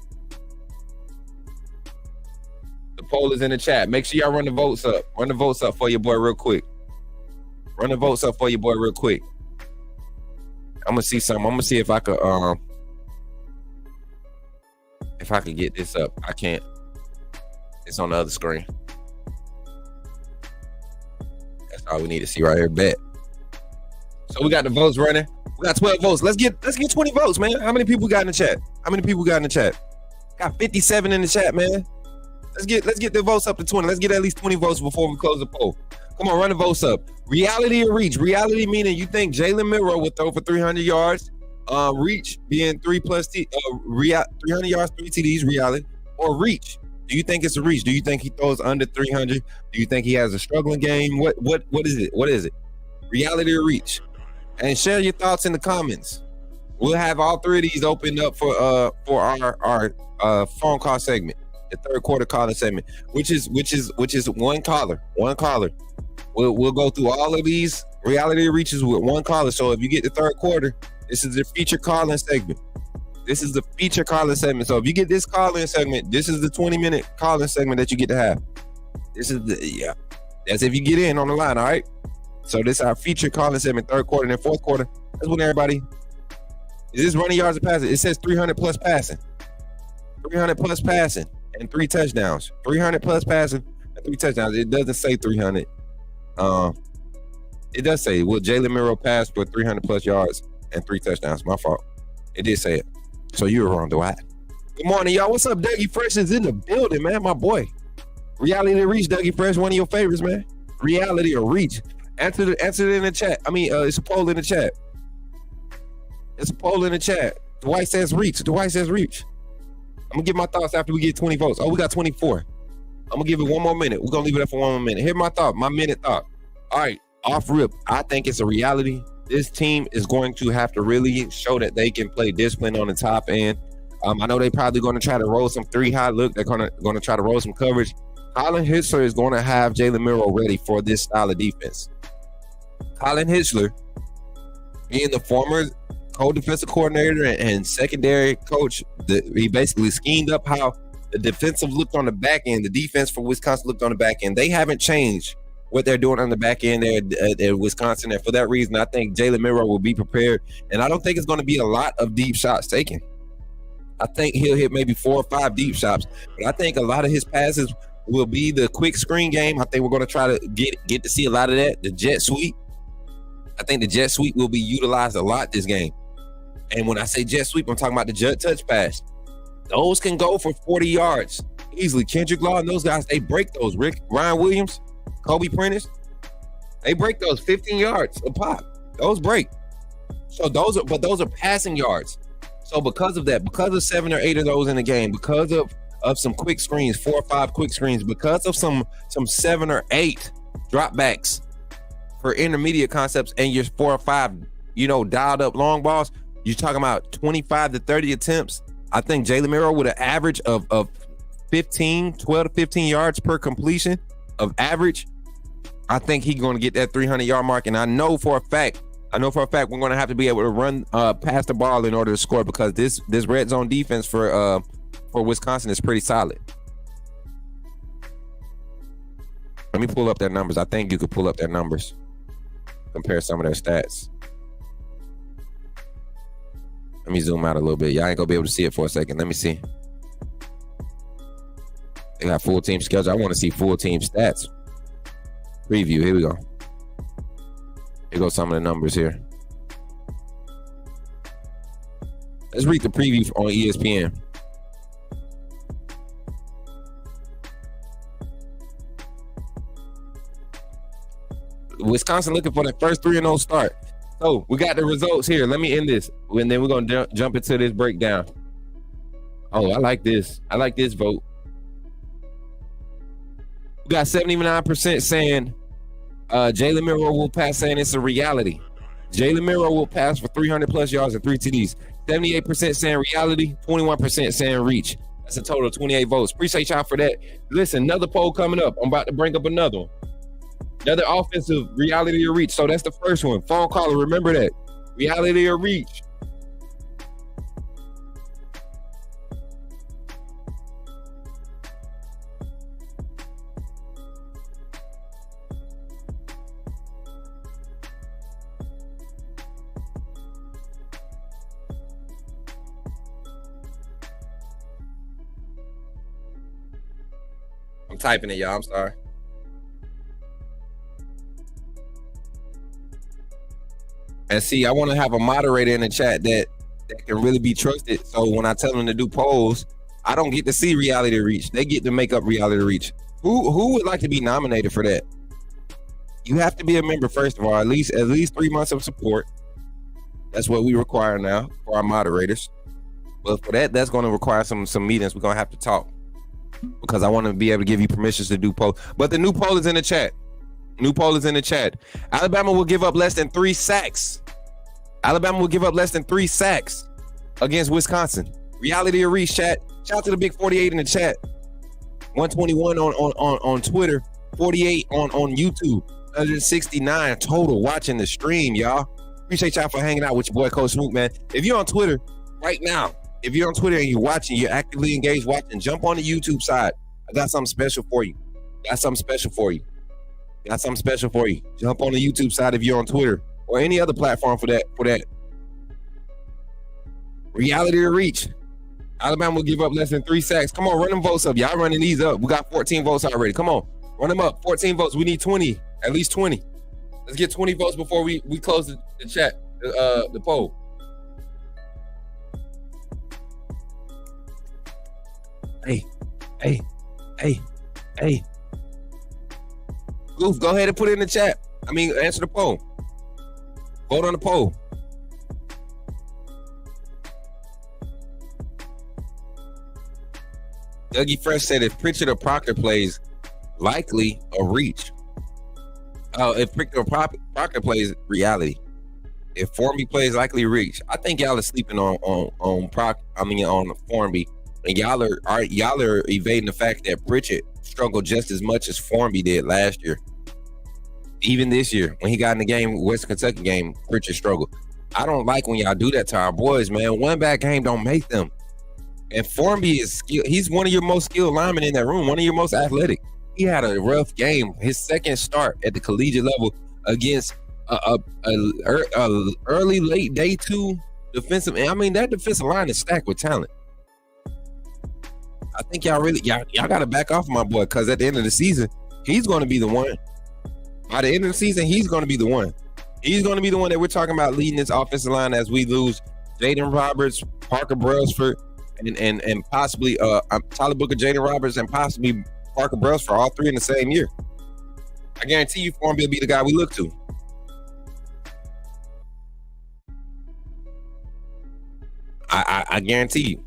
The poll is in the chat. Make sure y'all run the votes up. Run the votes up for your boy real quick. I'm gonna see something. I'm gonna see if I could get this up. I can't. It's on the other screen. That's all we need to see right here. Bet. So we got the votes running. We got 12 votes. Let's get 20 votes, man. How many people got in the chat? Got 57 in the chat, man. Let's get the votes up to 20. Let's get at least 20 votes before we close the poll. Come on, run the votes up. Reality or reach? Reality meaning you think Jalen Milroe would throw for 300 yards. Reach being 300 yards, 3 TDs. Reality or reach? Do you think it's a reach? Do you think he throws under 300? Do you think he has a struggling game? What is it? What is it? Reality or reach? And share your thoughts in the comments. We'll have all 3 of these opened up for our phone call segment, the third quarter calling segment, which is one caller. We'll go through all of these reality reaches with one caller. So if you get the third quarter, this is the feature calling segment. So if you get this calling segment, this is the 20-minute calling segment that you get to have. That's if you get in on the line, all right? So this is our feature calling segment, third quarter, and then fourth quarter. That's when everybody is this running yards of passing. It says 300 plus passing. 300 plus passing and 3 touchdowns. 300 plus passing and 3 touchdowns. It doesn't say 300. It does say, will Jalen Miro pass for 300 plus yards and 3 touchdowns? My fault. It did say it. So you were wrong, Dwight. Good morning, y'all. What's up? Dougie Fresh is in the building, man. My boy. Reality or Reach, Dougie Fresh, one of your favorites, man. Reality or Reach. Answer it in the chat. It's a poll in the chat. It's a poll in the chat. Dwight says Reach. Dwight says Reach. I'm going to give my thoughts after we get 20 votes. Oh, we got 24. I'm going to give it one more minute. We're going to leave it up for one more minute. Here's my thought, my minute thought. All right, off rip. I think it's a reality. This team is going to have to really show that they can play discipline on the top end. I know they're probably going to try to roll some 3-high look. They're going to try to roll some coverage. Colin Hitchler is going to have Jalen Miro ready for this style of defense. Colin Hitchler, being the former co-defensive coordinator and secondary coach, he basically schemed up how the defensive looked on the back end. The defense for Wisconsin looked on the back end. They haven't changed what they're doing on the back end there at Wisconsin. And for that reason, I think Jalen Miro will be prepared. And I don't think it's going to be a lot of deep shots taken. I think he'll hit maybe 4 or 5 deep shots. But I think a lot of his passes will be the quick screen game. I think we're going to try to get to see a lot of that. The jet sweep. I think the jet sweep will be utilized a lot this game. And when I say jet sweep, I'm talking about the jet touch pass. Those can go for 40 yards easily. Kendrick Law and those guys, they break those. Ryan Williams, Kobe Prentice, they break those 15 yards a pop. Those break. So those are passing yards. So because of that, because of 7 or 8 of those in the game, because of some quick screens, 4 or 5 quick screens, because of some 7 or 8 dropbacks for intermediate concepts, and your 4 or 5, dialed up long balls, you're talking about 25 to 30 attempts. I think Jalen Miro with an average of 12 to 15 yards per completion of average. I think he's going to get that 300-yard mark, and I know for a fact we're going to have to be able to run past the ball in order to score, because this red zone defense for Wisconsin is pretty solid. Let me pull up their numbers. I think you could pull up their numbers, compare some of their stats. Let me zoom out a little bit. Y'all ain't gonna be able to see it for a second. Let me see. They got full team schedule. I want to see full team stats. Preview. Here we go. Here goes some of the numbers here. Let's read the preview on ESPN. Wisconsin looking for the first 3-0 start. So we got the results here. Let me end this, and then we're gonna jump into this breakdown. Oh, I like this. I like this vote. We got 79% saying Jalen Miro will pass, saying it's a reality. Jalen Miro will pass for 300 plus yards and 3 TDs. 78% saying reality, 21% saying reach. That's a total of 28 votes. Appreciate y'all for that. Listen, another poll coming up. I'm about to bring up another one. Another offensive reality or reach. So that's the first one. Phone caller, remember that. Reality or reach. I'm typing it, y'all. I'm sorry. And see, I want to have a moderator in the chat that can really be trusted. So when I tell them to do polls, I don't get to see reality reach. They get to make up reality reach. Who would like to be nominated for that? You have to be a member, first of all, at least 3 months of support. That's what we require now for our moderators. But for that's going to require some meetings. We're going to have to talk, because I want to be able to give you permissions to do polls. But the new poll is in the chat. Alabama will give up less than 3 sacks. Alabama will give up less than 3 sacks against Wisconsin. Reality or reach, chat. Shout out to the big 48 in the chat. 121 on Twitter, 48 on YouTube, 169 total watching the stream, y'all. Appreciate y'all for hanging out with your boy Coach Smook, man. If you're on Twitter right now, if you're on Twitter and you're watching, you're actively engaged watching, jump on the YouTube side. I got something special for you. Jump on the YouTube side if you're on Twitter or any other platform for that. Reality or reach. Alabama will give up less than 3 sacks. Come on, run them votes up. Y'all running these up. We got 14 votes already. Come on, run them up. 14 votes. We need 20, at least 20. Let's get 20 votes before we close the chat, the poll. Hey. Goof, go ahead and put it in the chat. Answer the poll. Vote on the poll. Dougie Fresh said if Pritchard or Proctor plays, likely a reach. If Pritchard or Proctor plays, reality. If Formby plays, likely reach. I think y'all are sleeping on Formby, and y'all are evading the fact that Pritchard struggled just as much as Formby did last year. Even this year, when he got in the game, West Kentucky game, Pritchard struggled. I don't like when y'all do that to our boys, man. One bad game don't make them. And Formby is skilled. He's one of your most skilled linemen in that room, one of your most athletic. He had a rough game. His second start at the collegiate level against a early, late day 2 defensive. That defensive line is stacked with talent. I think y'all got to back off my boy, because at the end of the season, he's going to be the one. By the end of the season, he's going to be the one. He's going to be the one that we're talking about leading this offensive line as we lose Jaden Roberts, Parker Brailsford, and possibly Tyler Booker, Jaden Roberts, and possibly Parker Brailsford, all 3 in the same year. I guarantee you Formby will be the guy we look to. I guarantee you.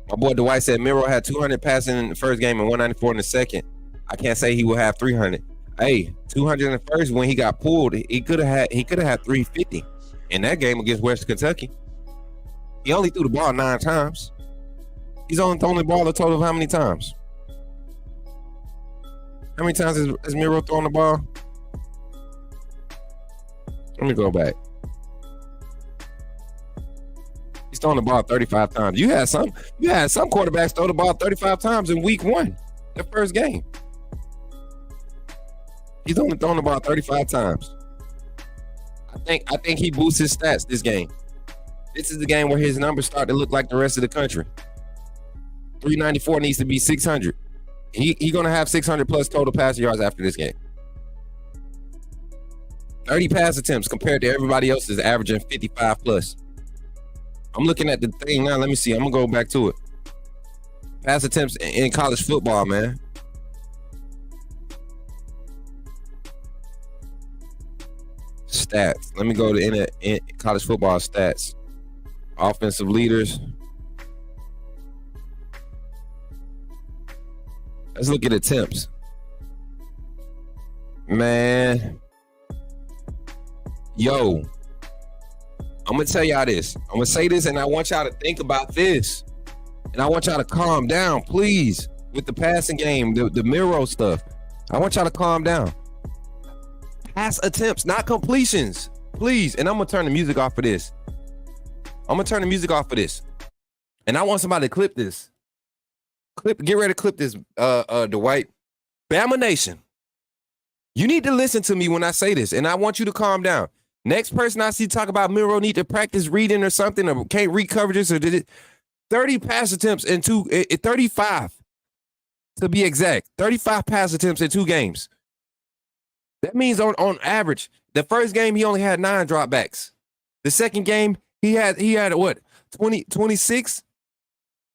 My boy Dwight said Miro had 200 passing in the first game and 194 in the second. I can't say he will have 300. Hey, 200 in the first, when he got pulled, he could have had 350 in that game against West Kentucky. He only threw the ball 9 times. He's only thrown the ball a total of how many times? How many times has Miro thrown the ball? Let me go back. He's thrown the ball 35 times. You had some quarterbacks throw the ball 35 times in week 1, the first game. He's only thrown the ball 35 times. I think he boosts his stats this game. This is the game where his numbers start to look like the rest of the country. 394 needs to be 600. He's going to have 600 plus total passing yards after this game. 30 pass attempts compared to everybody else is averaging 55 plus. I'm looking at the thing now. Let me see. I'm going to go back to it. Pass attempts in college football, man. Stats. Let me go to in college football stats. Offensive leaders. Let's look at attempts. Man. Yo. I'm going to tell y'all this. I'm going to say this, and I want y'all to think about this. And I want y'all to calm down, please, with the passing game, the Miro stuff. I want y'all to calm down. Pass attempts, not completions, please. And I'm going to turn the music off for this. And I want somebody to clip this. Get ready to clip this, Dwight. Bama Nation, you need to listen to me when I say this, and I want you to calm down. Next person I see talk about Miro need to practice reading or something, or can't read coverages, or did it 30 pass attempts in 35 to be exact. 35 pass attempts in 2 games. That means on average, the first game he only had 9 dropbacks. The second game he had what? 26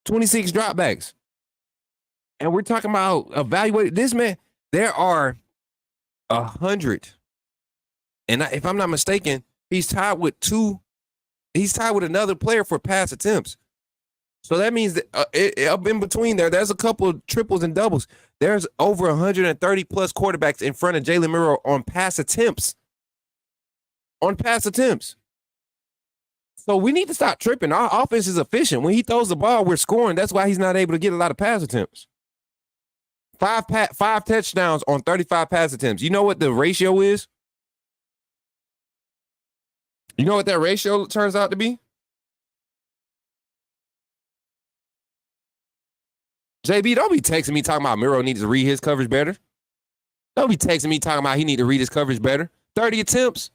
dropbacks. And we're talking about evaluating this man. There are 100. And if I'm not mistaken, he's tied with another player for pass attempts. So that means that up in between there's a couple of triples and doubles. There's over 130 plus quarterbacks in front of Jalen Miro on pass attempts. So we need to stop tripping. Our offense is efficient. When he throws the ball, we're scoring. That's why he's not able to get a lot of pass attempts. 5 touchdowns on 35 pass attempts. You know what the ratio is? You know what that ratio turns out to be? JB, don't be texting me talking about Miro needs to read his coverage better. Don't be texting me talking about he need to read his coverage better. 30 attempts.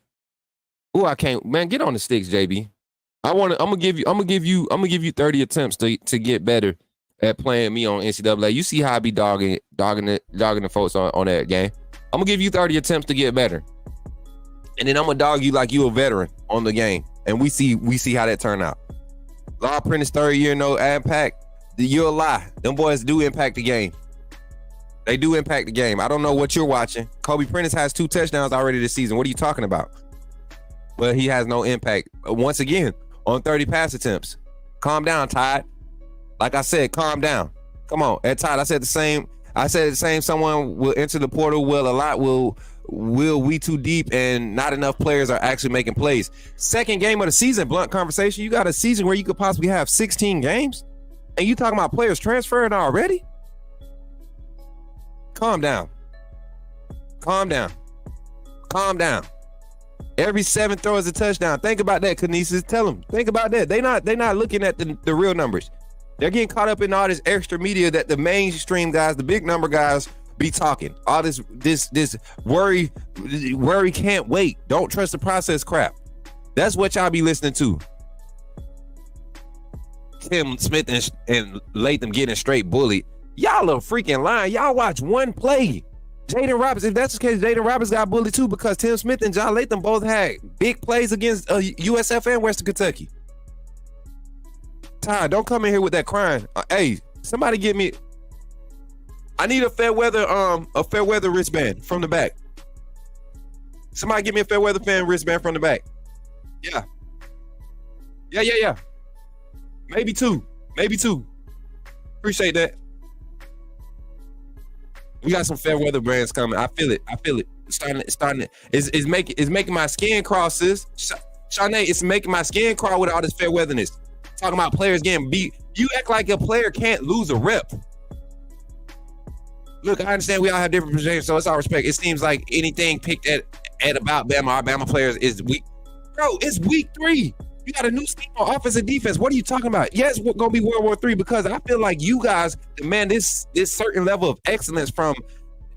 Oh, I can't. Man, get on the sticks, JB. I'm gonna give you 30 attempts to get better at playing me on NCAA. You see how I be dogging the folks on that game. I'm gonna give you 30 attempts to get better. And then I'm gonna dog you like you a veteran on the game. And we see how that turned out. Law Prentice, third year, no impact. You're a lie. Them boys do impact the game. They do impact the game. I don't know what you're watching. Kobe Prentice has 2 touchdowns already this season. What are you talking about? But he has no impact. Once again, on 30 pass attempts. Calm down, Todd. Like I said, calm down. Come on. At Todd, I said the same. Someone will enter the portal. Well, a lot will we too deep and not enough players are actually making plays. Second game of the season, blunt conversation. You got a season where you could possibly have 16 games and you talking about players transferring already? Calm down. Calm down. Calm down. Every 7 throw is a touchdown. Think about that, Kinesis. Tell them. Think about that. They not looking at the real numbers. They're getting caught up in all this extra media that the mainstream guys, the big number guys, be talking. All this worry can't wait. Don't trust the process crap. That's what y'all be listening to. Tim Smith and Latham getting straight bullied. Y'all are freaking lying. Y'all watch one play. Jaden Roberts, if that's the case, Jaden Roberts got bullied too because Tim Smith and John Latham both had big plays against USF and Western Kentucky. Ty, don't come in here with that crying. Hey, somebody give me. I need a fair weather wristband from the back. Somebody give me a fair weather fan wristband from the back. Yeah. Maybe two. Appreciate that. We got some fair weather brands coming. I feel it. It's starting. It's making my skin crawl, sis. Shanae, it's making my skin crawl with all this fair weatherness. Talking about players getting beat. You act like a player can't lose a rep. Look, I understand we all have different positions, so it's all respect. It seems like anything picked at about Bama, our Bama players is weak. Bro, it's week 3. You got a new scheme on offense and defense. What are you talking about? Yes, we're gonna be World War III because I feel like you guys demand this certain level of excellence from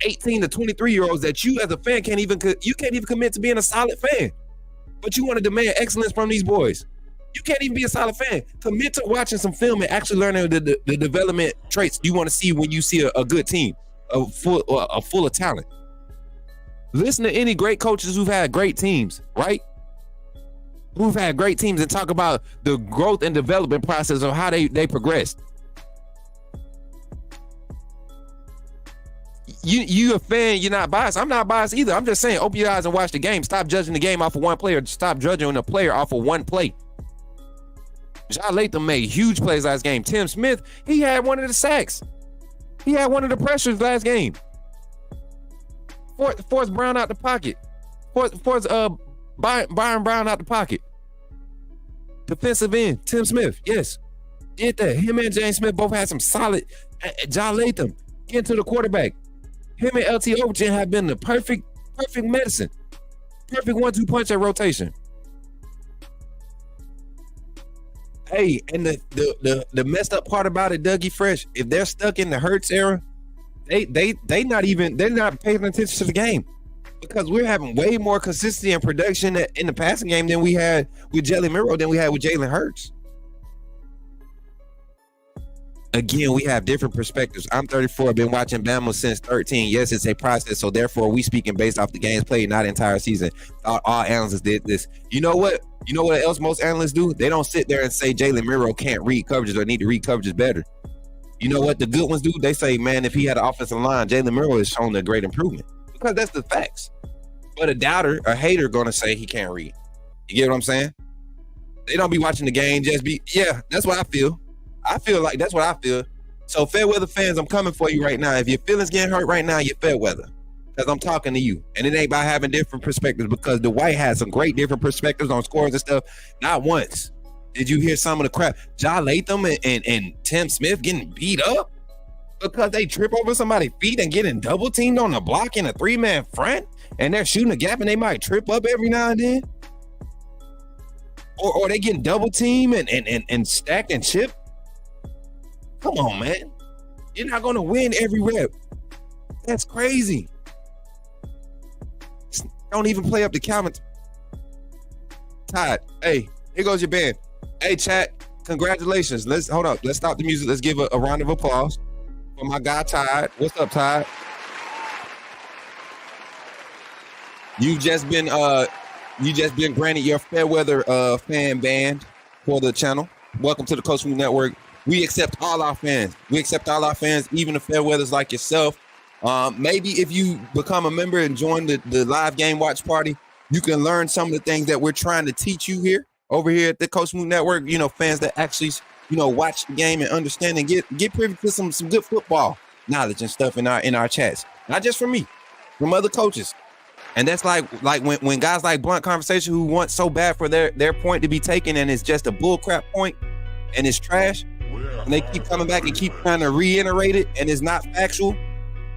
18 to 23-year-olds that you as a fan can't even commit to being a solid fan. But you want to demand excellence from these boys. You can't even be a solid fan. Commit to watching some film and actually learning the development traits you want to see when you see a good team, full of talent. Listen to any great coaches who've had great teams, right? Who've had great teams and talk about the growth and development process of how they progressed. You a fan, you're not biased. I'm not biased either. I'm just saying, open your eyes and watch the game. Stop judging the game off of one player. Stop judging a player off of one play. John Latham made huge plays last game. Tim Smith, he had one of the sacks. He had one of the pressures last game. Forced Brown out the pocket. Forced Byron Brown out the pocket. Defensive end, Tim Smith, yes. Did that. Him and James Smith both had some solid. John Latham, getting to the quarterback. Him and LT Overton have been the perfect medicine. Perfect 1-2 punch at rotation. Hey, and the messed up part about it, Dougie Fresh, if they're stuck in the Hurts era, they're not paying attention to the game. Because we're having way more consistency and production in the passing game than we had with Jalen Miro than we had with Jalen Hurts. Again, we have different perspectives. I'm 34. I've been watching Bama since 13. Yes, it's a process. So therefore, we speaking based off the games played, not the entire season. All analysts did this. You know what? You know what else most analysts do? They don't sit there and say Jalen Miro can't read coverages or need to read coverages better. You know what the good ones do? They say, man, if he had an offensive line, Jalen Miro has shown a great improvement. Because that's the facts. But a doubter, a hater gonna say he can't read. You get what I'm saying? They don't be watching the game, yeah, that's what I feel. I feel like that's what I feel. So fair weather fans, I'm coming for you right now. If your feelings getting hurt right now, you're fair weather. Because I'm talking to you. And it ain't about having different perspectives because Dwight has some great different perspectives on scores and stuff. Not once did you hear some of the crap. John Latham and Tim Smith getting beat up because they trip over somebody's feet and getting double teamed on the block in a 3-man front and they're shooting a gap and they might trip up every now and then. Or they getting double teamed and stacked and chipped. Come on, man. You're not going to win every rep. That's crazy. Don't even play up to Calvin. Todd, hey, here goes your band. Hey, chat, congratulations. Hold up. Let's stop the music. Let's give a round of applause for my guy, Todd. What's up, Todd? You've just been You just been granted your Fairweather fan band for the channel. Welcome to the Coach Smook Network. We accept all our fans. Even the Fairweathers like yourself. Maybe if you become a member and join the live game watch party, you can learn some of the things that we're trying to teach you over here at the Coach Smook Network. You know, fans that actually, watch the game and understand and get privy to some good football knowledge and stuff in our chats. Not just from me, from other coaches. And that's like when guys like Blunt Conversation, who want so bad for their point to be taken, and it's just a bullcrap point and it's trash, and they keep coming back and keep trying to reiterate it and it's not factual.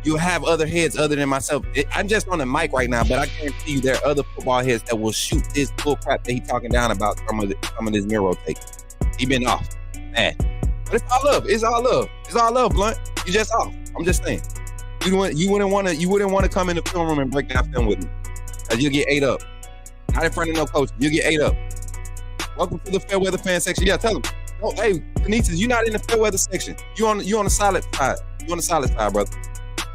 You'll have other heads other than myself. I'm just on the mic right now, but I guarantee you there are other football heads that will shoot this bullcrap that he talking down about some of this Miro take. He been off, man. But it's all love. It's all love, Blunt. You just off. I'm just saying. You wouldn't want to come in the film room and break down film with me, cause you'll get ate up. Not in front of no coach. You'll get ate up. Welcome to the Fairweather fan section. Yeah, tell them. Oh, hey, Benitez, you're not in the Fairweather section. You on the solid side. You on the solid side, brother.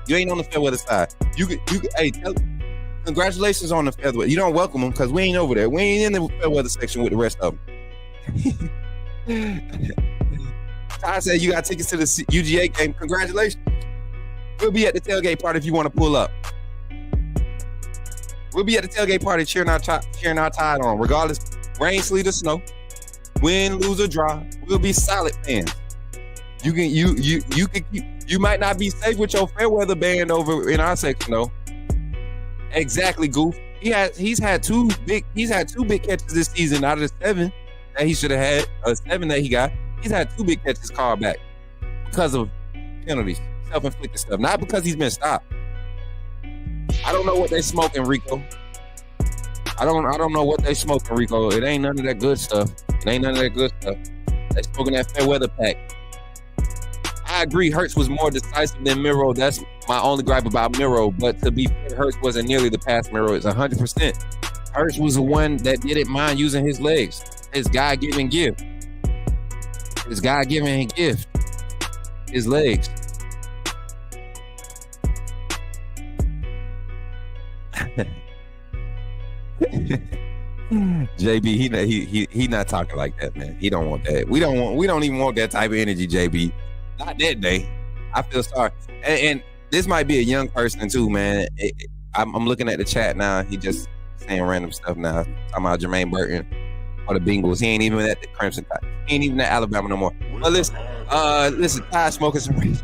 You ain't on the Fairweather side. Hey, congratulations on the Fairweather. You don't welcome them because we ain't over there. We ain't in the Fairweather section with the rest of them. Ty said you got tickets to the UGA game. Congratulations. We'll be at the tailgate party if you want to pull up. We'll be at the tailgate party cheering our tide on, regardless, rain, sleet, or snow, win, lose, or draw. We'll be solid fans. You might not be safe with your Fairweather band over in our section though. Exactly, Goof. He's had two big catches this season out of the 7 that he should have had, 7 that he got. He's had 2 big catches called back because of penalties, self-inflicted stuff, not because he's been stopped. I don't know what they smoking, Rico. I don't know what they smoking, Rico. It ain't none of that good stuff. They smoking that Fairweather pack. I agree, Hurts was more decisive than Miro. That's my only gripe about Miro. But to be fair, Hurts wasn't nearly the pass Miro is 100%. Hurts was the one that didn't mind using his legs. His God-given gift. His legs. JB, he not talking like that, man. He don't want that. We don't even want that type of energy, JB. Not that day. I feel sorry. And this might be a young person too, man. I'm looking at the chat now. He just saying random stuff now. Talking about Jermaine Burton or the Bengals. He ain't even at the Crimson Tide. He ain't even at Alabama no more. But listen, Ty smoking some Reggie.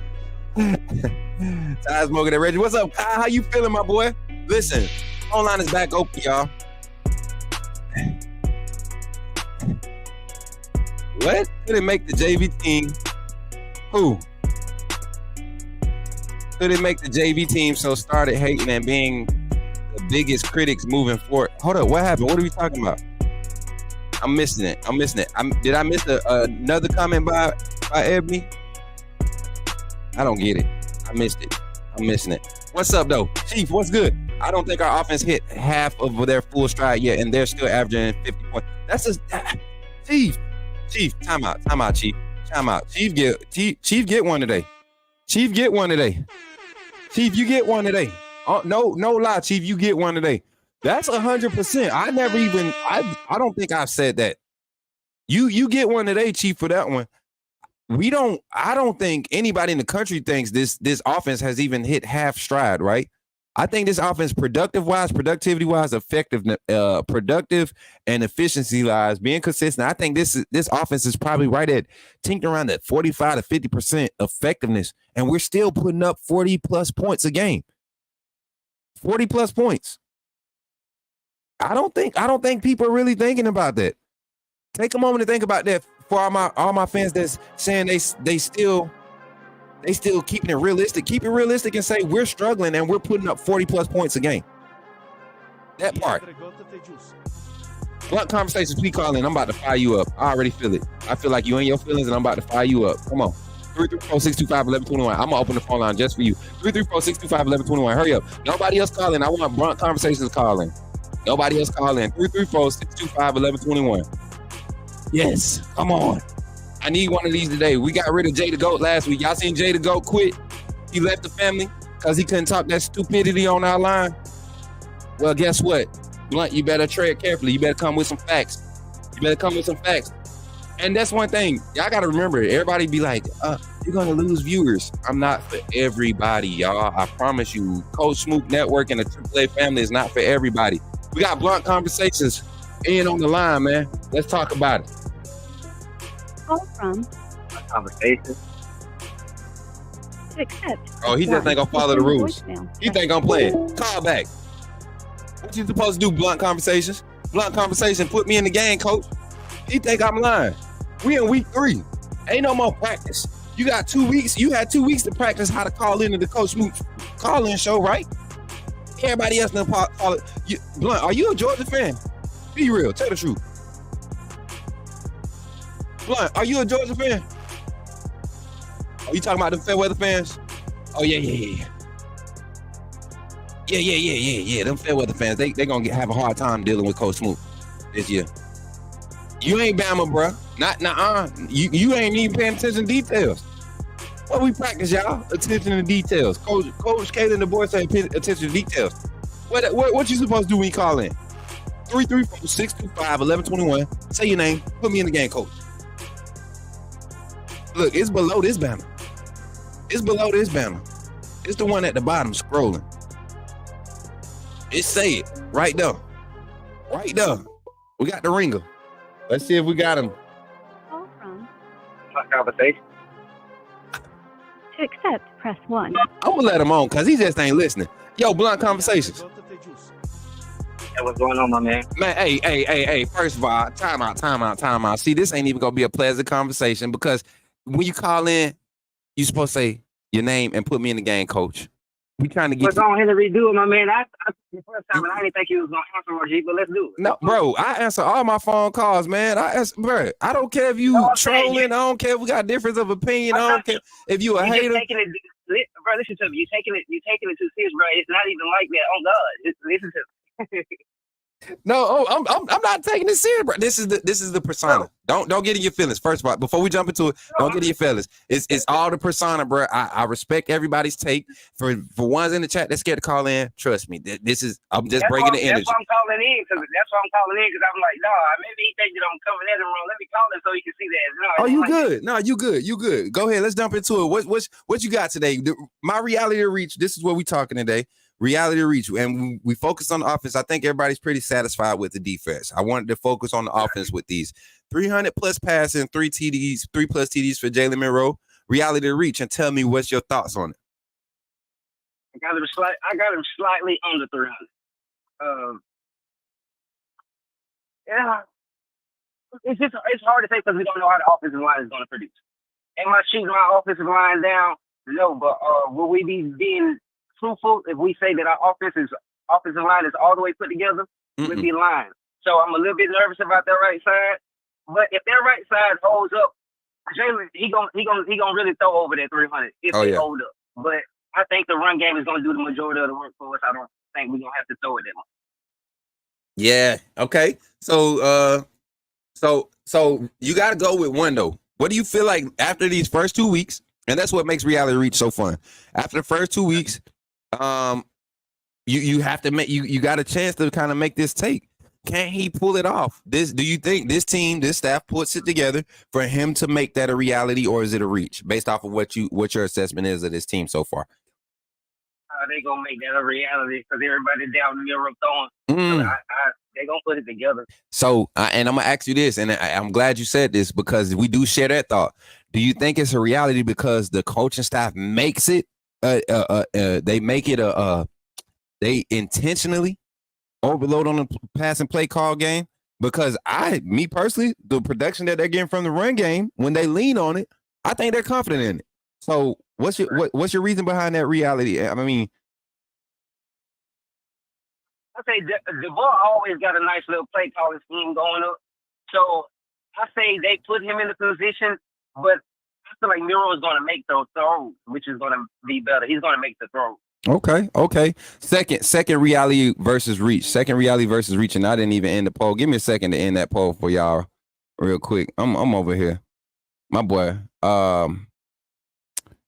Ty smoking that Reggie. What's up, Ty? How you feeling, my boy? Listen, online is back open, y'all. What? Couldn't make the JV team. Who? Couldn't make the JV team, so started hating and being the biggest critics moving forward. Hold up, what happened? What are we talking about? I'm missing it. Did I miss another comment by Ebony? I don't get it. I missed it. I'm missing it. What's up, though? Chief, what's good? I don't think our offense hit half of their full stride yet, and they're still averaging 50 points. That's just Chief, time out, Chief. Time out. Chief get one today. Chief, you get one today. Oh, no lie, Chief, you get one today. That's 100%. I don't think I've said that. You get one today, Chief, for that one. I don't think anybody in the country thinks this offense has even hit half stride, right? I think this offense, productivity-wise, productive and efficiency-wise, being consistent. I think this offense is probably right at tinkering around that 45 to 50% effectiveness, and we're still putting up 40-plus points a game. 40-plus points. I don't think people are really thinking about that. Take a moment to think about that for all my fans that's saying they still keeping it realistic. Keep it realistic and say we're struggling and we're putting up 40-plus points a game. That part. Blunt Conversations, we calling. I'm about to fire you up. I already feel it. I feel like you in your feelings and I'm about to fire you up. Come on. 334-625-1121. I'm going to open the phone line just for you. 334-625-1121. Hurry up. Nobody else calling. I want Blunt Conversations calling. Nobody else calling. 334-625-1121. Yes. Come on. I need one of these today. We got rid of Jay the Goat last week. Y'all seen Jay the Goat quit? He left the family because he couldn't talk that stupidity on our line. Well, guess what? Blunt, you better tread carefully. You better come with some facts. And that's one thing. Y'all got to remember, everybody be like, you're going to lose viewers. I'm not for everybody, y'all. I promise you. Coach Smook Network and the AAA family is not for everybody. We got blunt conversations in on the line, man. Let's talk about it. Call from Conversation. to accept. Oh, he just ain't going to follow the Send a rules. voicemail. He think I'm playing. Call back. What you supposed to do, blunt conversations? Blunt conversation, put me in the game, coach. He think I'm lying. We in week 3. Ain't no more practice. You got 2 weeks. You had 2 weeks to practice how to call into the Coach Smook call-in show, right? Everybody else done call it. Blunt, are you a Georgia fan? Be real. Tell the truth. Blunt, are you a Georgia fan? Are you talking about the fair weather fans? Oh, yeah. Yeah. Them fair weather fans, they gonna have a hard time dealing with Coach Smook this year. You ain't Bama, bro. You ain't even paying attention to details. What we practice, y'all? Attention to details. Coach Kate and the boys say attention to details. What you supposed to do when you call in? 334-625-1121. Say your name. Put me in the game, coach. Look, it's below this banner. It's the one at the bottom scrolling. It say it right there. We got the ringer. Let's see if we got him. Call from Conversation. to accept, press 1. I'm gonna let him on because he just ain't listening. Yo, blunt conversations. Hey, what's going on, my man? Man, hey. First of all, time out. See, this ain't even gonna be a pleasant conversation because when you call in, you supposed to say your name and put me in the game, coach. We trying to get. Let's go ahead and redo it, my man. I the first time, and I didn't think you was gonna answer, RG, but let's do it. No, bro, I answer all my phone calls, man. I don't care if you trolling. I don't care if we got difference of opinion. I don't care if you a hater. Bro, listen to me. You taking it too serious, bro. It's not even like that. Oh God, listen to me. No, I'm not taking this serious, bro. This is the persona. Don't get in your feelings. First of all, before we jump into it, don't get in your feelings. It's all the persona, bro. I respect everybody's take. For ones in the chat that's scared to call in, trust me. I'm just breaking the energy. That's why I'm calling in because I'm like, no, maybe he think you don't cover that wrong. Let me call him so he can see that. No, oh, you good? No, you good. Go ahead. Let's jump into it. What you got today? My reality to reach. This is what we talking today. Reality reach, and we focus on the offense. I think everybody's pretty satisfied with the defense. I wanted to focus on the offense with these 300 plus passing, 3 plus TDs for Jalen Monroe. Reality reach, and tell me what's your thoughts on it. I got him slightly under 300. Yeah, it's hard to say because we don't know how the offensive line is going to produce. Am I shooting my offensive line down? No, but will we be being truthful if we say that our offensive line is all the way put together? We'd be lying. So I'm a little bit nervous about that right side. But if that right side holds up, Jalen, he gonna really throw over that 300 if they hold up. But I think the run game is gonna do the majority of the work for us. I don't think we're gonna have to throw it that much. Yeah. Okay. So you got to go with one though. What do you feel like after these first 2 weeks? And that's what makes reality reach so fun. After the first 2 weeks, you have to make you got a chance to kind of make this take. Can he pull it off? Do you think this staff puts it together for him to make that a reality, or is it a reach based off of what your assessment is of this team so far? They gonna make that a reality because everybody down the middle throwing. They gonna put it together. So, and I'm gonna ask you this, and I'm glad you said this because we do share that thought. Do you think it's a reality because the coaching staff makes it? They make it they intentionally overload on the pass and play call game? Because me personally, the production that they're getting from the run game, when they lean on it, I think they're confident in it. So what's your reason behind that reality? I mean, I say the ball always got a nice little play calling scheme going up. So I say they put him in the position, but I feel like Miro is going to make those throws, which is going to be better. He's going to make the throw. Okay. Second reality versus reach. Second reality versus reach, and I didn't even end the poll. Give me a second to end that poll for y'all real quick. I'm over here. My boy.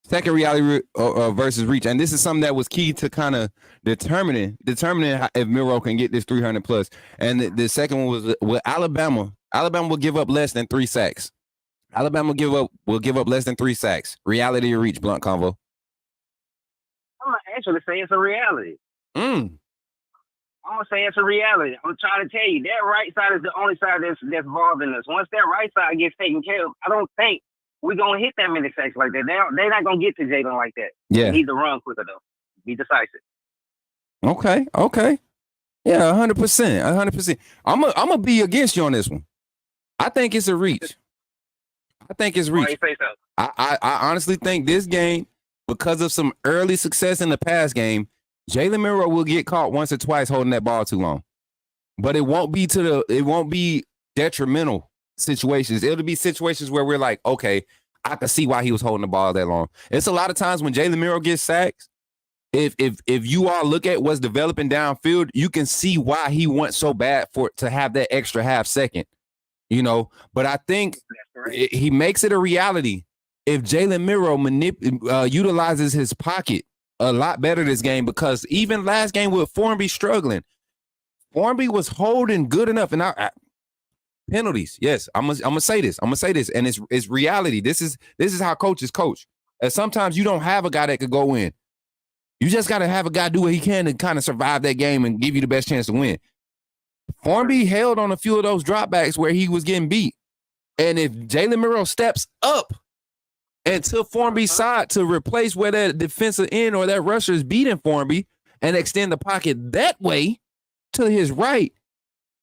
Second reality versus reach, and this is something that was key to kind of determining if Miro can get this 300 plus. And the second one was with Alabama. Alabama will give up less than 3 sacks. Alabama will give up less than 3 sacks. Reality or reach, Blunt Convo. I'm gonna actually say it's a reality. I'm gonna say it's a reality. I'm trying to tell you that right side is the only side that's bothering us. Once that right side gets taken care of, I don't think we're going to hit that many sacks like that. They're not going to get to Jalen like that. Yeah. They need to run quicker, though. Be decisive. Okay. Yeah, 100%. 100%. I'm going to be against you on this one. I think it's a reach. Why you say so? I honestly think this game, because of some early success in the past game, Jalen Miro will get caught once or twice holding that ball too long. But it won't be detrimental situations. It'll be situations where we're like, okay, I can see why he was holding the ball that long. It's a lot of times when Jalen Miro gets sacks, if you all look at what's developing downfield, you can see why he wants so bad to have that extra half second, you know. But I think he makes it a reality if Jalen Miro utilizes his pocket a lot better this game, because even last game with Formby struggling, Formby was holding good enough, and penalties. Yes, I'm gonna say this. And it's reality. This is how coaches coach. And sometimes you don't have a guy that could go in. You just gotta have a guy do what he can to kind of survive that game and give you the best chance to win. Formby held on a few of those dropbacks where he was getting beat. And if Jalen Miro steps up and to Formby's side to replace where that defensive end or that rusher is beating Formby and extend the pocket that way to his right,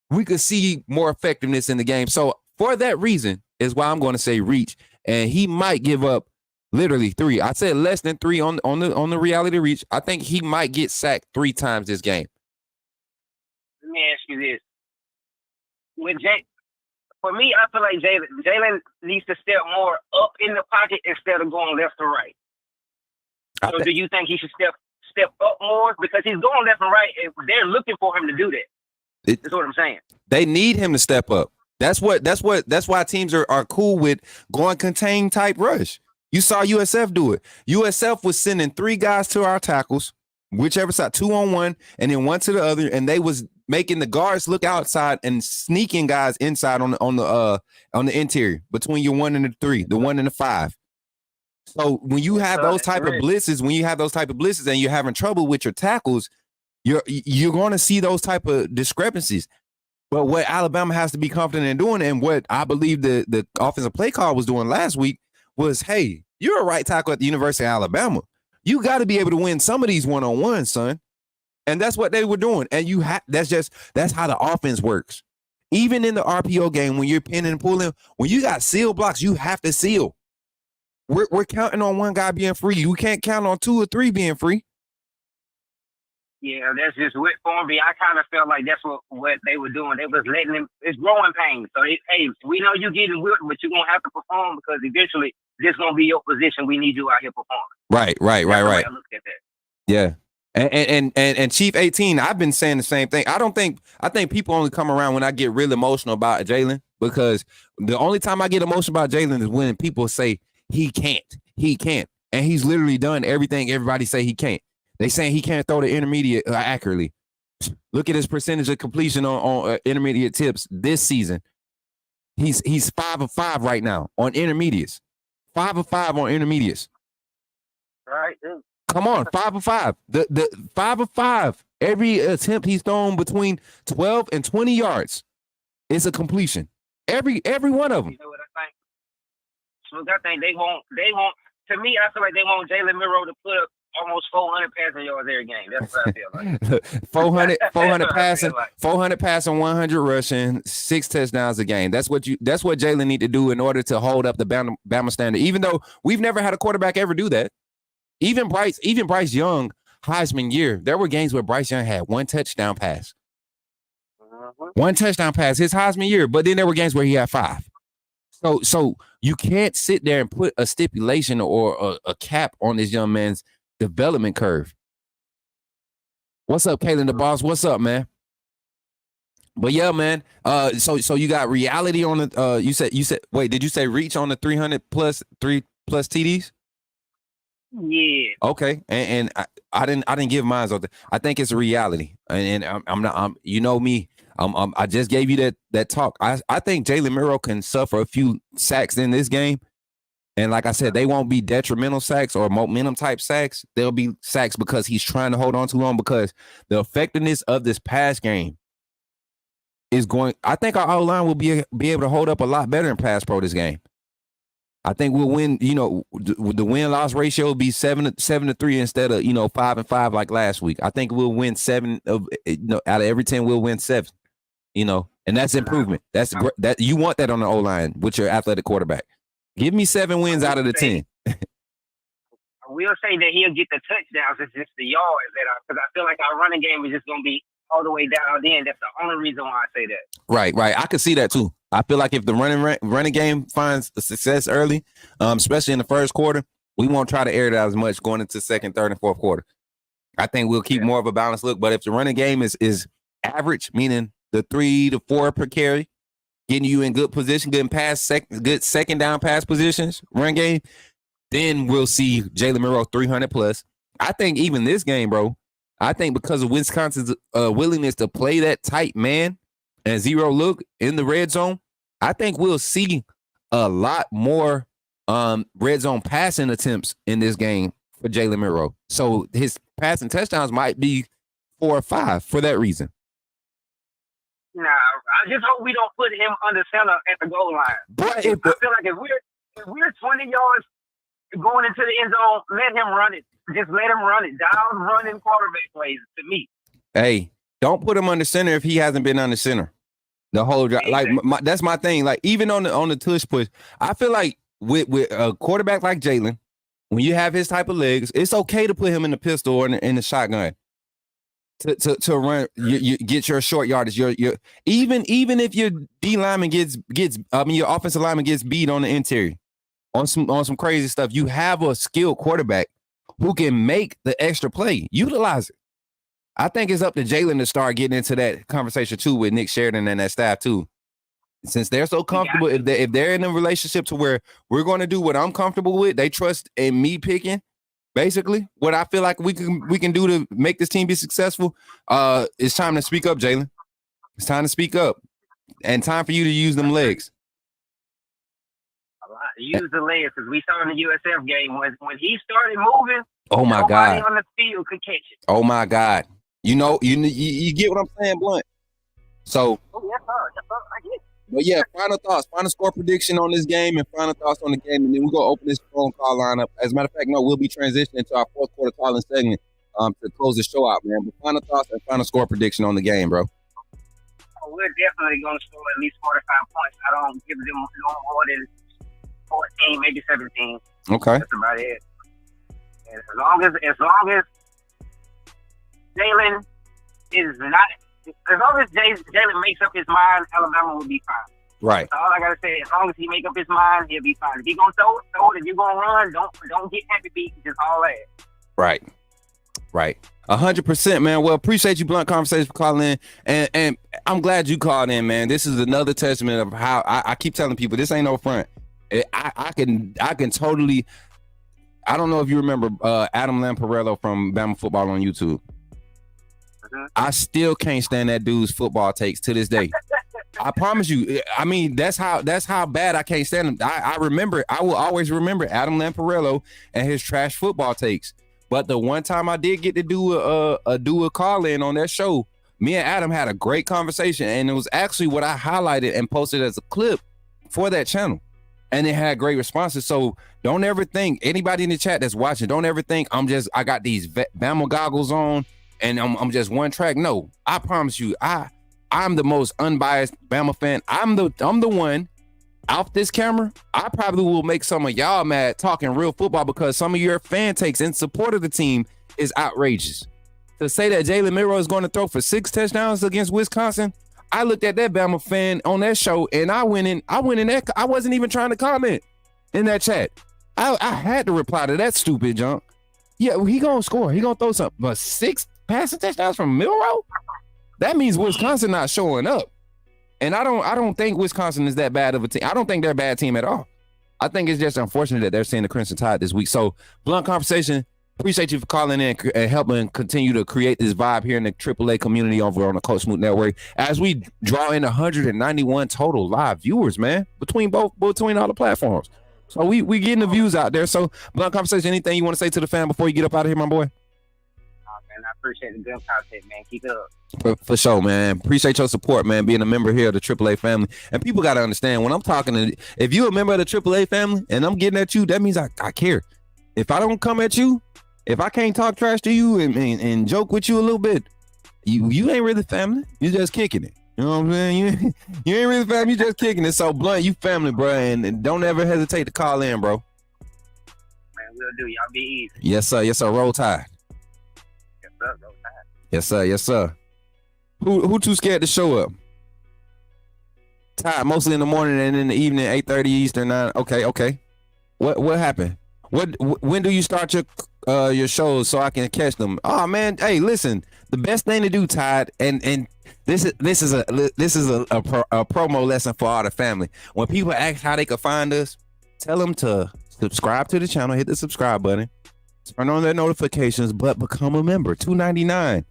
we could see more effectiveness in the game. So for that reason is why I'm going to say reach. And he might give up literally 3. I said less than 3 on the reality reach. I think he might get sacked 3 times this game. Let me ask you this. For me, I feel like Jalen needs to step more up in the pocket instead of going left to right. So do you think he should step up more? Because he's going left and right, and they're looking for him to do that. That's what I'm saying. They need him to step up. That's why teams are cool with going contain type rush. You saw USF do it. USF was sending 3 guys to our tackles, whichever side, 2 on 1, and then 1 to the other, and they was making the guards look outside and sneaking guys inside on the interior between your 1 and the 3, the 1 and the 5. So when you have those type of blitzes, and you're having trouble with your tackles, you're going to see those type of discrepancies. But what Alabama has to be confident in doing, and what I believe the offensive play call was doing last week, was, hey, you're a right tackle at the University of Alabama. You got to be able to win some of these one-on-ones, son. And that's what they were doing. And that's how the offense works. Even in the RPO game, when you're pinning and pulling, when you got seal blocks, you have to seal. We're counting on 1 guy being free. We can't count on 2 or 3 being free. Yeah, that's just with Formby. I kind of felt like that's what they were doing. They was letting him. It's growing pains. So, hey, we know you're getting whipped, but you're going to have to perform, because eventually this is going to be your position. We need you out here performing. Right. I looked at that. Yeah. And Chief 18, I've been saying the same thing. I think people only come around when I get real emotional about Jalen, because the only time I get emotional about Jalen is when people say he can't. And he's literally done everything everybody say he can't. They saying he can't throw the intermediate accurately. Look at his percentage of completion on intermediate tips this season. He's 5 of 5 right now on intermediates. 5 of 5 on intermediates. Right. Come on, 5 of 5. The 5 of 5. Every attempt he's thrown between 12 and 20 yards is a completion. Every one of them. You know what I think? Smook, I think they want. To me, I feel like they want Jalen Miro to put up almost 400 passing yards every game. That's what I feel like. 400 passing, 400 passing, 100 rushing, 6 touchdowns a game. That's what Jalen need to do in order to hold up the Bama standard. Even though we've never had a quarterback ever do that. Even Bryce Young, Heisman year, there were games where Bryce Young had 1 touchdown pass. 1 touchdown pass his Heisman year, but then there were games where he had 5. So you can't sit there and put a stipulation or a cap on this young man's development curve. What's up, Kalen the boss? What's up, man? But yeah, man. So you got reality on the you said wait, did you say reach on the 300 plus 3+ TDs? Yeah. Okay, and I didn't give mine. I think it's a reality, and I'm not. You know me. I just gave you that talk. I think Jalen Miro can suffer a few sacks in this game, and like I said, they won't be detrimental sacks or momentum type sacks. They'll be sacks because he's trying to hold on too long. Because the effectiveness of this pass game is going. I think our O-line will be able to hold up a lot better in pass pro this game. I think we'll win. You know, the win-loss ratio will be 7-3 instead of 5-5 like last week. I think we'll win 7 of out of every 10. We'll win 7. And that's improvement. That's that you want that on the O-line with your athletic quarterback. Give me 7 wins out of the 10. I will say that he'll get the touchdowns. It's just the yards because I feel like our running game is just going to be all the way down in. That's the only reason why I say that. Right. I can see that too. I feel like if the running game finds a success early, especially in the first quarter, we won't try to air it out as much going into second, third, and fourth quarter. I think we'll keep more of a balanced look. But if the running game is average, meaning the 3 to 4 per carry, getting you in good position, good second down pass positions, run game, then we'll see Jalen Miro 300 plus. I think even this game, bro, I think because of Wisconsin's willingness to play that tight man and zero look in the red zone, I think we'll see a lot more red zone passing attempts in this game for Jalen Miro. So his passing touchdowns might be 4 or 5 for that reason. Nah, I just hope we don't put him under center at the goal line. But I feel like if we're 20 yards going into the end zone, let him run it. Just let him run it. Down running quarterback plays to me. Hey, don't put him under center if he hasn't been under center the whole drive. Exactly. Like that's my thing. Like even on the tush push, I feel like with a quarterback like Jalen, when you have his type of legs, it's okay to put him in the pistol or in the shotgun to run. You get your short yardage. Your even if your D lineman your offensive lineman gets beat on the interior on some crazy stuff, you have a skilled quarterback who can make the extra play. Utilize it. I think it's up to Jalen to start getting into that conversation too with Nick Sheridan and that staff too. Since they're so comfortable, if they're in a relationship to where we're going to do what I'm comfortable with, they trust in me picking. Basically, what I feel like we can do to make this team be successful. It's time to speak up, Jalen. It's time to speak up, and time for you to use them legs. Use the legs because we saw in the USF game when he started moving. Oh my God! Nobody on the field could catch it. Oh my God! You get what I'm saying, Blunt. So. Oh yes, sir. Yes, sir. I get it. But yeah, final thoughts, final score prediction on this game, and final thoughts on the game, and then we're gonna open this phone call lineup. As a matter of fact, no, we'll be transitioning to our fourth quarter calling segment to close the show out, man. But final thoughts and final score prediction on the game, bro. We're definitely gonna score at least 45 points. I don't give them no more than 14, maybe 17. Okay. That's about it. And as long as Jalen is not, as long as Jalen makes up his mind, Alabama will be fine. Right. That's all I gotta say. As long as he make up his mind, he'll be fine. If he gonna throw it. If you gonna run, don't get happy beat. Just all that. Right. 100%, man. Well, appreciate you, Blunt Conversation, for calling in, and I'm glad you called in, man. This is another testament of how I keep telling people this ain't no front. I can totally. I don't know if you remember Adam Lamparello from Bama Football on YouTube. I still can't stand that dude's football takes to this day. I promise you. I mean, that's how bad I can't stand him. I will always remember Adam Lamparello and his trash football takes. But the one time I did get to do a call in on that show, me and Adam had a great conversation, and it was actually what I highlighted and posted as a clip for that channel. And it had great responses. So don't ever think, anybody in the chat that's watching, don't ever think I got these Bama goggles on and I'm just one track. No, I promise you, I'm the most unbiased Bama fan. I'm the one off this camera. I probably will make some of y'all mad talking real football because some of your fan takes in support of the team is outrageous. To say that Jalen Miro is going to throw for 6 touchdowns against Wisconsin, I looked at that Bama fan on that show and I went in there. I wasn't even trying to comment in that chat. I had to reply to that stupid junk. Yeah, he gonna score. He gonna throw something. But 6 passing touchdowns from Milroe? That means Wisconsin not showing up. And I don't think Wisconsin is that bad of a team. I don't think they're a bad team at all. I think it's just unfortunate that they're seeing the Crimson Tide this week. So, Blunt Conversation, appreciate you for calling in and helping continue to create this vibe here in the AAA community over on the Coach Smook Network as we draw in 191 total live viewers, man, between all the platforms. So we getting the views out there. So, Blunt Conversation, anything you want to say to the fan before you get up out of here, my boy? Man, I appreciate the good content, man. Keep it up. For sure, man. Appreciate your support, man, being a member here of the AAA family. And people got to understand, when I'm talking to, if you're a member of the AAA family and I'm getting at you, that means I care. If I don't come at you, if I can't talk trash to you and joke with you a little bit, you ain't really family. You just kicking it. You know what I'm saying? You ain't really family. You just kicking it. So, Blunt, you family, bro, and don't ever hesitate to call in, bro. Man, we'll do. Y'all be easy. Yes, sir. Yes, sir. Roll Tide. Yes, sir. Roll Tide. Yes, sir. Yes, sir. Who too scared to show up? Tide, mostly in the morning and in the evening, 8:30 Eastern. 9. Okay. What happened? When do you start your shows so I can catch them? Oh man, hey, listen. The best thing to do, Tide, and this is a promo lesson for all the family. When people ask how they can find us, tell them to subscribe to the channel, hit the subscribe button, turn on their notifications, but become a member. $2.99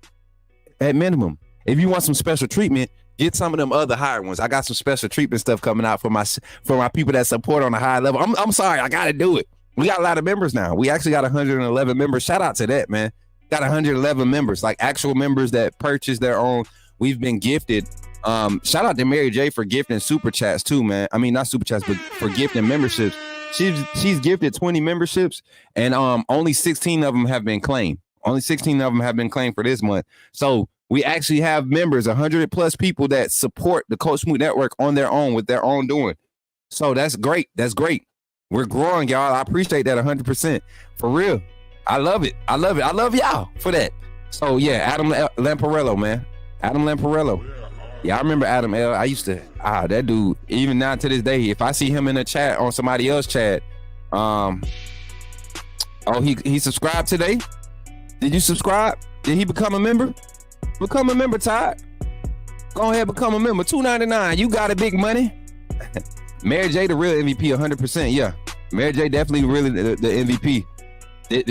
at minimum. If you want some special treatment, get some of them other higher ones. I got some special treatment stuff coming out for my people that support on a high level. I'm sorry, I got to do it. We got a lot of members now. We actually got 111 members. Shout out to that, man. Got 111 members, like actual members that purchase their own. We've been gifted. Shout out to Mary J for gifting super chats too, man. I mean, not super chats, but for gifting memberships. She's gifted 20 memberships, and only 16 of them have been claimed. Only 16 of them have been claimed for this month. So we actually have members, 100 plus people that support the Coach Smook Network on their own with their own doing. So that's great. That's great. We're growing, y'all. I appreciate that 100%. For real. I love it. I love y'all for that. So, yeah, Adam Lamparello, man. Adam Lamparello. Yeah, I remember Adam L. I used to, that dude, even now to this day, if I see him in a chat on somebody else's chat, he subscribed today? Did you subscribe? Did he become a member? Become a member, Todd. Go ahead, become a member. $2.99. You got it, big money. Mary J, the real MVP, 100%. Yeah, Mary J definitely really the MVP.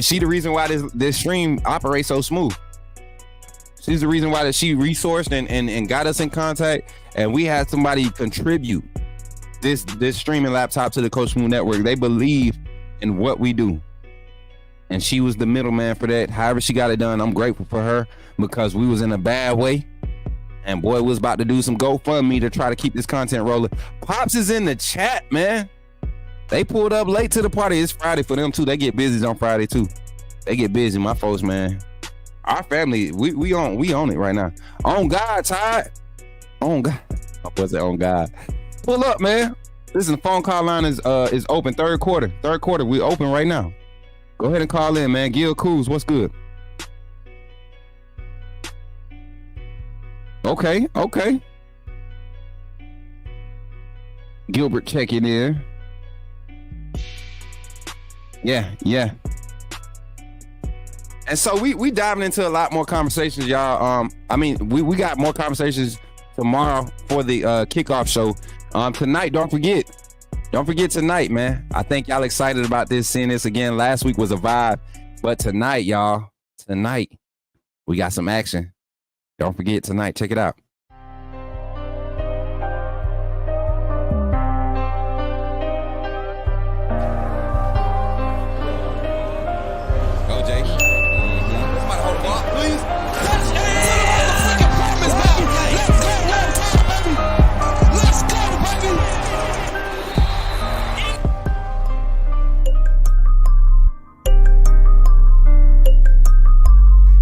She the reason why this stream operates so smooth. She's the reason why that she resourced and got us in contact, and we had somebody contribute this streaming laptop to the Coach Smook Network. They believe in what we do, and she was the middleman for that. However she got it done, I'm grateful for her because we was in a bad way. And boy, was about to do some GoFundMe to try to keep this content rolling. Pops is in the chat, man. They pulled up late to the party. It's Friday for them too. They get busy on Friday too. They get busy, my folks, man. Our family, we on it right now. On God, Todd. On God. I was on God. Pull up, man. Listen, the phone call line is open third quarter. Third quarter, we open right now. Go ahead and call in, man. Gil Cruz, what's good? Okay. Gilbert checking in. Yeah. And so we diving into a lot more conversations, y'all. I mean, we got more conversations tomorrow for the kickoff show. Tonight, don't forget tonight, man. I think y'all excited about this, seeing this again. Last week was a vibe, but tonight, y'all, we got some action. Don't forget tonight. Check it out. Go, Jay. Somebody hold the ball, please. Let's go, baby.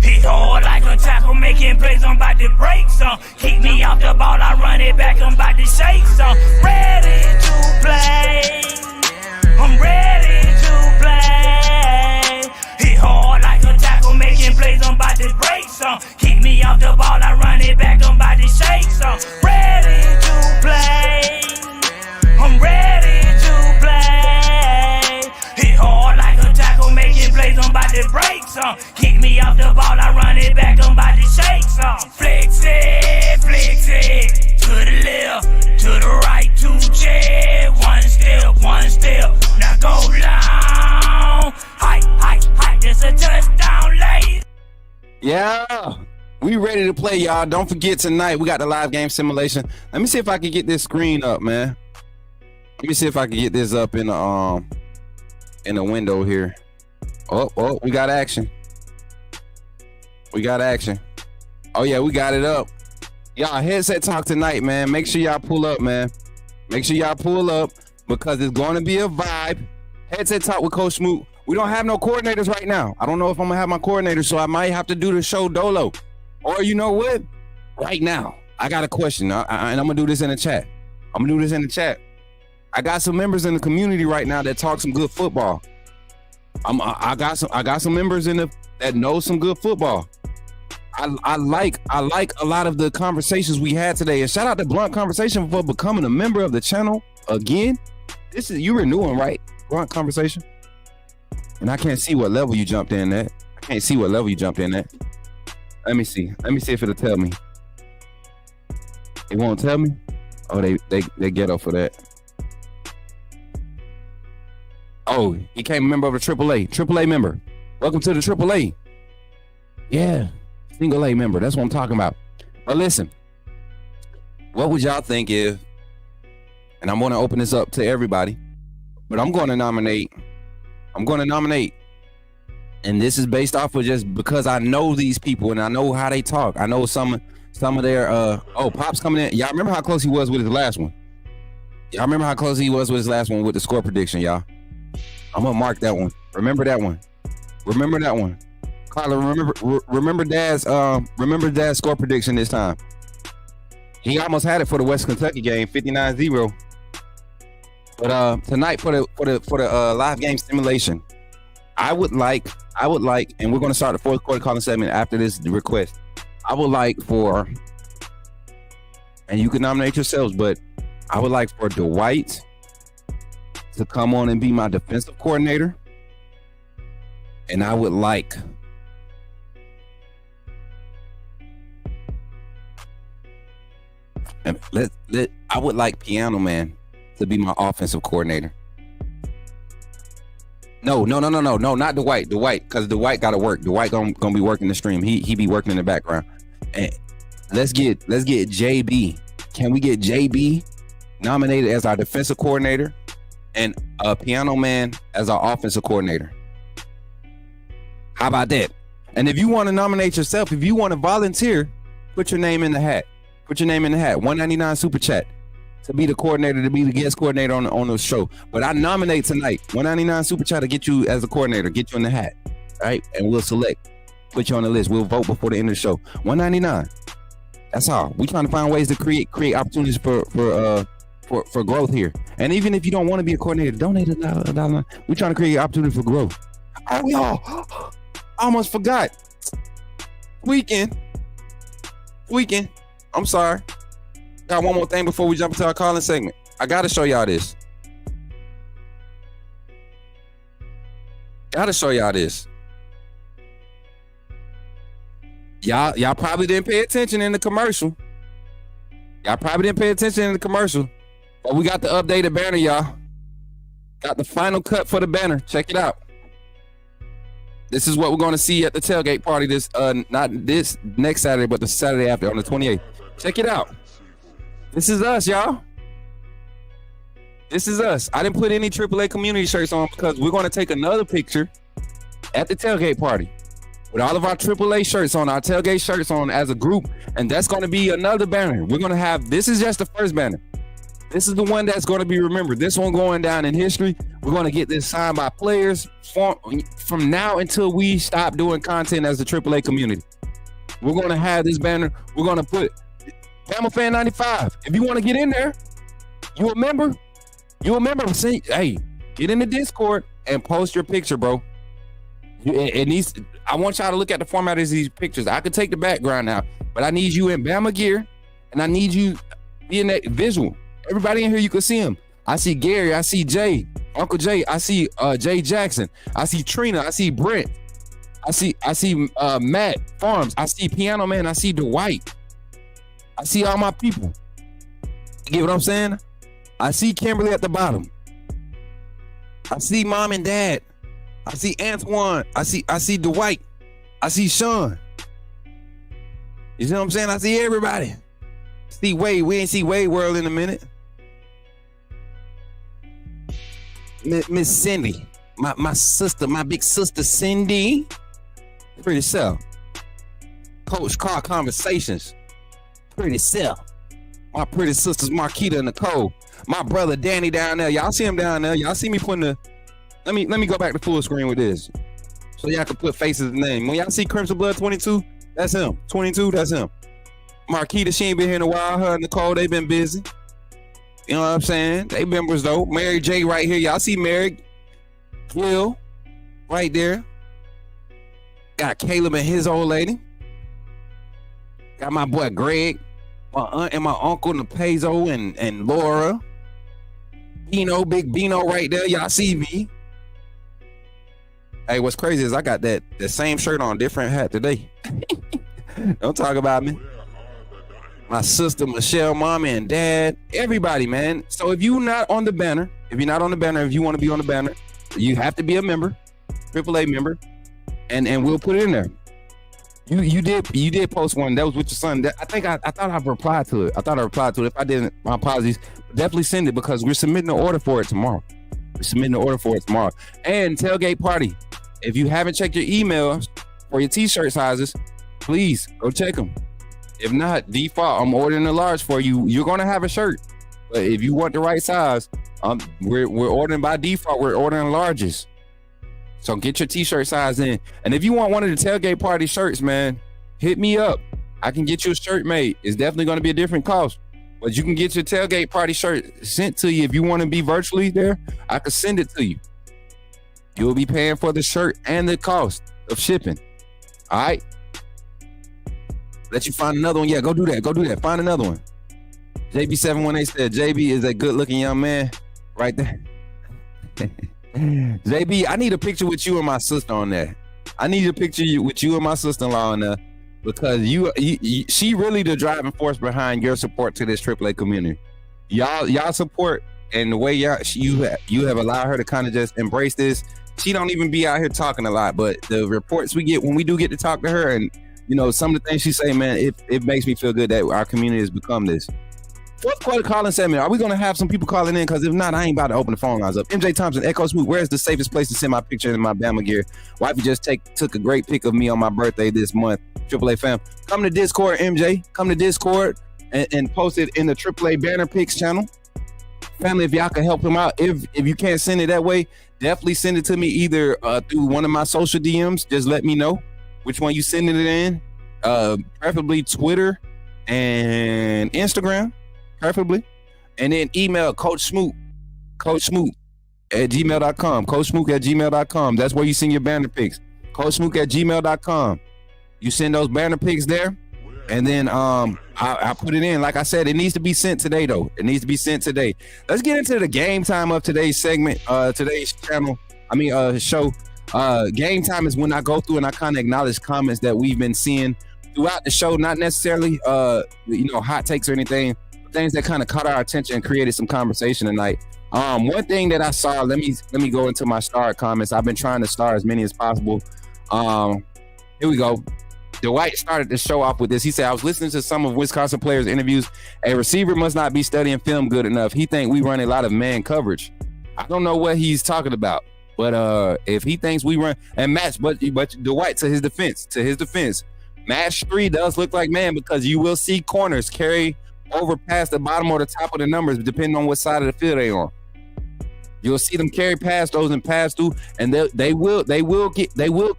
Hit hard like a tackle, making plays, I'm about to break some. Keep me off the ball, I run it back, I'm about to shake some. Ready to play, I'm ready to play. Hit hard like a tackle, making plays, I'm about to break some. Keep me off the ball, I run it back, I'm about to shake some. Ready to play, I'm ready to play. Hit hard like a tackle, making plays, I'm about to break some. Kick me off the ball, I run it back, I'm about to shake some. Flex it, to the left, to the right, 2 check. 1 step, 1 Yeah. We ready to play, y'all. Don't forget tonight, we got the live game simulation. Let me see if I can get this screen up, man. Let me see if I can get this up in the window here. Oh, we got action. We got action. Oh yeah, we got it up. Y'all, headset talk tonight, man. Make sure y'all pull up, man. Make sure y'all pull up because it's going to be a vibe. Headset talk with Coach Smook. We don't have no coordinators right now. I don't know if I'm gonna have my coordinator, so I might have to do the show dolo. Or you know what? Right now, I got a question, and I'm gonna do this in the chat. I got some members in the community right now that talk some good football. I got some members that know some good football. I like a lot of the conversations we had today, and shout out to Blunt Conversation for becoming a member of the channel again. This is you renewing, right? Blunt Conversation. And I can't see what level you jumped in at. Let me see if it'll tell me. It won't tell me. Oh, they ghetto for that. Oh, he became a member of the AAA member. Welcome to the AAA. Yeah, single A member. That's what I'm talking about. But listen, what would y'all think if, and I'm going to open this up to everybody, but I'm going to nominate, and this is based off of just because I know these people and I know how they talk. I know some of their, Pop's coming in. Y'all remember how close he was with his last one? With the score prediction, y'all. I'm gonna mark that one. Remember that one. Carla, remember Dad's score prediction this time. He almost had it for the West Kentucky game, 59-0. But tonight for the live game simulation, I would like, and we're gonna start the fourth quarter calling segment after this request. I would like for, and you can nominate yourselves, but I would like for Dwight to come on and be my defensive coordinator. And I would like Piano Man to be my offensive coordinator. No, not Dwight, because Dwight gotta work. Dwight gonna be working the stream. He be working in the background. And let's get JB. Can we get JB nominated as our defensive coordinator and Piano Man as our offensive coordinator? How about that? And if you want to nominate yourself, if you want to volunteer, put your name in the hat. 199 super chat to be the coordinator, to be the guest coordinator on the show. But I nominate tonight. 199 super chat to get you as a coordinator, get you in the hat, right? And we'll select, put you on the list. We'll vote before the end of the show. 199. That's all. We trying to find ways to create opportunities for growth here. And even if you don't want to be a coordinator, donate $1. We're trying to create opportunity for growth. Oh, y'all. Almost forgot. Weekend. I'm sorry. Got one more thing before we jump into our calling segment. I gotta show y'all this. Y'all probably didn't pay attention in the commercial. But we got the updated banner, y'all. Got the final cut for the banner. Check it out. This is what we're going to see at the tailgate party not this next Saturday, but the Saturday after on the 28th. Check it out. This is us, y'all. This is us. I didn't put any AAA community shirts on because we're going to take another picture at the tailgate party with all of our AAA shirts on, our tailgate shirts on as a group. And that's going to be another banner. We're going to have, this is just the first banner. This is the one that's going to be remembered. This one going down in history. We're going to get this signed by players from now until we stop doing content as the AAA community. We're going to have this banner. We're going to put Bama Fan 95. If you want to get in there, you a member. Say, hey, get in the Discord and post your picture, bro. I want y'all to look at the format of these pictures. I could take the background now, but I need you in Bama gear, and I need you in that visual. Everybody in here, you can see him. I see Gary. I see Jay, Uncle Jay. I see Jay Jackson. I see Trina. I see Brent. I see Matt Farms. I see Piano Man. I see Dwight. I see all my people. You get what I'm saying? I see Kimberly at the bottom. I see Mom and Dad. I see Antoine. I see Dwight. I see Sean. You see what I'm saying? I see everybody. See Wade. We ain't see Wade World in a minute. Miss Cindy. My sister, my big sister Cindy. Pretty self. Coach Car Conversations. Pretty self. My pretty sisters Marquita and Nicole. My brother Danny down there. Y'all see him down there. Y'all see me putting the. Let me go back to full screen with this, so y'all can put faces and names. When y'all see Crimson Blood 22, that's him. 22, that's him. Marquita, she ain't been here in a while. Her and Nicole, they been busy. You know what I'm saying? They members though. Mary J right here. Y'all see Mary Gil right there. Got Caleb and his old lady. Got my boy Greg, my aunt and my uncle Napezo and Laura. Bino, big Bino right there. Y'all see me. Hey, what's crazy is I got the same shirt on, different hat today. Don't talk about me. My sister, Michelle, mommy, and dad, everybody, man. So if you're not on the banner, if you want to be on the banner, you have to be a member, AAA member, and we'll put it in there. You did post one that was with your son. I thought I replied to it. If I didn't, my apologies. Definitely send it because we're submitting an order for it tomorrow. And tailgate party. If you haven't checked your emails for your t-shirt sizes, please go check them. If not, default, I'm ordering a large for you. You're gonna have a shirt, but if you want the right size, we're ordering by default. We're ordering larges. So get your t-shirt size in. And if you want one of the tailgate party shirts, man, hit me up. I can get you a shirt made. It's definitely going to be a different cost, but you can get your tailgate party shirt sent to you. If you want to be virtually there, I can send it to you. You'll be paying for the shirt and the cost of shipping. All right. Let you find another one. Yeah, go do that. Find another one. JB718 said, JB is a good looking young man right there. JB, I need a picture with you and my sister on there. I need a picture with you and my sister-in-law on there because she really the driving force behind your support to this AAA community. Y'all support and the way you have allowed her to kind of just embrace this. She don't even be out here talking a lot, but the reports we get when we do get to talk to her and some of the things she say, man, it makes me feel good that our community has become this. Fourth quarter calling segment. Are we going to have some people calling in? Because if not, I ain't about to open the phone lines up. MJ Thompson, Echo Smook, where's the safest place to send my picture in my Bama gear? Wifey just took a great pic of me on my birthday this month. AAA fam. Come to Discord, MJ. Come to Discord and post it in the AAA banner pics channel. Family, if y'all can help him out. If you can't send it that way, definitely send it to me either through one of my social DMs. Just let me know which one you sending it in. Preferably Twitter and Instagram. Preferably, and then email Coach Smook at gmail.com. CoachSmook@gmail.com. That's where you send your banner pics. CoachSmook@gmail.com. You send those banner pics there, and then I put it in. Like I said, it needs to be sent today, though. It needs to be sent today. Let's get into the game time of today's segment, today's show. Game time is when I go through and I kind of acknowledge comments that we've been seeing throughout the show. Not necessarily, hot takes or anything. Things that kind of caught our attention and created some conversation tonight. One thing that I saw, let me go into my star comments. I've been trying to star as many as possible. Here we go. Dwight started the show off with this. He said, I was listening to some of Wisconsin players' interviews. A receiver must not be studying film good enough. He think we run a lot of man coverage. I don't know what he's talking about, but if he thinks we run and match, but Dwight, to his defense, match 3 does look like man because you will see corners carry over past the bottom or the top of the numbers, depending on what side of the field they on. You'll see them carry past those and pass through, and they will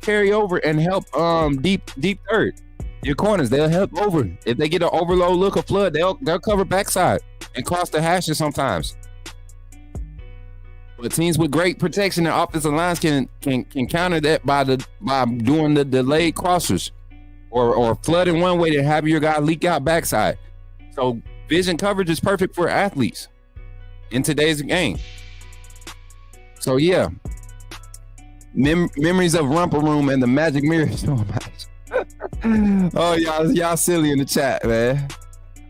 carry over and help deep third. Your corners, they'll help over. If they get an overload look or flood, they'll cover backside and cross the hashes sometimes. But teams with great protection and offensive lines can counter that by doing the delayed crossers or flooding one way to have your guy leak out backside. So vision coverage is perfect for athletes in today's game. So yeah, memories of Romper Room and the Magic Mirror show match. Oh, y'all silly in the chat, man.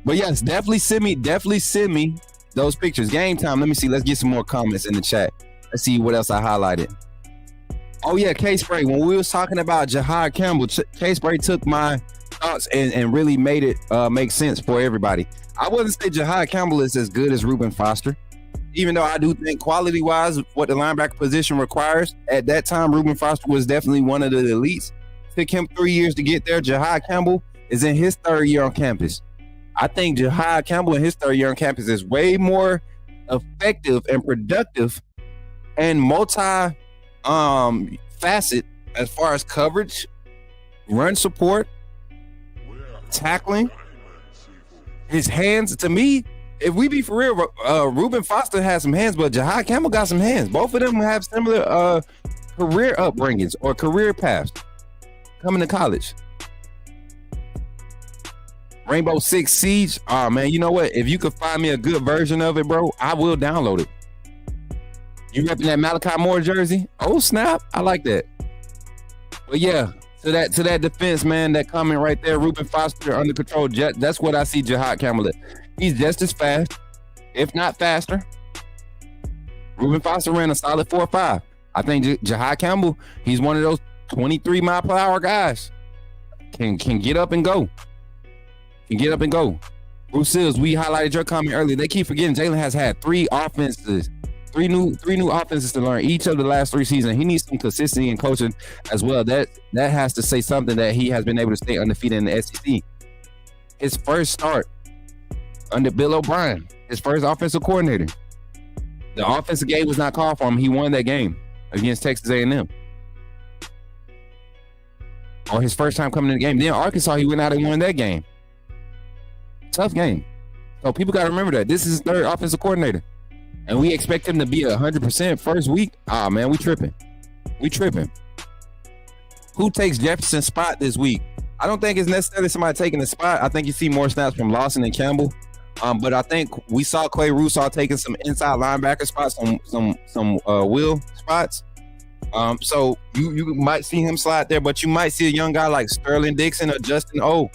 But yes, definitely send me those pictures. Game time. Let me see. Let's get some more comments in the chat. Let's see what else I highlighted. Oh yeah, K-Spray. When we was talking about Jahad Campbell, K-Spray took my thoughts and really made it make sense for everybody. I wouldn't say Jahad Campbell is as good as Reuben Foster, even though I do think quality-wise, what the linebacker position requires, at that time, Reuben Foster was definitely one of the elites. Took him 3 years to get there. Jahad Campbell is in his third year on campus. I think Jahad Campbell in his third year on campus is way more effective and productive and multi-facet as far as coverage, run support, tackling. His hands, to me, if we be for real, Reuben Foster has some hands, but Jahad Campbell got some hands. Both of them have similar career upbringings or career paths coming to college. Rainbow Six Siege. Oh, man, you know what? If you could find me a good version of it, bro, I will download it. You repping that Malachi Moore jersey? Oh, snap. I like that. But, yeah, to that defense, man, that comment right there, Reuben Foster under control, that's what I see Jahad Campbell at. He's just as fast, if not faster. Reuben Foster ran a solid 4.5. I think Jahad Campbell, he's one of those 23 mile per hour guys. Can get up and go. Bruce Sills, we highlighted your comment earlier. They keep forgetting Jalen has had three new offenses to learn each of the last 3 seasons. He needs some consistency in coaching as well. That has to say something that he has been able to stay undefeated in the SEC. His first start under Bill O'Brien, his first offensive coordinator. The offensive game was not called for him. He won that game against Texas A&M. Or his first time coming to the game. Then Arkansas, he went out and won that game. Tough game. So people got to remember that. This is his third offensive coordinator. And we expect him to be 100% first week. Man, we tripping. Who takes Jefferson's spot this week? I don't think it's necessarily somebody taking the spot. I think you see more snaps from Lawson and Campbell. But I think we saw Clay Russaw taking some inside linebacker spots, some will spots. So you might see him slide there, but you might see a young guy like Sterling Dixon or Justin O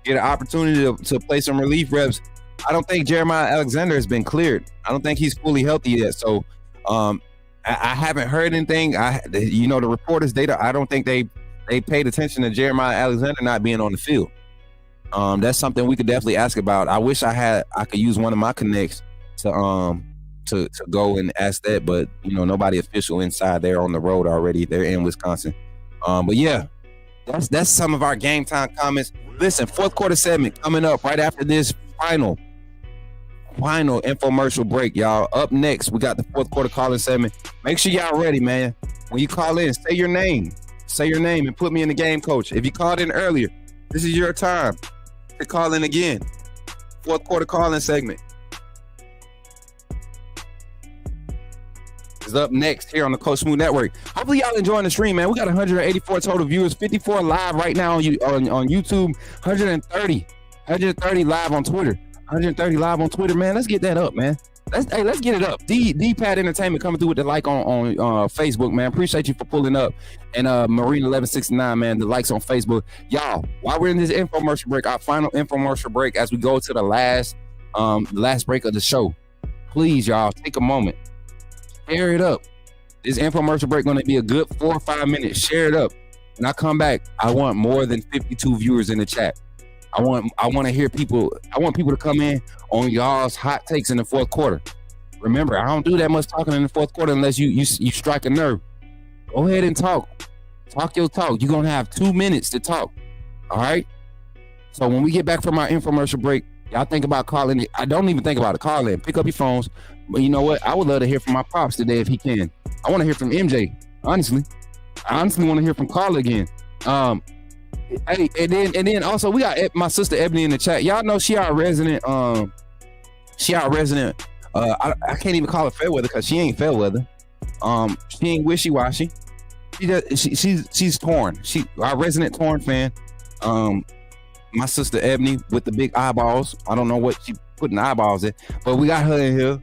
get an opportunity to play some relief reps. I don't think Jeremiah Alexander has been cleared. I don't think he's fully healthy yet. So I haven't heard anything. The reporters data, I don't think they paid attention to Jeremiah Alexander not being on the field. That's something we could definitely ask about. I wish I could use one of my connects to go and ask that, but nobody official inside. They're on the road already. They're in Wisconsin. But yeah, that's some of our game time comments. Listen, fourth quarter segment coming up right after this final infomercial break, y'all. Up next, we got the fourth quarter calling segment. Make sure y'all ready, man. When you call in, say your name and put me in the game, coach. If you called in earlier, this is your time to call in again. Fourth quarter calling segment is up next here on the Coach Smook Network. Hopefully y'all enjoying the stream, man. We got 184 total viewers, 54 live right now on YouTube, 130 live on Twitter. 130 live on Twitter, man. Let's get that up, man. Let's get it up. D-Pad Entertainment coming through with the like on Facebook, man. Appreciate you for pulling up. And Marine 1169, man, the likes on Facebook. Y'all, while we're in this infomercial break, our final infomercial break as we go to the last break of the show, please, y'all, take a moment. Share it up. This infomercial break going to be a good 4 or 5 minutes. Share it up. When I come back, I want more than 52 viewers in the chat. I want to hear people. I want people to come in on y'all's hot takes in the fourth quarter. Remember, I don't do that much talking in the fourth quarter unless you strike a nerve. Go ahead and talk. Talk your talk. You're going to have 2 minutes to talk. All right? So when we get back from our infomercial break, y'all think about calling it. I don't even think about it. Call in. Pick up your phones. But you know what? I would love to hear from my pops today if he can. I want to hear from MJ. Honestly. I honestly want to hear from Carl again. Hey, and then also we got my sister Ebony in the chat. Y'all know she our resident. I can't even call her Fairweather because she ain't Fairweather. She ain't wishy-washy. She's torn. Our resident torn fan. My sister Ebony with the big eyeballs. I don't know what she putting eyeballs in, but we got her in here.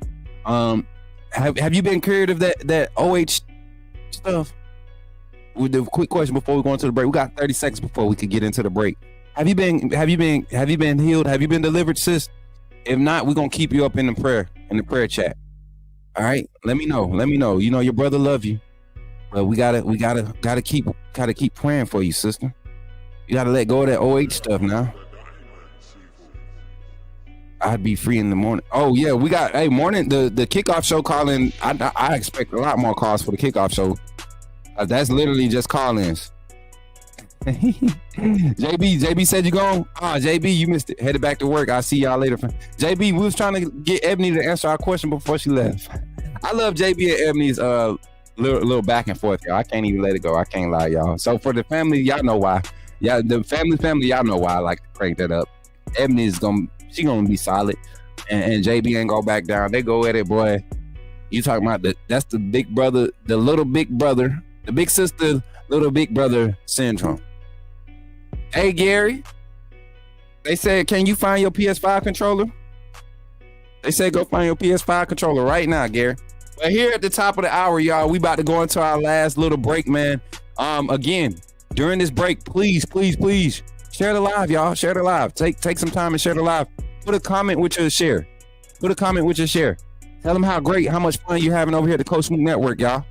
Have you been cured of that OH stuff? With the quick question before we go into the break, we got 30 seconds before we could get into the break. Have you been healed? Have you been delivered, sis? If not, we're gonna keep you up in the prayer chat. All right, let me know. You know your brother love you, but we gotta keep praying for you, sister. You got to let go of that OH stuff now. I'd be free in the morning. Oh yeah, we got morning the kickoff show calling. I expect a lot more calls for the kickoff show. That's literally just call-ins. JB said you gone. JB, you missed it. Headed back to work. I'll see y'all later. JB, we was trying to get Ebony to answer our question before she left. I love JB and Ebony's little back and forth, y'all. I can't even let it go. I can't lie, y'all. So for the family, y'all know why. Yeah, the family, y'all know why I like to crank that up. Ebony is gonna be solid, and JB ain't go back down. They go at it, boy. You talking about that's the big brother, the little big brother, the big sister, little big brother syndrome. Hey Gary, they said, can you find your PS5 controller? They said go find your PS5 controller right now, Gary. But here at the top of the hour, y'all, we about to go into our last little break, man. Again, during this break, please share the live, y'all. Share the live. Take some time and share the live. Put a comment with your share. Tell them how much fun you're having over here at the Coach Smook Network, y'all.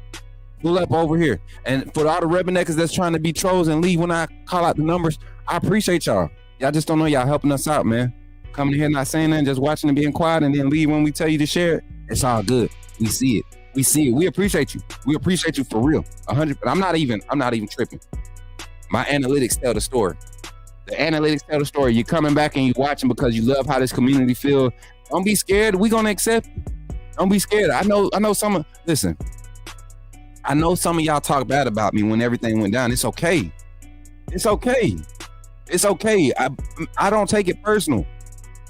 Pull up over here. And for all the rubberneckers that's trying to be trolls and leave when I call out the numbers, I appreciate y'all. Y'all just don't know y'all helping us out, man. Coming here not saying nothing, just watching and being quiet, and then leave when we tell you to share it. It's all good. We see it. We appreciate you. We appreciate you for real. 100. I'm not even tripping. My analytics tell the story. The analytics tell the story. You're coming back and you're watching because you love how this community feels. Don't be scared. We're gonna accept it. Don't be scared. I know some of y'all talk bad about me when everything went down. It's okay. I don't take it personal.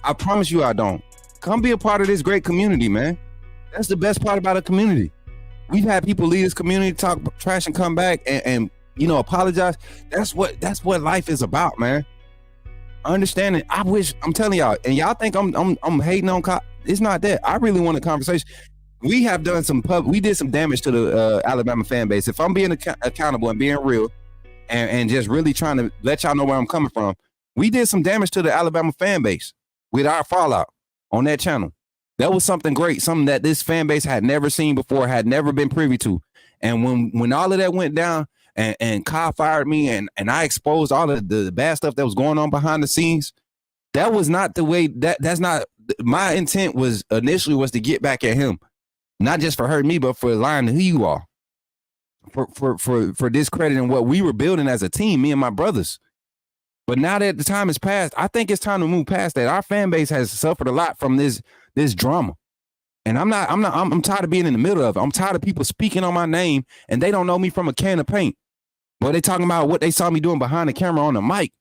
I promise you I don't. Come be a part of this great community, man. That's the best part about a community. We've had people leave this community, talk trash, and come back and apologize. That's what life is about, man. Understand it. I'm telling y'all, and y'all think I'm hating on it's not that. I really want a conversation. We have done we did some damage to the Alabama fan base. If I'm being accountable and being real and just really trying to let y'all know where I'm coming from, we did some damage to the Alabama fan base with our fallout on that channel. That was something great, something that this fan base had never seen before, had never been privy to. And when all of that went down and Kyle fired me and I exposed all of the bad stuff that was going on behind the scenes, that was not the way. That's not my intent. Was initially to get back at him, not just for hurting me, but for lying to who you are, for discrediting what we were building as a team, me and my brothers. But now that the time has passed, I think it's time to move past that. Our fan base has suffered a lot from this drama. And I'm tired of being in the middle of it. I'm tired of people speaking on my name and they don't know me from a can of paint. But they talking about what they saw me doing behind the camera on the mic,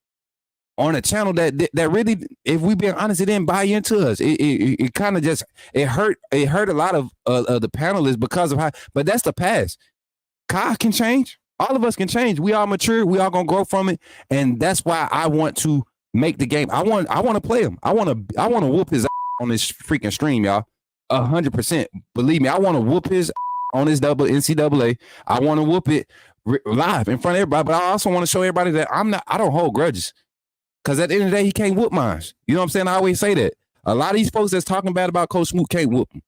on a channel that really, if we being honest, it didn't buy into us. It kind of just, it hurt a lot of the panelists because of how, but that's the past. Kyle can change. All of us can change. We all mature. We all gonna grow from it. And that's why I want to make the game. I want to play him. I want to whoop his on this freaking stream, y'all. 100%. Believe me, I want to whoop his on this double NCAA. I want to whoop it live in front of everybody. But I also want to show everybody that I don't hold grudges. Because at the end of the day, he can't whoop mine. You know what I'm saying? I always say that. A lot of these folks that's talking bad about Coach Smook can't whoop him.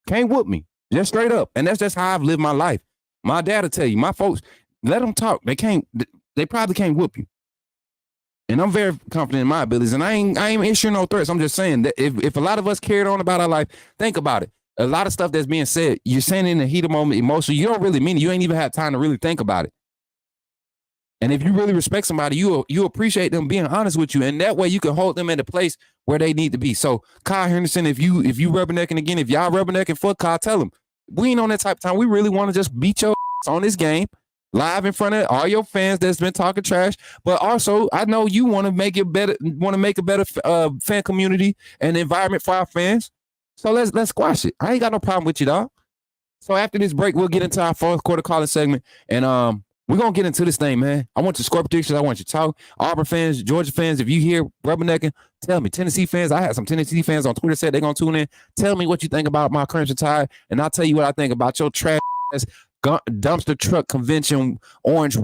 Can't whoop me. Just straight up. And that's just how I've lived my life. My dad will tell you, my folks, let them talk. They probably can't whoop you. And I'm very confident in my abilities. And I ain't issuing no threats. I'm just saying that if a lot of us carried on about our life, think about it. A lot of stuff that's being said, you're saying in the heat of the moment, emotionally, you don't really mean it. You ain't even had time to really think about it. And if you really respect somebody, you appreciate them being honest with you. And that way you can hold them in a place where they need to be. So Kyle Henderson, if you rubbernecking again, if y'all rubbernecking for Kyle, tell them we ain't on that type of time. We really want to just beat your ass on this game live in front of all your fans that's been talking trash. But also, I know you want to make it better, fan community and environment for our fans. So let's squash it. I ain't got no problem with you, dog. So after this break, we'll get into our fourth quarter calling segment, and we're gonna get into this thing, man. I want your score predictions. I want you to talk. Auburn fans, Georgia fans, if you hear rubbernecking, tell me. Tennessee fans, I had some Tennessee fans on Twitter said they're gonna tune in. Tell me what you think about my Crimson Tide, and I'll tell you what I think about your trash dumpster truck convention orange.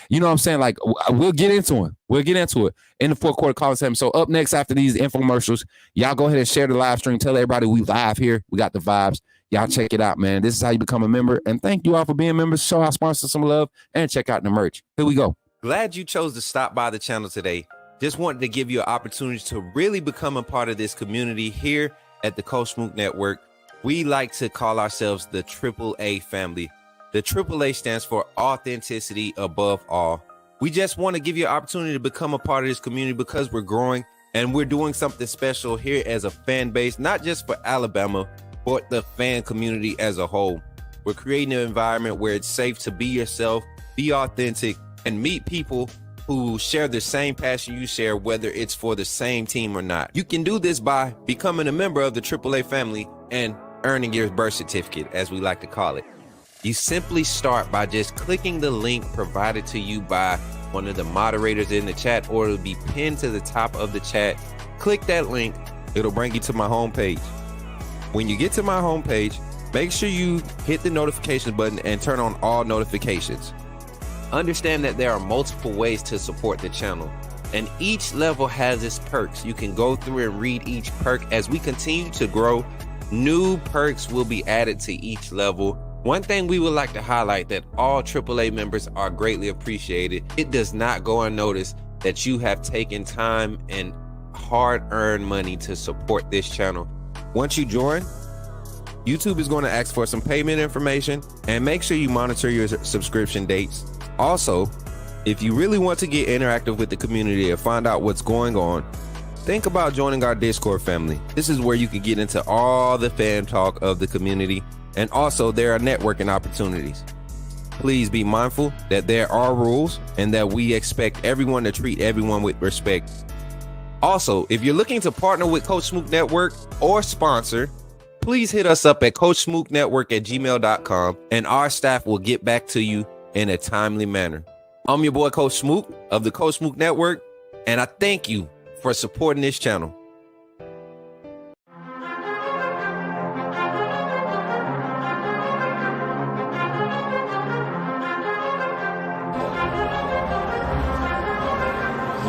You know what I'm saying? Like, we'll get into it. We'll get into it in the fourth quarter calling segment. So up next after these infomercials, y'all go ahead and share the live stream. Tell everybody we live here. We got the vibes. Y'all check it out, man. This is how you become a member. And thank you all for being members. Show our sponsors some love and check out the merch. Here we go. Glad you chose to stop by the channel today. Just wanted to give you an opportunity to really become a part of this community here at the Coach Smook Network. We like to call ourselves the AAA family. The AAA stands for authenticity above all. We just want to give you an opportunity to become a part of this community because we're growing and we're doing something special here as a fan base, not just for Alabama, but the fan community as a whole. We're creating an environment where it's safe to be yourself, be authentic, and meet people who share the same passion you share, whether it's for the same team or not. You can do this by becoming a member of the AAA family and earning your birth certificate, as we like to call it. You simply start by just clicking the link provided to you by one of the moderators in the chat, or it'll be pinned to the top of the chat. Click that link, it'll bring you to my homepage. When you get to my homepage, make sure you hit the notification button and turn on all notifications. Understand that there are multiple ways to support the channel, and each level has its perks. You can go through and read each perk. As we continue to grow, new perks will be added to each level. One thing we would like to highlight that all AAA members are greatly appreciated. It does not go unnoticed that you have taken time and hard-earned money to support this channel. Once you join, YouTube is going to ask for some payment information, and make sure you monitor your subscription dates. Also, if you really want to get interactive with the community and find out what's going on, think about joining our Discord family. This is where you can get into all the fan talk of the community, and also there are networking opportunities. Please be mindful that there are rules and that we expect everyone to treat everyone with respect. Also, if you're looking to partner with Coach Smook Network or sponsor, please hit us up at coachsmooknetwork@gmail.com, and our staff will get back to you in a timely manner. I'm your boy Coach Smook of the Coach Smook Network, and I thank you for supporting this channel.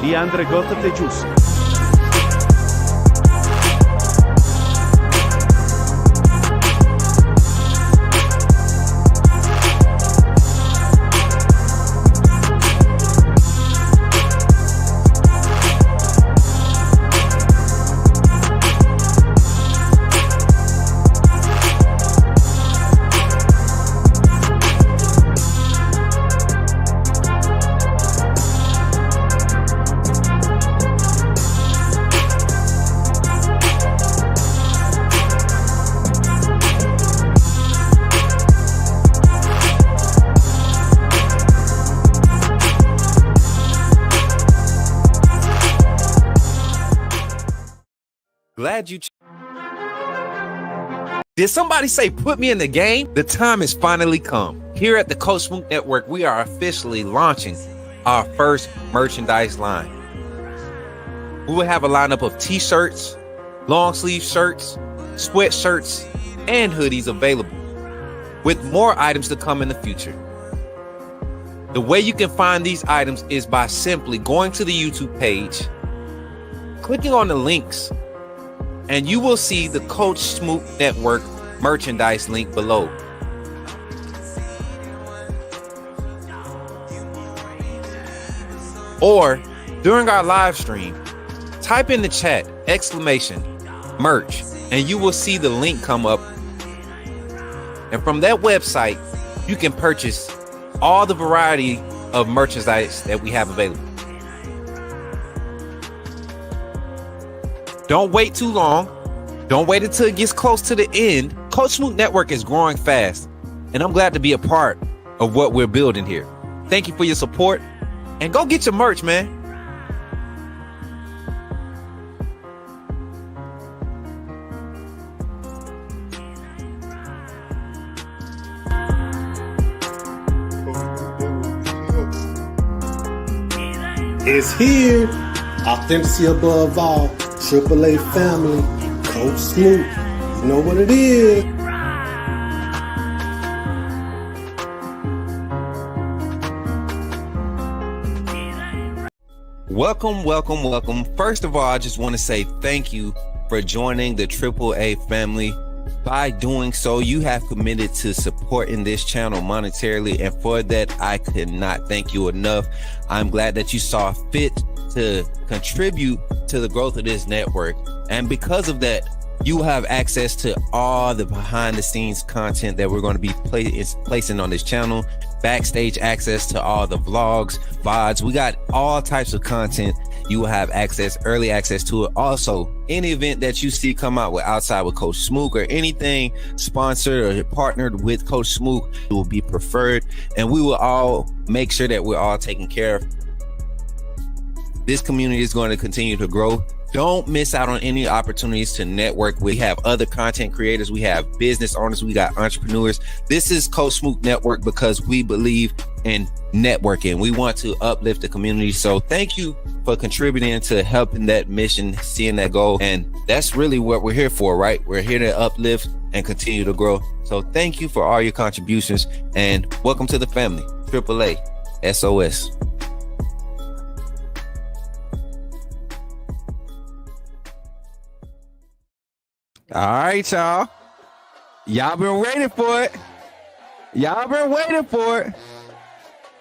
Leandre Gota Tejus. Glad you. Did somebody say put me in the game? The time has finally come. Here at the Coach Smook Network, we are officially launching our first merchandise line. We will have a lineup of t-shirts, long sleeve shirts, sweatshirts, and hoodies available, with more items to come in the future. The way you can find these items is by simply going to the YouTube page, clicking on the links, and you will see the Coach Smook Network merchandise link below. Or during our live stream, type in the chat !merch, and you will see the link come up. And from that website, you can purchase all the variety of merchandise that we have available. Don't wait too long. Don't wait until it gets close to the end. Coach Smook Network is growing fast, and I'm glad to be a part of what we're building here. Thank you for your support, and go get your merch, man. It's here. Authenticity above all. AAA family. Coach Smook. You know what it is. Welcome, welcome, welcome. First of all, I just want to say thank you for joining the AAA family. By doing so, you have committed to supporting this channel monetarily, and for that, I could not thank you enough. I'm glad that you saw fit to contribute to the growth of this network, and because of that, you will have access to all the behind the scenes content that we're going to be placing on this channel, backstage access to all the vlogs, VODs. We got all types of content. You will have early access to it. Also, any event that you see come out with outside with Coach Smook or anything sponsored or partnered with Coach Smook, it will be preferred, and we will all make sure that we're all taken care of. This community is going to continue to grow. Don't miss out on any opportunities to network. We have other content creators. We have business owners. We got entrepreneurs. This is Coach Smook Network because we believe in networking. We want to uplift the community. So thank you for contributing to helping that mission, seeing that goal. And that's really what we're here for, right? We're here to uplift and continue to grow. So thank you for all your contributions and welcome to the family. AAA SOS. All right, y'all. Y'all been waiting for it. Y'all been waiting for it.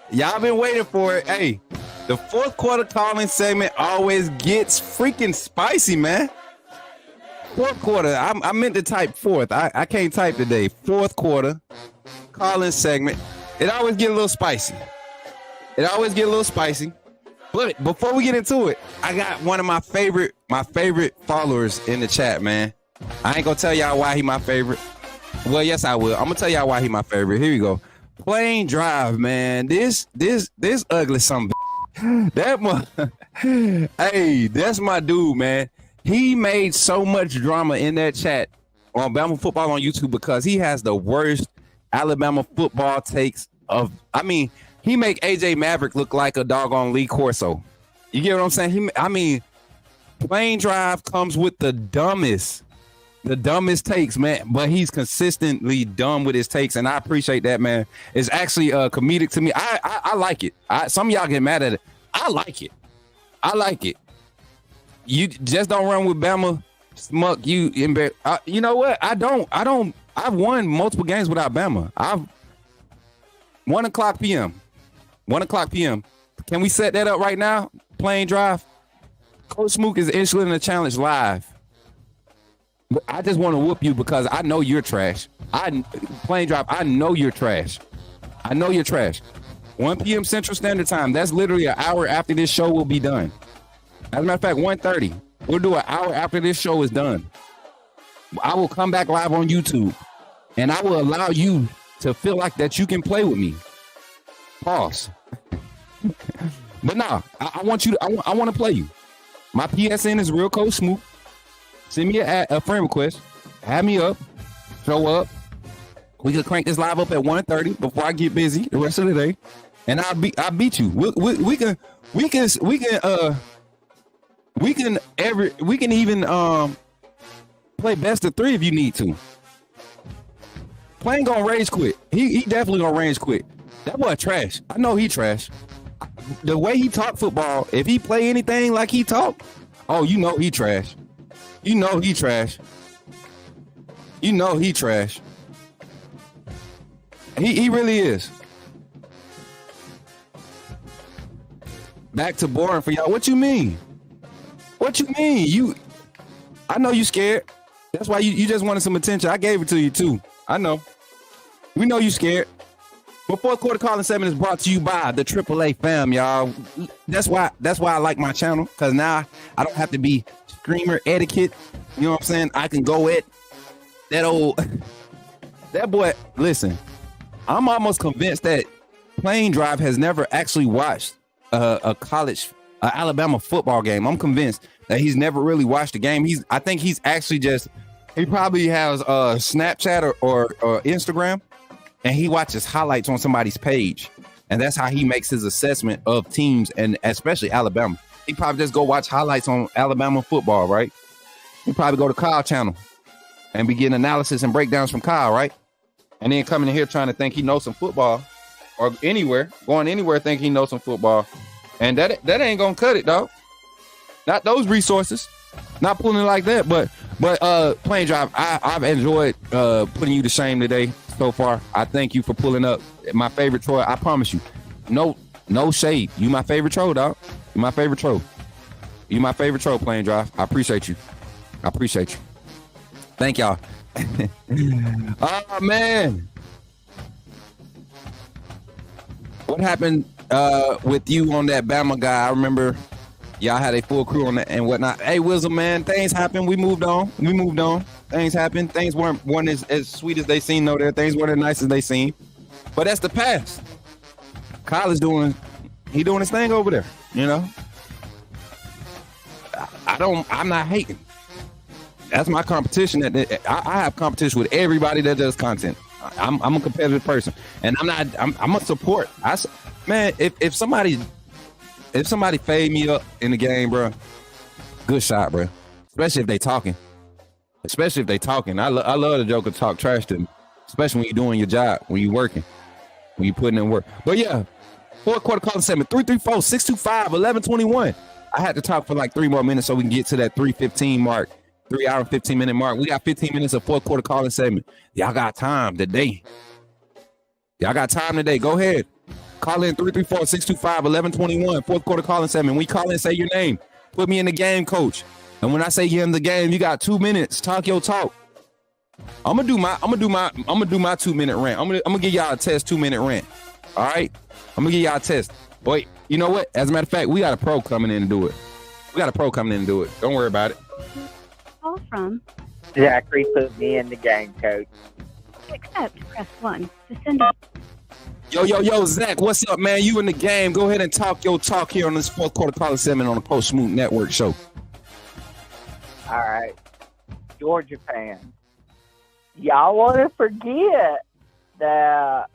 Y'all been waiting for it. Hey, the fourth quarter calling segment always gets freaking spicy, man. Fourth quarter. I meant to type fourth. I can't type today. Fourth quarter calling segment. It always get a little spicy. But before we get into it, I got one of my favorite followers in the chat, man. I ain't gonna tell y'all why he my favorite. Well, yes, I will. I'm gonna tell y'all why he my favorite. Here we go. Plain Drive, man. This ugly son of hey, that's my dude, man. He made so much drama in that chat on Bama Football on YouTube because he has the worst Alabama football takes of. I mean, he make AJ Maverick look like a doggone Lee Corso. You get what I'm saying? Plain Drive comes with the dumbest takes, man, but he's consistently dumb with his takes, and I appreciate that, man. It's actually comedic to me. I like it. Some of y'all get mad at it. I like it. You just don't run with Bama, Smook. You know what? I've won multiple games without Bama. 1 o'clock p.m. Can we set that up right now? Plain Drive. Coach Smook is issuing a challenge live. I just want to whoop you because I know you're trash. Plain Drive, I know you're trash. 1 p.m. Central Standard Time. That's literally an hour after this show will be done. As a matter of fact, 1:30. We'll do an hour after this show is done. I will come back live on YouTube, and I will allow you to feel like that you can play with me. Pause. But nah, I want you to. I want to play you. My PSN is Real Coach Smook. Send me a friend request. Have me up. Show up. We can crank this live up at 1:30 before I get busy the rest of the day, and I'll beat you. We can even play best of 3 if you need to. Plain gonna rage quit. He definitely gonna rage quit. That boy trash. I know he trash. The way he talk football, if he play anything like he talk, oh, you know he trash. He really is. Back to boring for y'all. What you mean? I know you scared. That's why you just wanted some attention. I gave it to you too. I know. We know you scared. But fourth quarter calling segment is brought to you by the AAA fam, y'all. That's why I like my channel, because now I don't have to be screamer etiquette. You know what I'm saying? I can go at that boy. Listen, I'm almost convinced that Plain Drive has never actually watched a college Alabama football game. I'm convinced that he's never really watched a game. I think he's actually he probably has Snapchat or Instagram, and he watches highlights on somebody's page, and that's how he makes his assessment of teams, and especially Alabama. He probably just go watch highlights on Alabama football, right? He probably go to Kyle channel and be getting analysis and breakdowns from Kyle, right? And then coming in here trying to think he knows some football, or going anywhere think he knows some football, and that ain't gonna cut it, dog. Not those resources, not pulling it like that. But But Plane Drive, I've enjoyed putting you to shame today so far. I thank you for pulling up. My favorite troll. I promise you, no shade. You my favorite troll, dog. You my favorite troll. You my favorite troll, Plane Drive. I appreciate you. Thank y'all. Oh man, what happened with you on that Bama guy? I remember y'all had a full crew on that and whatnot. Hey, Wilson, man, things happen. We moved on. Things happened. Things weren't as sweet as they seemed over there. Things weren't as nice as they seemed. But that's the past. Kyle is doing his thing over there. You know, I'm not hating. That's my competition. I have competition with everybody that does content. I'm a competitive person, and I'm a support. Man, if somebody fade me up in the game, bro, good shot, bro. Especially if they talking. I love the Joker talk trash to me, especially when you're doing your job, when you're working, when you're putting in work. But yeah, fourth quarter calling segment 334-625-1121. I had to talk for like 3 more minutes so we can get to that 3:15 mark. 3 hour and 15 minute mark. We got 15 minutes of fourth quarter calling segment. Y'all got time today. Go ahead. Call in 334-625-1121. Fourth quarter calling segment. When you call in, say your name. Put me in the game, coach. And when I say you're in the game, you got 2 minutes. Talk your talk. I'm gonna do my 2-minute rant. I'm gonna give y'all a test 2-minute rant. All right? I'm gonna give y'all a test. Wait, you know what? As a matter of fact, we got a pro coming in to do it. Don't worry about it. Call from Zachary put me in the game, coach. to accept, press 1. To send a Yo, Zach, what's up, man? You in the game. Go ahead and talk your talk here on this fourth quarter calling segment on the Smook Network show. All right. Georgia fans, y'all want to forget that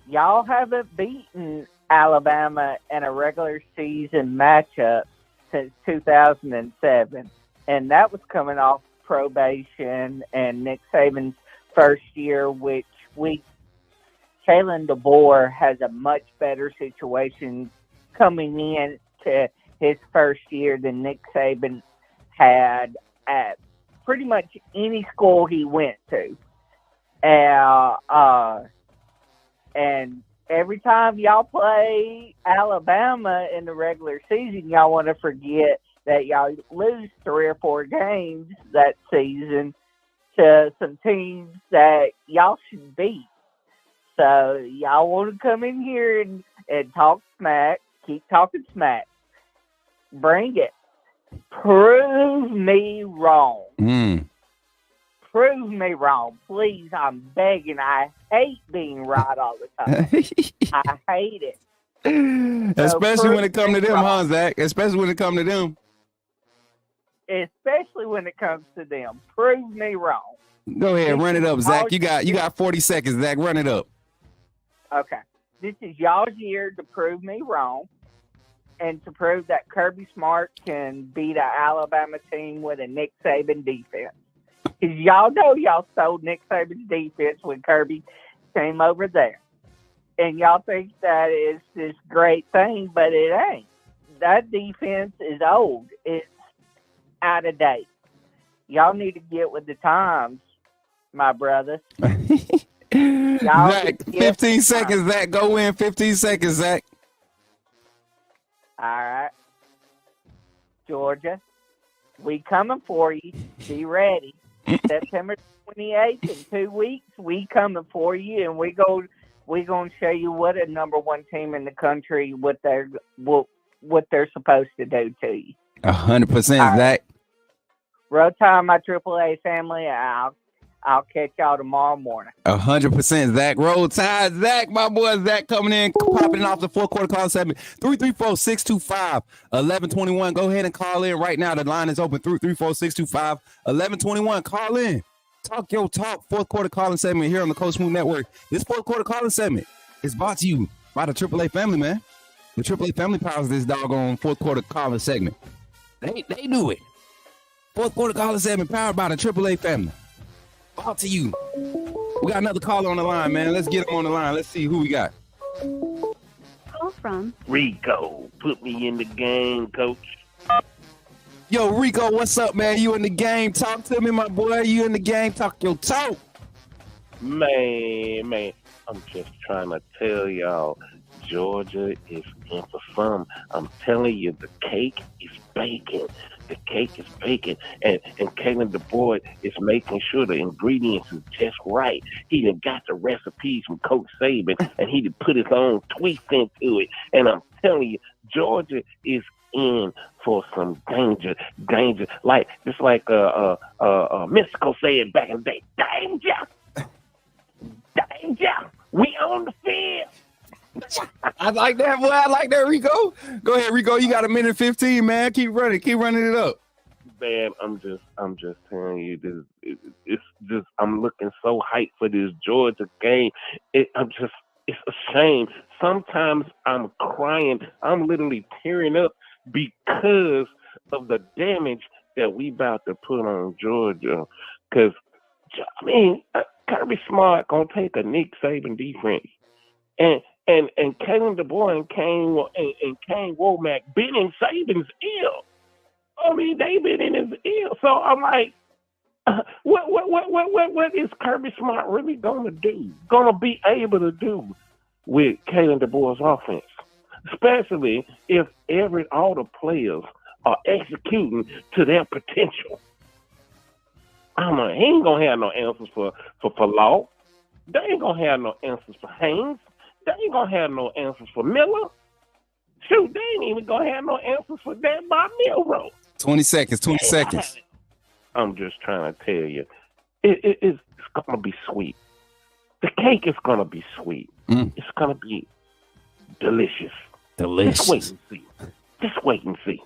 y'all haven't beaten Alabama in a regular season matchup since 2007. And that was coming off probation and Nick Saban's first year, which Kalen DeBoer has a much better situation coming in to his first year than Nick Saban had at pretty much any school he went to. And every time y'all play Alabama in the regular season, y'all want to forget that y'all lose 3 or 4 games that season to some teams that y'all should beat. So y'all want to come in here and talk smack, keep talking smack. Bring it. Prove me wrong. Prove me wrong. Please, I'm begging. I hate being right all the time. I hate it. Especially when it comes to them, huh, Zach? Especially when it comes to them. Prove me wrong. Go ahead, run it up, Zach. You got 40 seconds, Zach. Run it up. Okay. This is y'all's year to prove me wrong and to prove that Kirby Smart can beat an Alabama team with a Nick Saban defense. Because y'all know y'all stole Nick Saban's defense when Kirby came over there. And y'all think that is this great thing, but it ain't. That defense is old. It's out of date. Y'all need to get with the times, my brother. Zach, 15 seconds, Zach. Go in 15 seconds, Zach. All right. Georgia, we coming for you. Be ready. September 28th, in 2 weeks, we coming for you, and we gonna show you what a number 1 team in the country, what they're supposed to do to you. 100%, Zach. Road time, my AAA family. I'll catch y'all tomorrow morning. 100%, Zach. Roll Tide, Zach, my boy Zach coming in, popping off the fourth quarter call segment. 334-625-1121. Go ahead and call in right now. The line is open. 334-625-1121. Call in. Talk your talk. Fourth quarter calling segment here on the Smook Network. This fourth quarter calling segment is brought to you by the AAA family, man. The AAA family powers this doggone fourth quarter calling segment. They do it. Fourth quarter calling segment powered by the AAA family. Out to you. We got another caller on the line, man. Let's get him on the line. Let's see who we got. Call from Rico, put me in the game, coach. Yo, Rico, what's up, man? You in the game? Talk to me, my boy. You in the game? Talk your talk. Man, I'm just trying to tell y'all, Georgia is in for some. I'm telling you, the cake is baking. The cake is baking. And Kalen DeBoer is making sure the ingredients is just right. He done got the recipes from Coach Saban, and he done put his own twist into it. And I'm telling you, Georgia is in for some danger. Like, just like Mystical said back in the day, danger. We on the field. I like that, boy. I like that, Rico. Go ahead, Rico. You got a minute 15, man. Keep running it up. Man, I'm just telling you, it's just I'm looking so hyped for this Georgia game. It's a shame. Sometimes I'm crying. I'm literally tearing up because of the damage that we about to put on Georgia. Because I mean, Kirby Smart gonna take a Nick Saban defense, and Kalen DeBoer and Kane Womack been in Saban's ear. I mean, they been in his ear. So I'm like, what is Kirby Smart really gonna be able to do with Kalen DeBoer's offense? Especially if all the players are executing to their potential. He ain't gonna have no answers for Law. They ain't gonna have no answers for Haynes. They ain't gonna have no answers for Miller. Shoot, they ain't even gonna have no answers for that by Milrow. 20 seconds. I'm just trying to tell you, it's gonna be sweet. The cake is gonna be sweet. It's gonna be delicious. Just wait and see.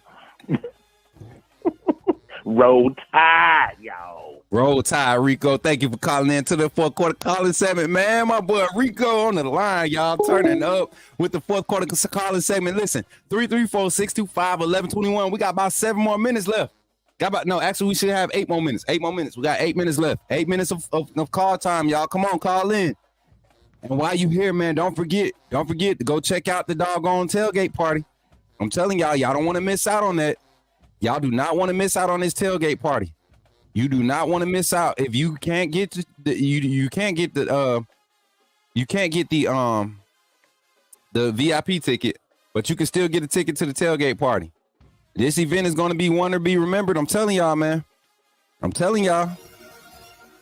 Roll Tide, y'all. Roll Tide, Rico. Thank you for calling in to the fourth quarter calling segment, man. My boy Rico on the line, y'all. Turning up with the fourth quarter calling segment. Listen, 334-625-1121. We got about 7 more minutes left. Actually, we should have 8 more minutes. 8 more minutes. We got 8 minutes left. 8 minutes of call time, y'all. Come on, call in. And while you here, man, don't forget to go check out the doggone tailgate party. I'm telling y'all don't want to miss out on that. Y'all do not want to miss out on this tailgate party. You do not want to miss out. If you can't get the VIP ticket, but you can still get a ticket to the tailgate party. This event is going to be one to be remembered. I'm telling y'all, man. I'm telling y'all,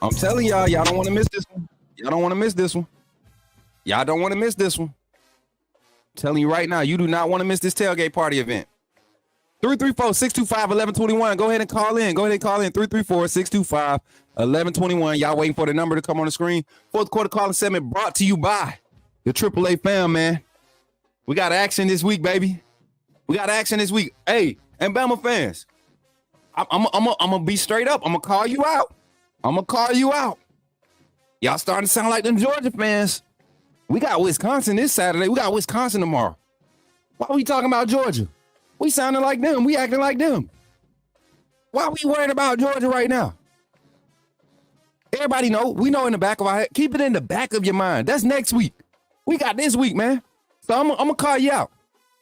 y'all don't want to miss this one. Y'all don't want to miss this one. Y'all don't want to miss this one. I'm telling you right now, you do not want to miss this tailgate party event. 334-625-1121. Go ahead and call in. 334-625-1121. Y'all waiting for the number to come on the screen. Fourth quarter calling segment brought to you by the AAA fam, man. We got action this week, baby. We got action this week. Hey, and Bama fans, I'm gonna be straight up. I'm gonna call you out. Y'all starting to sound like them Georgia fans. We got Wisconsin this Saturday. We got Wisconsin tomorrow. Why are we talking about Georgia? We sounding like them. We acting like them. Why are we worried about Georgia right now? Everybody know. We know in the back of our head. Keep it in the back of your mind. That's next week. We got this week, man. So I'm gonna call you out.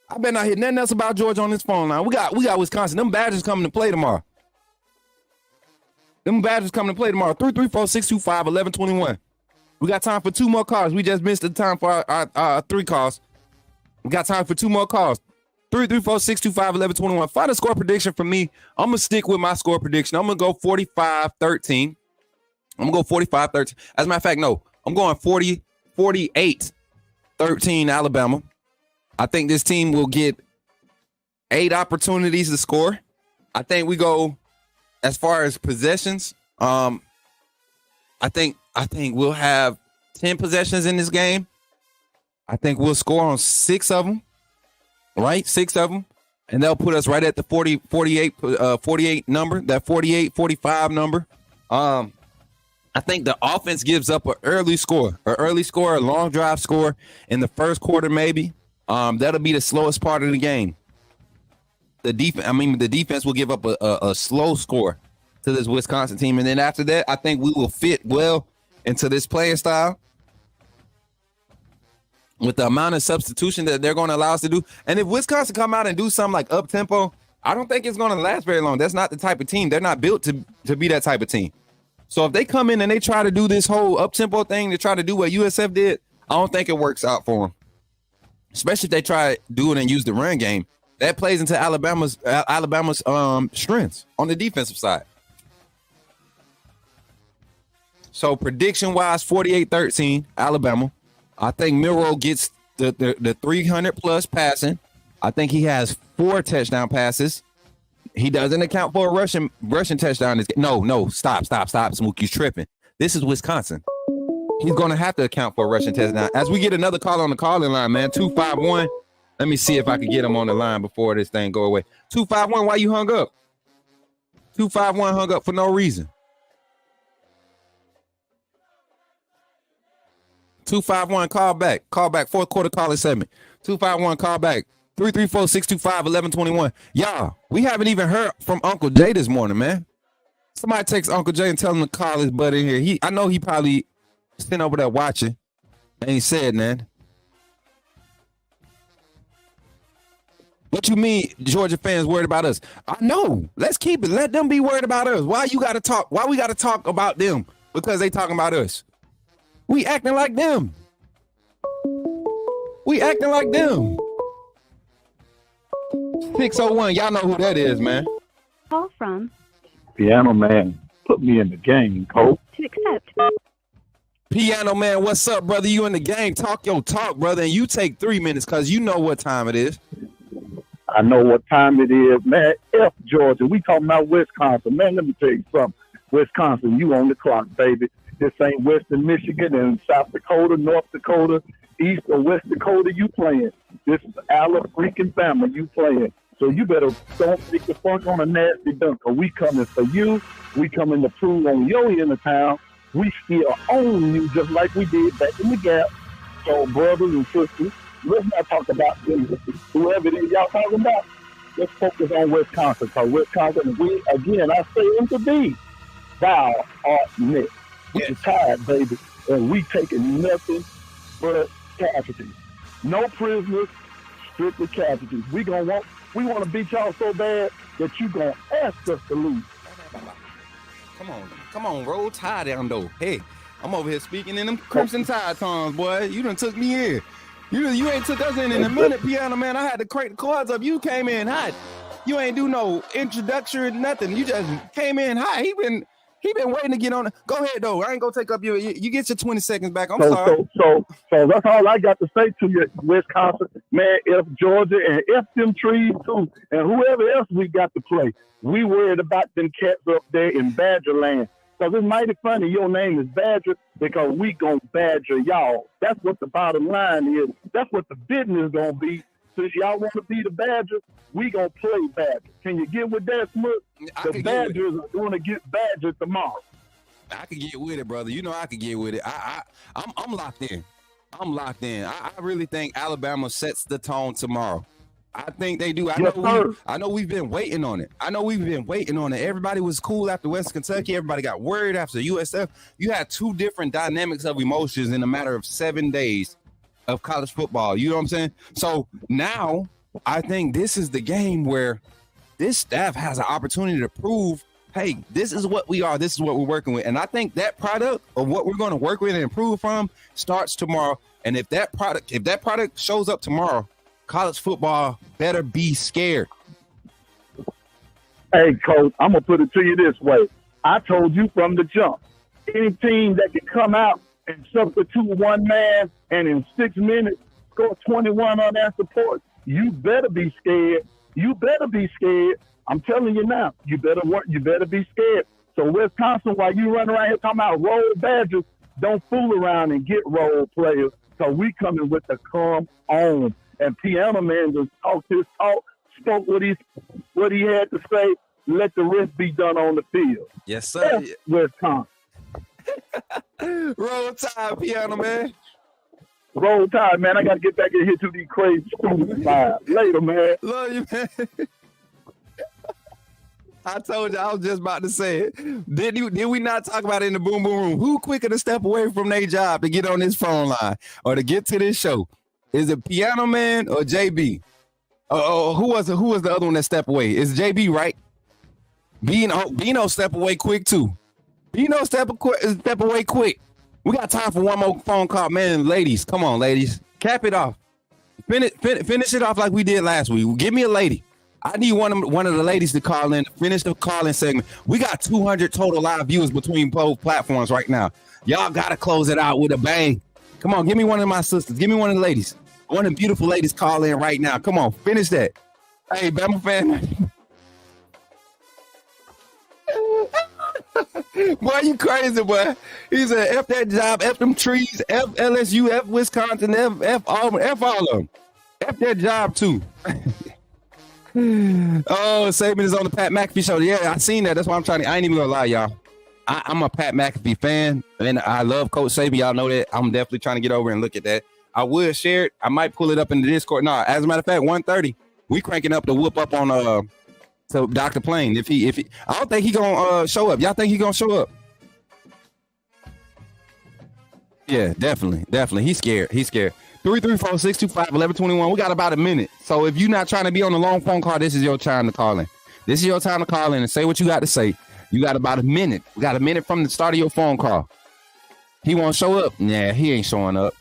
I better not hear nothing else about Georgia on this phone line. We got Wisconsin. Them Badgers coming to play tomorrow. 334-625-1121. We got time for 2 more calls. We just missed the time for our 3 calls. We got time for 2 more calls. 334-625-1121. Find a score prediction for me. I'm going to stick with my score prediction. I'm going to go 45-13. As a matter of fact, no. I'm going 48-13 Alabama. I think this team will get 8 opportunities to score. I think we go as far as possessions. I think we'll have 10 possessions in this game. I think we'll score on 6 of them. Right? 6 of them. And they'll put us right at the 48 number, that 45 number. I think the offense gives up an early score, a long drive score in the first quarter, maybe. That'll be the slowest part of the game. The defense will give up a slow score to this Wisconsin team. And then after that, I think we will fit well into this playing style. With the amount of substitution that they're going to allow us to do. And if Wisconsin come out and do something like up-tempo, I don't think it's going to last very long. That's not the type of team. They're not built to be that type of team. So if they come in and they try to do this whole up-tempo thing, to try to do what USF did, I don't think it works out for them. Especially if they try to do it and use the run game. That plays into Alabama's strengths on the defensive side. So prediction-wise, 48-13, Alabama. I think Milroe gets the 300-plus passing. I think he has 4 touchdown passes. He doesn't account for a rushing touchdown. No, stop, Smook. You're tripping. This is Wisconsin. He's going to have to account for a rushing touchdown. As we get another call on the calling line, man, 251. Let me see if I can get him on the line before this thing go away. 251, why you hung up? 251 hung up for no reason. 251, call back. Call back, fourth quarter calling segment. 251, call back. 334-625-1121. Y'all, we haven't even heard from Uncle Jay this morning, man. Somebody text Uncle Jay and tell him to call his buddy in here. I know he probably sitting over there watching. Ain't said, man. What you mean Georgia fans worried about us? I know. Let's keep it. Let them be worried about us. Why we gotta talk about them? Because they talking about us. We acting like them. 601, y'all know who that is, man. Call from Piano Man. Put me in the game, Cole. to accept. Piano Man, what's up, brother? You in the game. Talk your talk, brother, and you take 3 minutes because you know what time it is. I know what time it is, man. F Georgia. We talking about Wisconsin. Man, let me tell you something. Wisconsin, you on the clock, baby. This ain't Western Michigan and South Dakota, North Dakota, East or West Dakota you playing. This is Alabama you playing. So you better don't stick the funk on a nasty dunk. Cause we coming for you. We coming to prove on your end of town. We still own you just like we did back in the Gap. So brothers and sisters, let's not talk about them. Whoever it is y'all talking about, let's focus on Wisconsin. Because Wisconsin, we, again, I say into thee, thou art next. We're tired, baby, and we taking nothing but casualties. No prisoners, strictly casualties. We want to beat y'all so bad that you gonna ask us to lose. Come on, roll tide down though. Hey, I'm over here speaking in them Crimson Tide tongues, boy. You done took me in. You ain't took us in a minute, Piano Man. I had to crank the chords up. You came in hot. You ain't do no introduction, nothing. You just came in hot. He been waiting to get on. Go ahead though. I ain't gonna take up you get your 20 seconds back. I'm sorry. So that's all I got to say to you, Wisconsin. Man, F Georgia and F them trees too. And whoever else we got to play. We worried about them cats up there in Badger land. Because it's mighty funny your name is Badger because we gonna badger y'all. That's what the bottom line is. That's what the business gonna be. Since y'all want to be the Badgers, we gonna play Badger. Can you get with that, Smook? The Badgers are going to get Badger tomorrow. I can get with it, brother. You know I can get with it. I'm locked in. I really think Alabama sets the tone tomorrow. I think they do. I know we've been waiting on it. Everybody was cool after West Kentucky. Everybody got worried after USF. You had 2 different dynamics of emotions in a matter of 7 days of college football. You know what I'm saying? So now I think this is the game where this staff has an opportunity to prove, hey, this is what we are. This is what we're working with. And I think that product of what we're going to work with and improve from starts tomorrow. And if that product shows up tomorrow, college football better be scared. Hey, Coach, I'm going to put it to you this way. I told you from the jump, any team that can come out and substitute one man and in 6 minutes score 21 on that support, you better be scared. I'm telling you now, you better be scared. So Wisconsin, while you run around here talking about roll Badgers, don't fool around and get role players. So we coming with the come on. And Piano Man just talked his talk, spoke what he had to say, let the rest be done on the field. Yes, sir. That's Wisconsin. Roll Tide, Piano Man. Roll Tide, man. I got to get back in here to these crazy students. Later, man. Love you, man. I told you I was just about to say it. Did we not talk about it in the Boom Boom Room? Who quicker to step away from their job to get on this phone line or to get to this show? Is it Piano Man or JB? Who was the other one that stepped away? It's JB, right? Bino step away quick too. Bino step away quick. We got time for one more phone call, man. Ladies, come on, ladies, cap it off. Finish it off like we did last week. Give me a lady. I need one of the ladies to call in. Finish the call-in segment. We got 200 total live viewers between both platforms right now. Y'all gotta close it out with a bang. Come on, give me one of my sisters. Give me one of the ladies. One of the beautiful ladies call in right now. Come on, finish that. Hey, Bama fan. Boy, you crazy, boy. He said, F that job, F them trees, F LSU, F Wisconsin, F Auburn, F all of them. F that job, too. Oh, Saban is on the Pat McAfee show. Yeah, I seen that. That's why I'm trying to. I ain't even gonna lie, y'all. I'm a Pat McAfee fan, and I love Coach Saban. Y'all know that. I'm definitely trying to get over and look at that. I would share it. I might pull it up in the Discord. No, as a matter of fact, 1:30, we cranking up the whoop up on so Dr. Plain. If he, I don't think he gonna show up. Y'all think he gonna show up? Yeah, definitely. He's scared. 334-625-1121. We got about a minute. So if you're not trying to be on the long phone call, this is your time to call in. This is your time to call in and say what you got to say. You got about a minute. We got a minute from the start of your phone call. He won't show up. Nah, he ain't showing up.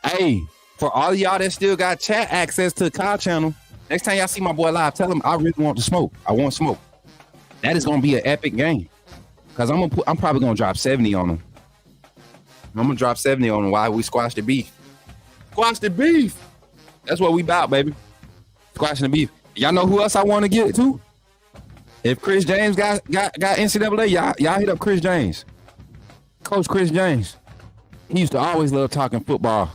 Hey, for all of y'all that still got chat access to the Kyle channel, next time y'all see my boy live, tell him I really want to smoke. I want smoke. That is gonna be an epic game. Cause I'm probably gonna drop 70 on him. I'm gonna drop 70 on him while we squash the beef. Squash the beef. That's what we about, baby. Squashing the beef. Y'all know who else I want to get to? If Chris James got NCAA, y'all hit up Chris James. Coach Chris James. He used to always love talking football.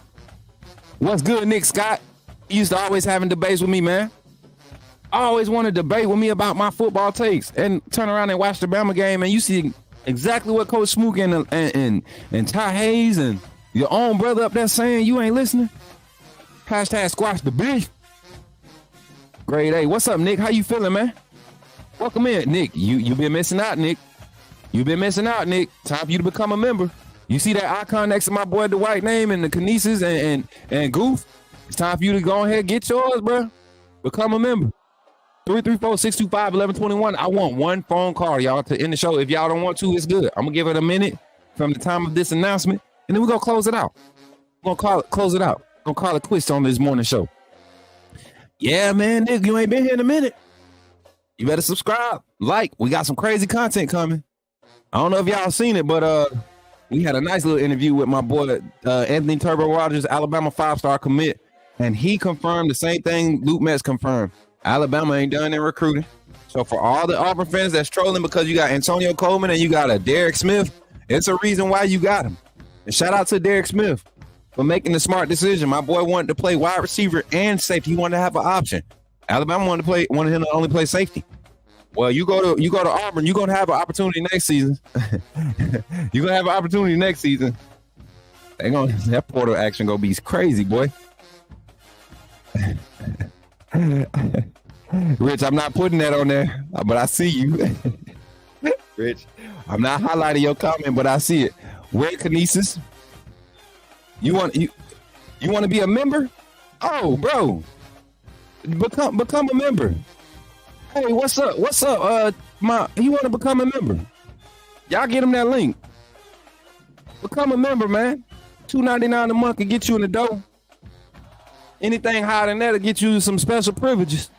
What's good, Nick Scott? He used to always having debates with me, man. I always want to debate with me about my football takes and turn around and watch the Bama game, and you see exactly what Coach Smook and Ty Hayes and your own brother up there saying you ain't listening. Hashtag squash the beef. Grade A. What's up, Nick? How you feeling, man? Welcome in, Nick. You been missing out, Nick. You've been missing out, Nick. Time for you to become a member. You see that icon next to my boy Dwight name and the Kinesis and Goof? It's time for you to go ahead and get yours, bro. Become a member. 334-625-1121. I want one phone call, y'all, to end the show. If y'all don't want to, it's good. I'm gonna give it a minute from the time of this announcement, and then we're gonna close it out. We're gonna close it out. We're gonna call it quits on this morning show. Yeah, man, Nick, you ain't been here in a minute. You better subscribe, like. We got some crazy content coming. I don't know if y'all seen it, but we had a nice little interview with my boy Anthony Turbo Rogers, Alabama 5-star commit, and he confirmed the same thing Luke Metz confirmed. Alabama ain't done in recruiting. So for all the Auburn fans that's trolling because you got Antonio Coleman and you got a Derek Smith, it's a reason why you got him. And shout out to Derek Smith for making the smart decision. My boy wanted to play wide receiver and safety. He wanted to have an option. Alabama wanted him to only play safety. Well, you go to Auburn, you're gonna have an opportunity next season. You're gonna have an opportunity next season. That portal action gonna be crazy, boy. Rich, I'm not putting that on there, but I see you. Rich, I'm not highlighting your comment, but I see it. Where Kinesis? You want to be a member? Oh, bro, become a member. Hey, what's up? You want to become a member? Y'all get him that link. Become a member, man. $2.99 a month can get you in the door. Anything higher than that'll get you some special privileges.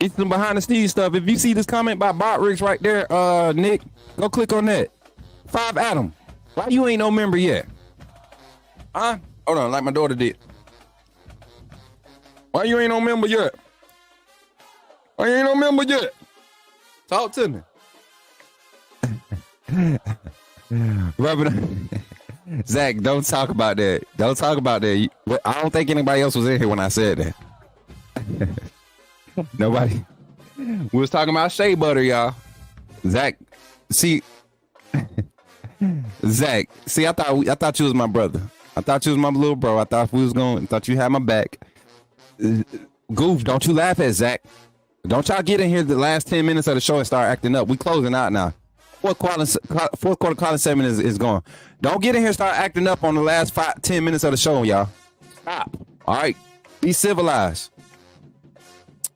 Get some behind the scenes stuff. If you see this comment by Bot Riggs right there, Nick, go click on that. 5 Adam. Why you ain't no member yet? Huh? Hold on, like my daughter did. Why you ain't no member yet? Why you ain't no member yet? Talk to me. Rub it. Zach, don't talk about that. Don't talk about that. I don't think anybody else was in here when I said that. Nobody. We was talking about shea butter, y'all. Zach, see, Zach, see, I thought you was my brother. I thought you was my little bro. I thought you had my back. Goof, don't you laugh at Zach. Don't y'all get in here the last 10 minutes of the show and start acting up. We closing out now. Fourth quarter calling segment is gone. Don't get in here and start acting up on the last 10 minutes of the show, y'all. Stop. All right. Be civilized.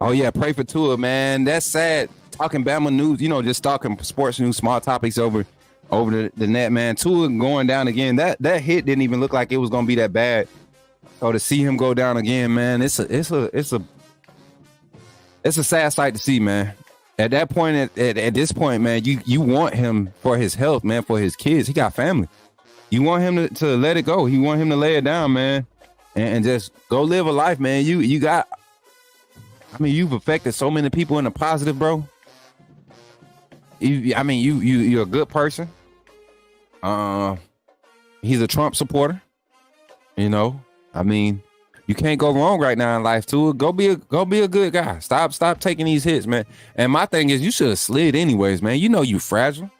Oh yeah, pray for Tua, man. That's sad. Talking Bama news, just talking sports news, small topics over the net, man. Tua going down again. That hit didn't even look like it was gonna be that bad. So to see him go down again, man, it's a sad sight to see, man. At that point, at this point, man, you want him for his health, man, for his kids. He got family. You want him to let it go. You want him to lay it down, man, and just go live a life, man. You've affected so many people in the positive, bro. You're a good person. He's a Trump supporter. You can't go wrong right now in life, too. Go be a good guy. Stop taking these hits, man. And my thing is, you should have slid anyways, man. You fragile.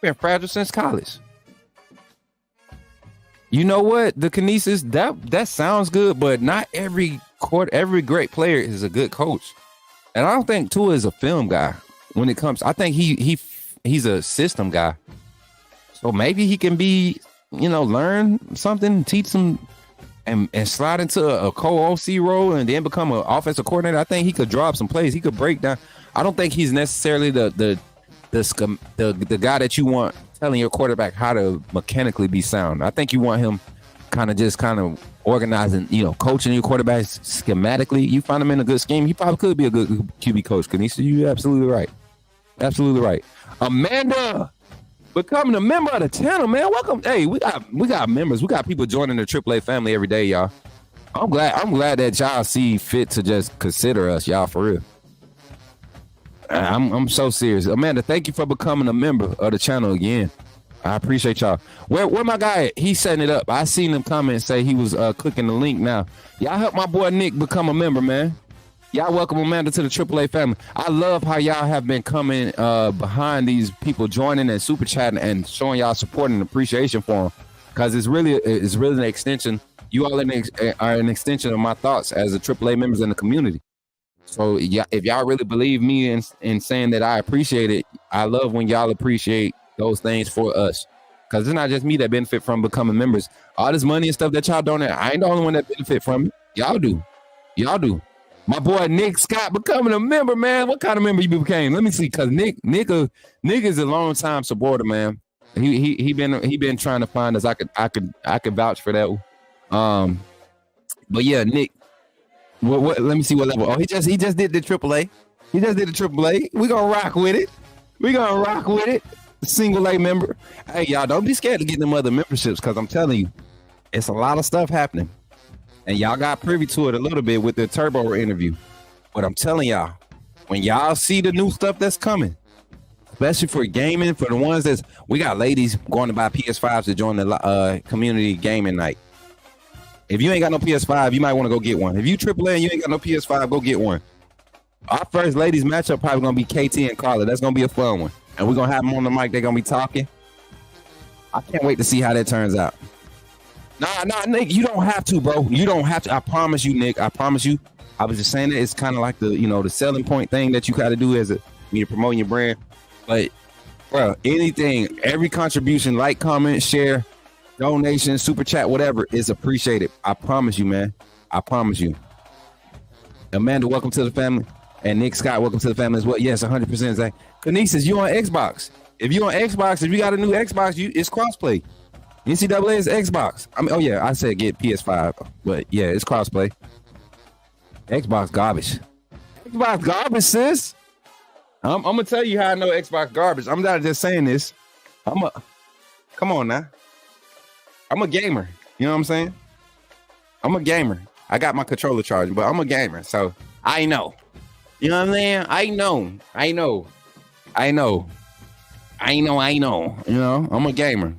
Been fragile since college. You know what? The kinesis, that sounds good, but not every great player is a good coach. And I don't think Tua is a film guy when it comes. I think he's a system guy. So maybe he can be, learn something, teach some, and slide into a co-OC role and then become an offensive coordinator. I think he could drop some plays. He could break down. I don't think he's necessarily the guy that you want telling your quarterback how to mechanically be sound. I think you want him kind of organizing, coaching your quarterbacks schematically. You find him in a good scheme, he probably could be a good QB coach. Kanisha, you're absolutely right. Absolutely right. Amanda, becoming a member of the channel, man. Welcome. Hey, we got members. We got people joining the AAA family every day, y'all. I'm glad that y'all see fit to just consider us, y'all, for real. I'm so serious. Amanda, thank you for becoming a member of the channel again. I appreciate y'all. Where my guy at? He's setting it up. I seen him come and say he was clicking the link now. Y'all help my boy Nick become a member, man. Y'all welcome Amanda to the AAA family. I love how y'all have been coming behind these people joining and super chatting and showing y'all support and appreciation for them, because it's really an extension. You all are an extension of my thoughts as a AAA members in the community. So if y'all really believe me in saying that I appreciate it, I love when y'all appreciate those things for us, because it's not just me that benefit from becoming members. All this money and stuff that y'all donate, I ain't the only one that benefit from it. Y'all do. My boy Nick Scott becoming a member, man. What kind of member you became? Let me see, because Nick is a long time supporter, man. He been trying to find us. I could vouch for that. But yeah, Nick. What? Let me see what level. Oh, he just did the AAA. He just did the AAA. We gonna rock with it. Single A member. Hey, y'all, don't be scared to get them other memberships, because I'm telling you, it's a lot of stuff happening, and y'all got privy to it a little bit with the Turbo interview. But I'm telling y'all, when y'all see the new stuff that's coming, especially for gaming, for the ones we got ladies going to buy PS5s to join the community gaming night. If you ain't got no PS5, you might want to go get one. If you AAA and you ain't got no PS5, go get one. Our first ladies matchup probably going to be KT and Carla. That's going to be a fun one. And we're going to have them on the mic. They're going to be talking. I can't wait to see how that turns out. Nah, Nick, you don't have to, bro. You don't have to. I promise you, Nick. I promise you. I was just saying that it's kind of like the selling point thing that you got to do as you're promoting your brand. But, bro, anything, every contribution, like, comment, share, donation, super chat, whatever, is appreciated. I promise you, man. I promise you. Amanda, welcome to the family. And Nick Scott, welcome to the family as well. Yes, 100%. Zach. Kinesis, you on Xbox. If you on Xbox, if you got a new Xbox, it's crossplay. NCAA is Xbox. I said get PS5, but yeah, it's crossplay. Xbox garbage. Xbox garbage, sis. I'm gonna tell you how I know Xbox garbage. I'm not just saying this. Come on now. I'm a gamer. You know what I'm saying? I'm a gamer. I got my controller charging, but I'm a gamer, so I know. You know what I'm saying? I know. You know, I'm a gamer.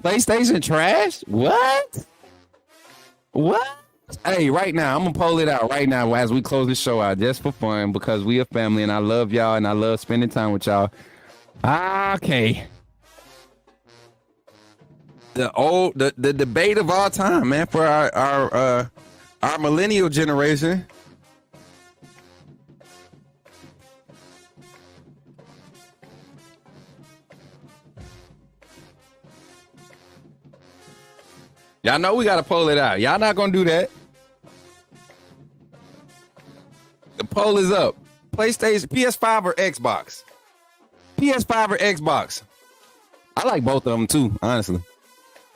PlayStation trash? What? Hey, right now, I'm gonna pull it out right now as we close the show out, just for fun, because we a family and I love y'all and I love spending time with y'all. Okay. The debate of all time, man, for our millennial generation. Y'all know we gotta pull it out. Y'all not gonna do that. The poll is up. PlayStation, PS5 or Xbox? PS5 or Xbox? I like both of them too, honestly.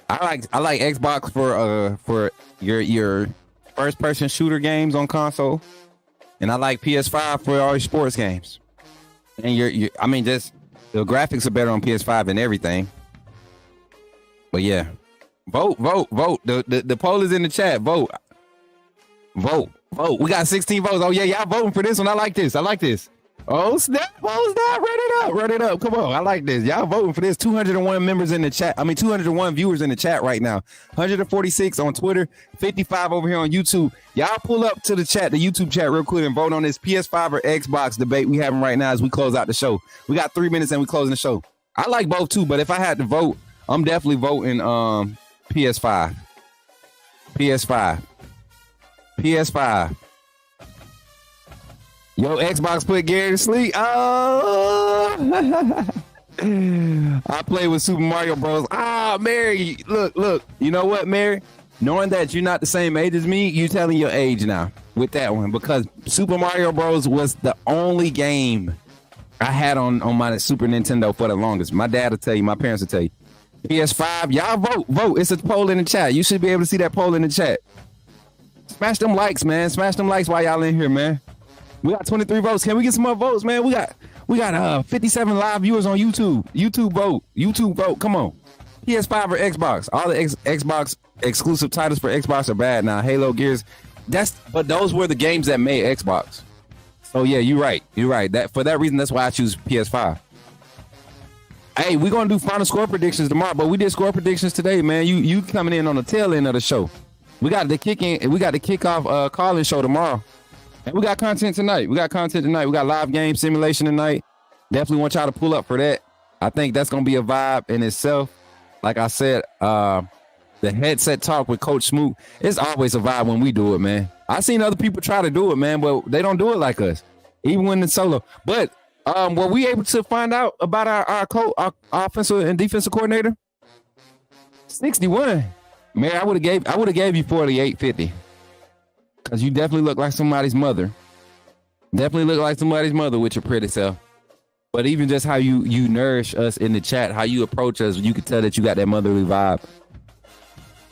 I like Xbox for your first person shooter games on console, and I like PS5 for all your sports games. And I mean, just the graphics are better on PS5 than everything. But yeah, vote. The poll is in the chat. Vote. We got 16 votes. Oh yeah, y'all voting for this one. I like this. Oh snap! Run it up! Come on, I like this. Y'all voting for this. 201 members in the chat. 201 viewers in the chat right now. 146 on Twitter. 55 over here on YouTube. Y'all pull up to the chat, the YouTube chat, real quick, and vote on this PS5 or Xbox debate we having right now as we close out the show. We got 3 minutes and we closing the show. I like both too, but if I had to vote, I'm definitely voting PS5. Yo, Xbox put Gary to sleep. Oh, I play with Super Mario Bros. Mary, look. You know what, Mary? Knowing that you're not the same age as me, you telling your age now with that one, because Super Mario Bros. Was the only game I had on my Super Nintendo for the longest. My dad will tell you, my parents will tell you. PS5, y'all vote. It's a poll in the chat. You should be able to see that poll in the chat. Smash them likes, man. Smash them likes while y'all in here, man. We got 23 votes. Can we get some more votes, man? We got 57 live viewers on YouTube. YouTube vote. Come on. PS5 or Xbox? All the Xbox exclusive titles for Xbox are bad now. Halo, Gears. But those were the games that made Xbox. So yeah, you're right. For that reason, that's why I choose PS5. Hey, we're gonna do final score predictions tomorrow, but we did score predictions today, man. You coming in on the tail end of the show. We got the kickoff call-in show tomorrow. And we got content tonight. We got live game simulation tonight. Definitely want y'all to pull up for that. I think that's going to be a vibe in itself. Like I said, the headset talk with Coach Smook, it's always a vibe when we do it, man. I've seen other people try to do it, man, but they don't do it like us, even when it's solo. But were we able to find out about our offensive and defensive coordinator? 61. Man, I would have gave you 48.50. Because you definitely look like somebody's mother. With your pretty self. But even just how you nourish us in the chat, how you approach us, you could tell that you got that motherly vibe.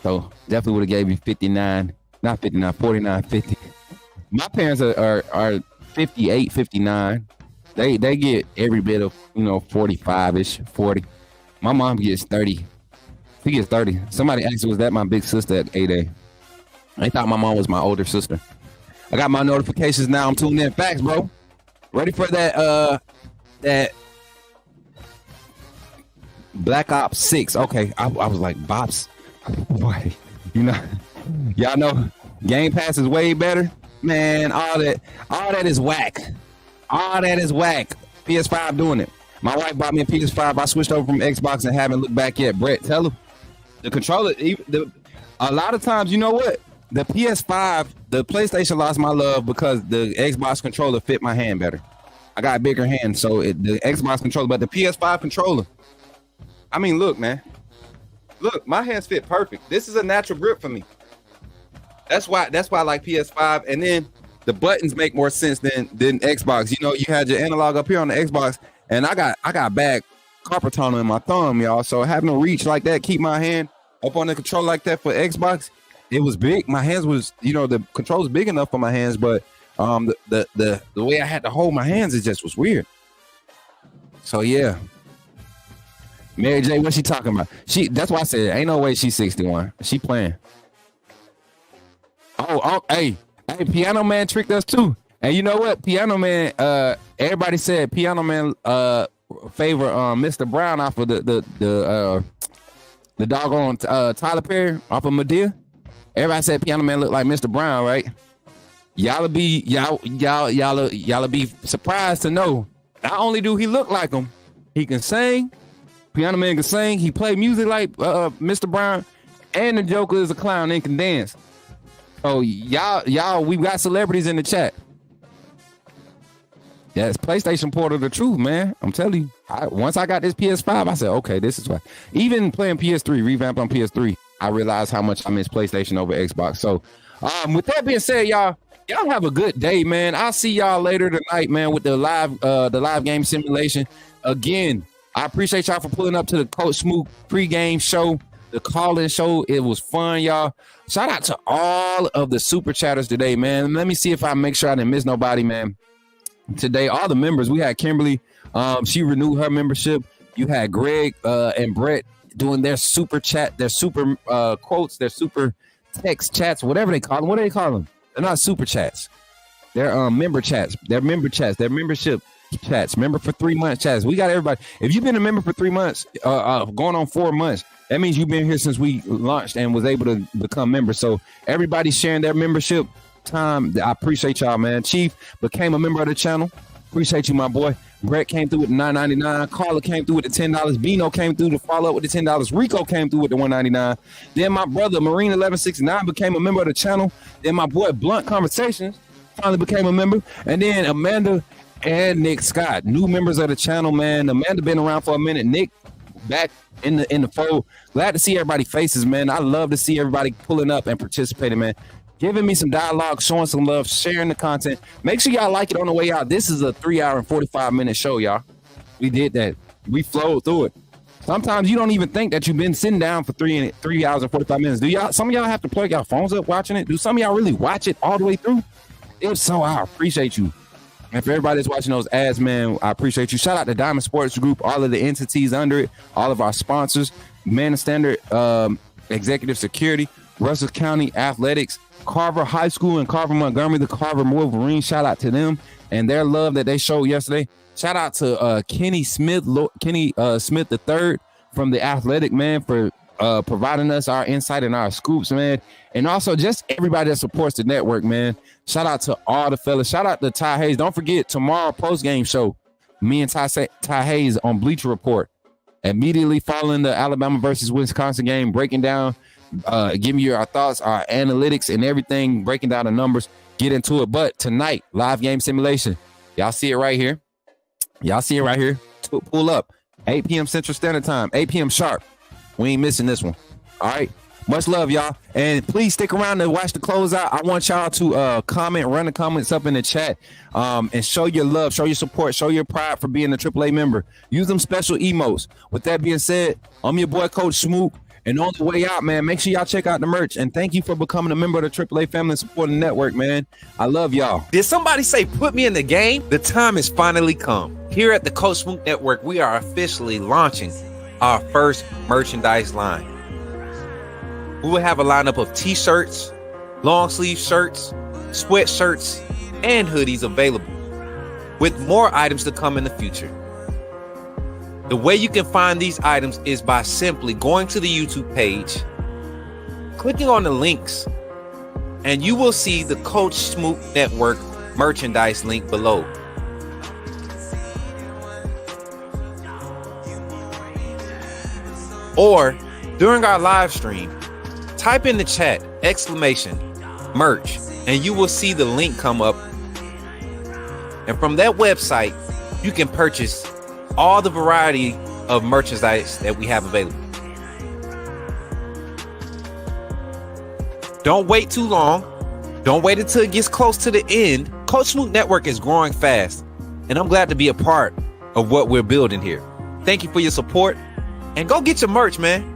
So definitely would have gave you 49.50. My parents are 58, 59. They get every bit of 45-ish, 40. My mom gets 30. She gets 30. Somebody asked, was that my big sister at 8A? They thought my mom was my older sister. I got my notifications now. I'm tuning in. Facts, bro. Ready for that Black Ops 6. Okay. I was like, Bops. Boy, y'all know Game Pass is way better. Man, all that is whack. PS5 doing it. My wife bought me a PS5. I switched over from Xbox and haven't looked back yet. Brett, tell her. The controller, a lot of times, you know what? The PS5, the PlayStation lost my love because the Xbox controller fit my hand better. I got a bigger hand, so the Xbox controller, but the PS5 controller, I mean, look, man. Look, my hands fit perfect. This is a natural grip for me. That's why I like PS5. And then the buttons make more sense than Xbox. You had your analog up here on the Xbox, and I got bad carpal tunnel in my thumb, y'all. So having a reach like that, keep my hand up on the controller like that for Xbox, it was big. My hands was, the control's big enough for my hands, but the way I had to hold my hands, it just was weird. So yeah. Mary J, what's she talking about? That's why I said ain't no way she's 61. She playing. Oh, hey, Piano Man tricked us too. And you know what? Piano Man, everybody said Piano Man favor Mr. Brown off of the doggone Tyler Perry off of Medea. Everybody said Piano Man looked like Mr. Brown, right? Y'all be surprised to know not only do he look like him, he can sing. Piano Man can sing. He play music like Mr. Brown, and the Joker is a clown and can dance. So y'all, we got celebrities in the chat. That's PlayStation Portal the truth, man. I'm telling you. Once I got this PS5, I said, okay, this is why. Even playing PS3, revamped on PS3, I realized how much I miss PlayStation over Xbox. So with that being said, y'all, Y'all have a good day, man. I'll see y'all later tonight, man, with the live game simulation. Again, I appreciate y'all for pulling up to the Coach Smook pregame show, the call-in show. It was fun, y'all. Shout out to all of the super chatters today, man. Let me see if I make sure I didn't miss nobody, man. Today, all the members, we had Kimberly. She renewed her membership. You had Greg and Brett doing their super chat, their super quotes, their super text chats, whatever they call them. What do they call them? They're not super chats. They're member chats. They're member chats. They're membership chats. Member for 3 months chats. We got everybody. If you've been a member for 3 months, going on 4 months, that means you've been here since we launched and was able to become members. So everybody's sharing their membership time. I appreciate y'all, man. Chief became a member of the channel. Appreciate you, my boy. Brett came through with the $9.99. Carla came through with the $10. Bino came through to follow up with the $10. Rico came through with the $1.99. Then my brother, Marine 1169, became a member of the channel. Then my boy, Blunt Conversations, finally became a member. And then Amanda and Nick Scott, new members of the channel, man. Amanda been around for a minute. Nick back in the fold. Glad to see everybody's faces, man. I love to see everybody pulling up and participating, man. Giving me some dialogue, showing some love, sharing the content. Make sure y'all like it on the way out. This is a 3 hour and 45-minute show, y'all. We did that. We flowed through it. Sometimes you don't even think that you've been sitting down for 3 hours and 45 minutes. Do y'all? Some of y'all have to plug y'all phones up watching it. Do some of y'all really watch it all the way through? If so, I appreciate you. And for everybody that's watching those ads, man, I appreciate you. Shout out to Diamond Sports Group, all of the entities under it, all of our sponsors, Man of Standard, Executive Security, Russell County Athletics, Carver High School in Carver, Montgomery, the Carver Wolverines. Shout out to them and their love that they showed yesterday. Shout out to Kenny Smith III from the Athletic, man, for providing us our insight and our scoops, man. And also just everybody that supports the network, man. Shout out to all the fellas. Shout out to Ty Hayes. Don't forget, tomorrow post-game show, me and Ty Hayes on Bleacher Report. Immediately following the Alabama versus Wisconsin game, breaking down, giving you our thoughts, our analytics, and everything, breaking down the numbers, get into it. But tonight, live game simulation. Y'all see it right here. Y'all see it right here. Pull up. 8 p.m. Central Standard Time. 8 p.m. sharp. We ain't missing this one. All right. Much love, y'all. And please stick around to watch the closeout. I want y'all to comment, run the comments up in the chat, and show your love, show your support, show your pride for being a AAA member. Use them special emotes. With that being said, I'm your boy, Coach Smook. And on the way out, man, make sure y'all check out the merch. And thank you for becoming a member of the AAA Family and Supporting Network, man. I love y'all. Did somebody say put me in the game? The time has finally come. Here at the Coach Smook Network, we are officially launching our first merchandise line. We will have a lineup of t-shirts, long sleeve shirts, sweatshirts, and hoodies available, with more items to come in the future. The way you can find these items is by simply going to the YouTube page, clicking on the links, and you will see the Coach Smook Network merchandise link below. Or during our live stream, type in the chat !merch, and you will see the link come up. And from that website, you can purchase all the variety of merchandise that we have available. Don't wait too long. Don't wait until it gets close to the end. Coach Smook Network is growing fast, and I'm glad to be a part of what we're building here. Thank you for your support, and go get your merch, man.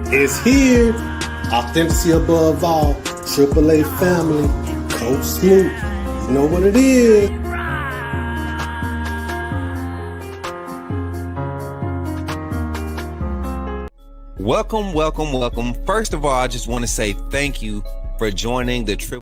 It's here. Authenticity above all. AAA family. Coach Smook. You know what it is. Welcome, welcome, welcome. First of all, I just want to say thank you for joining the Triple.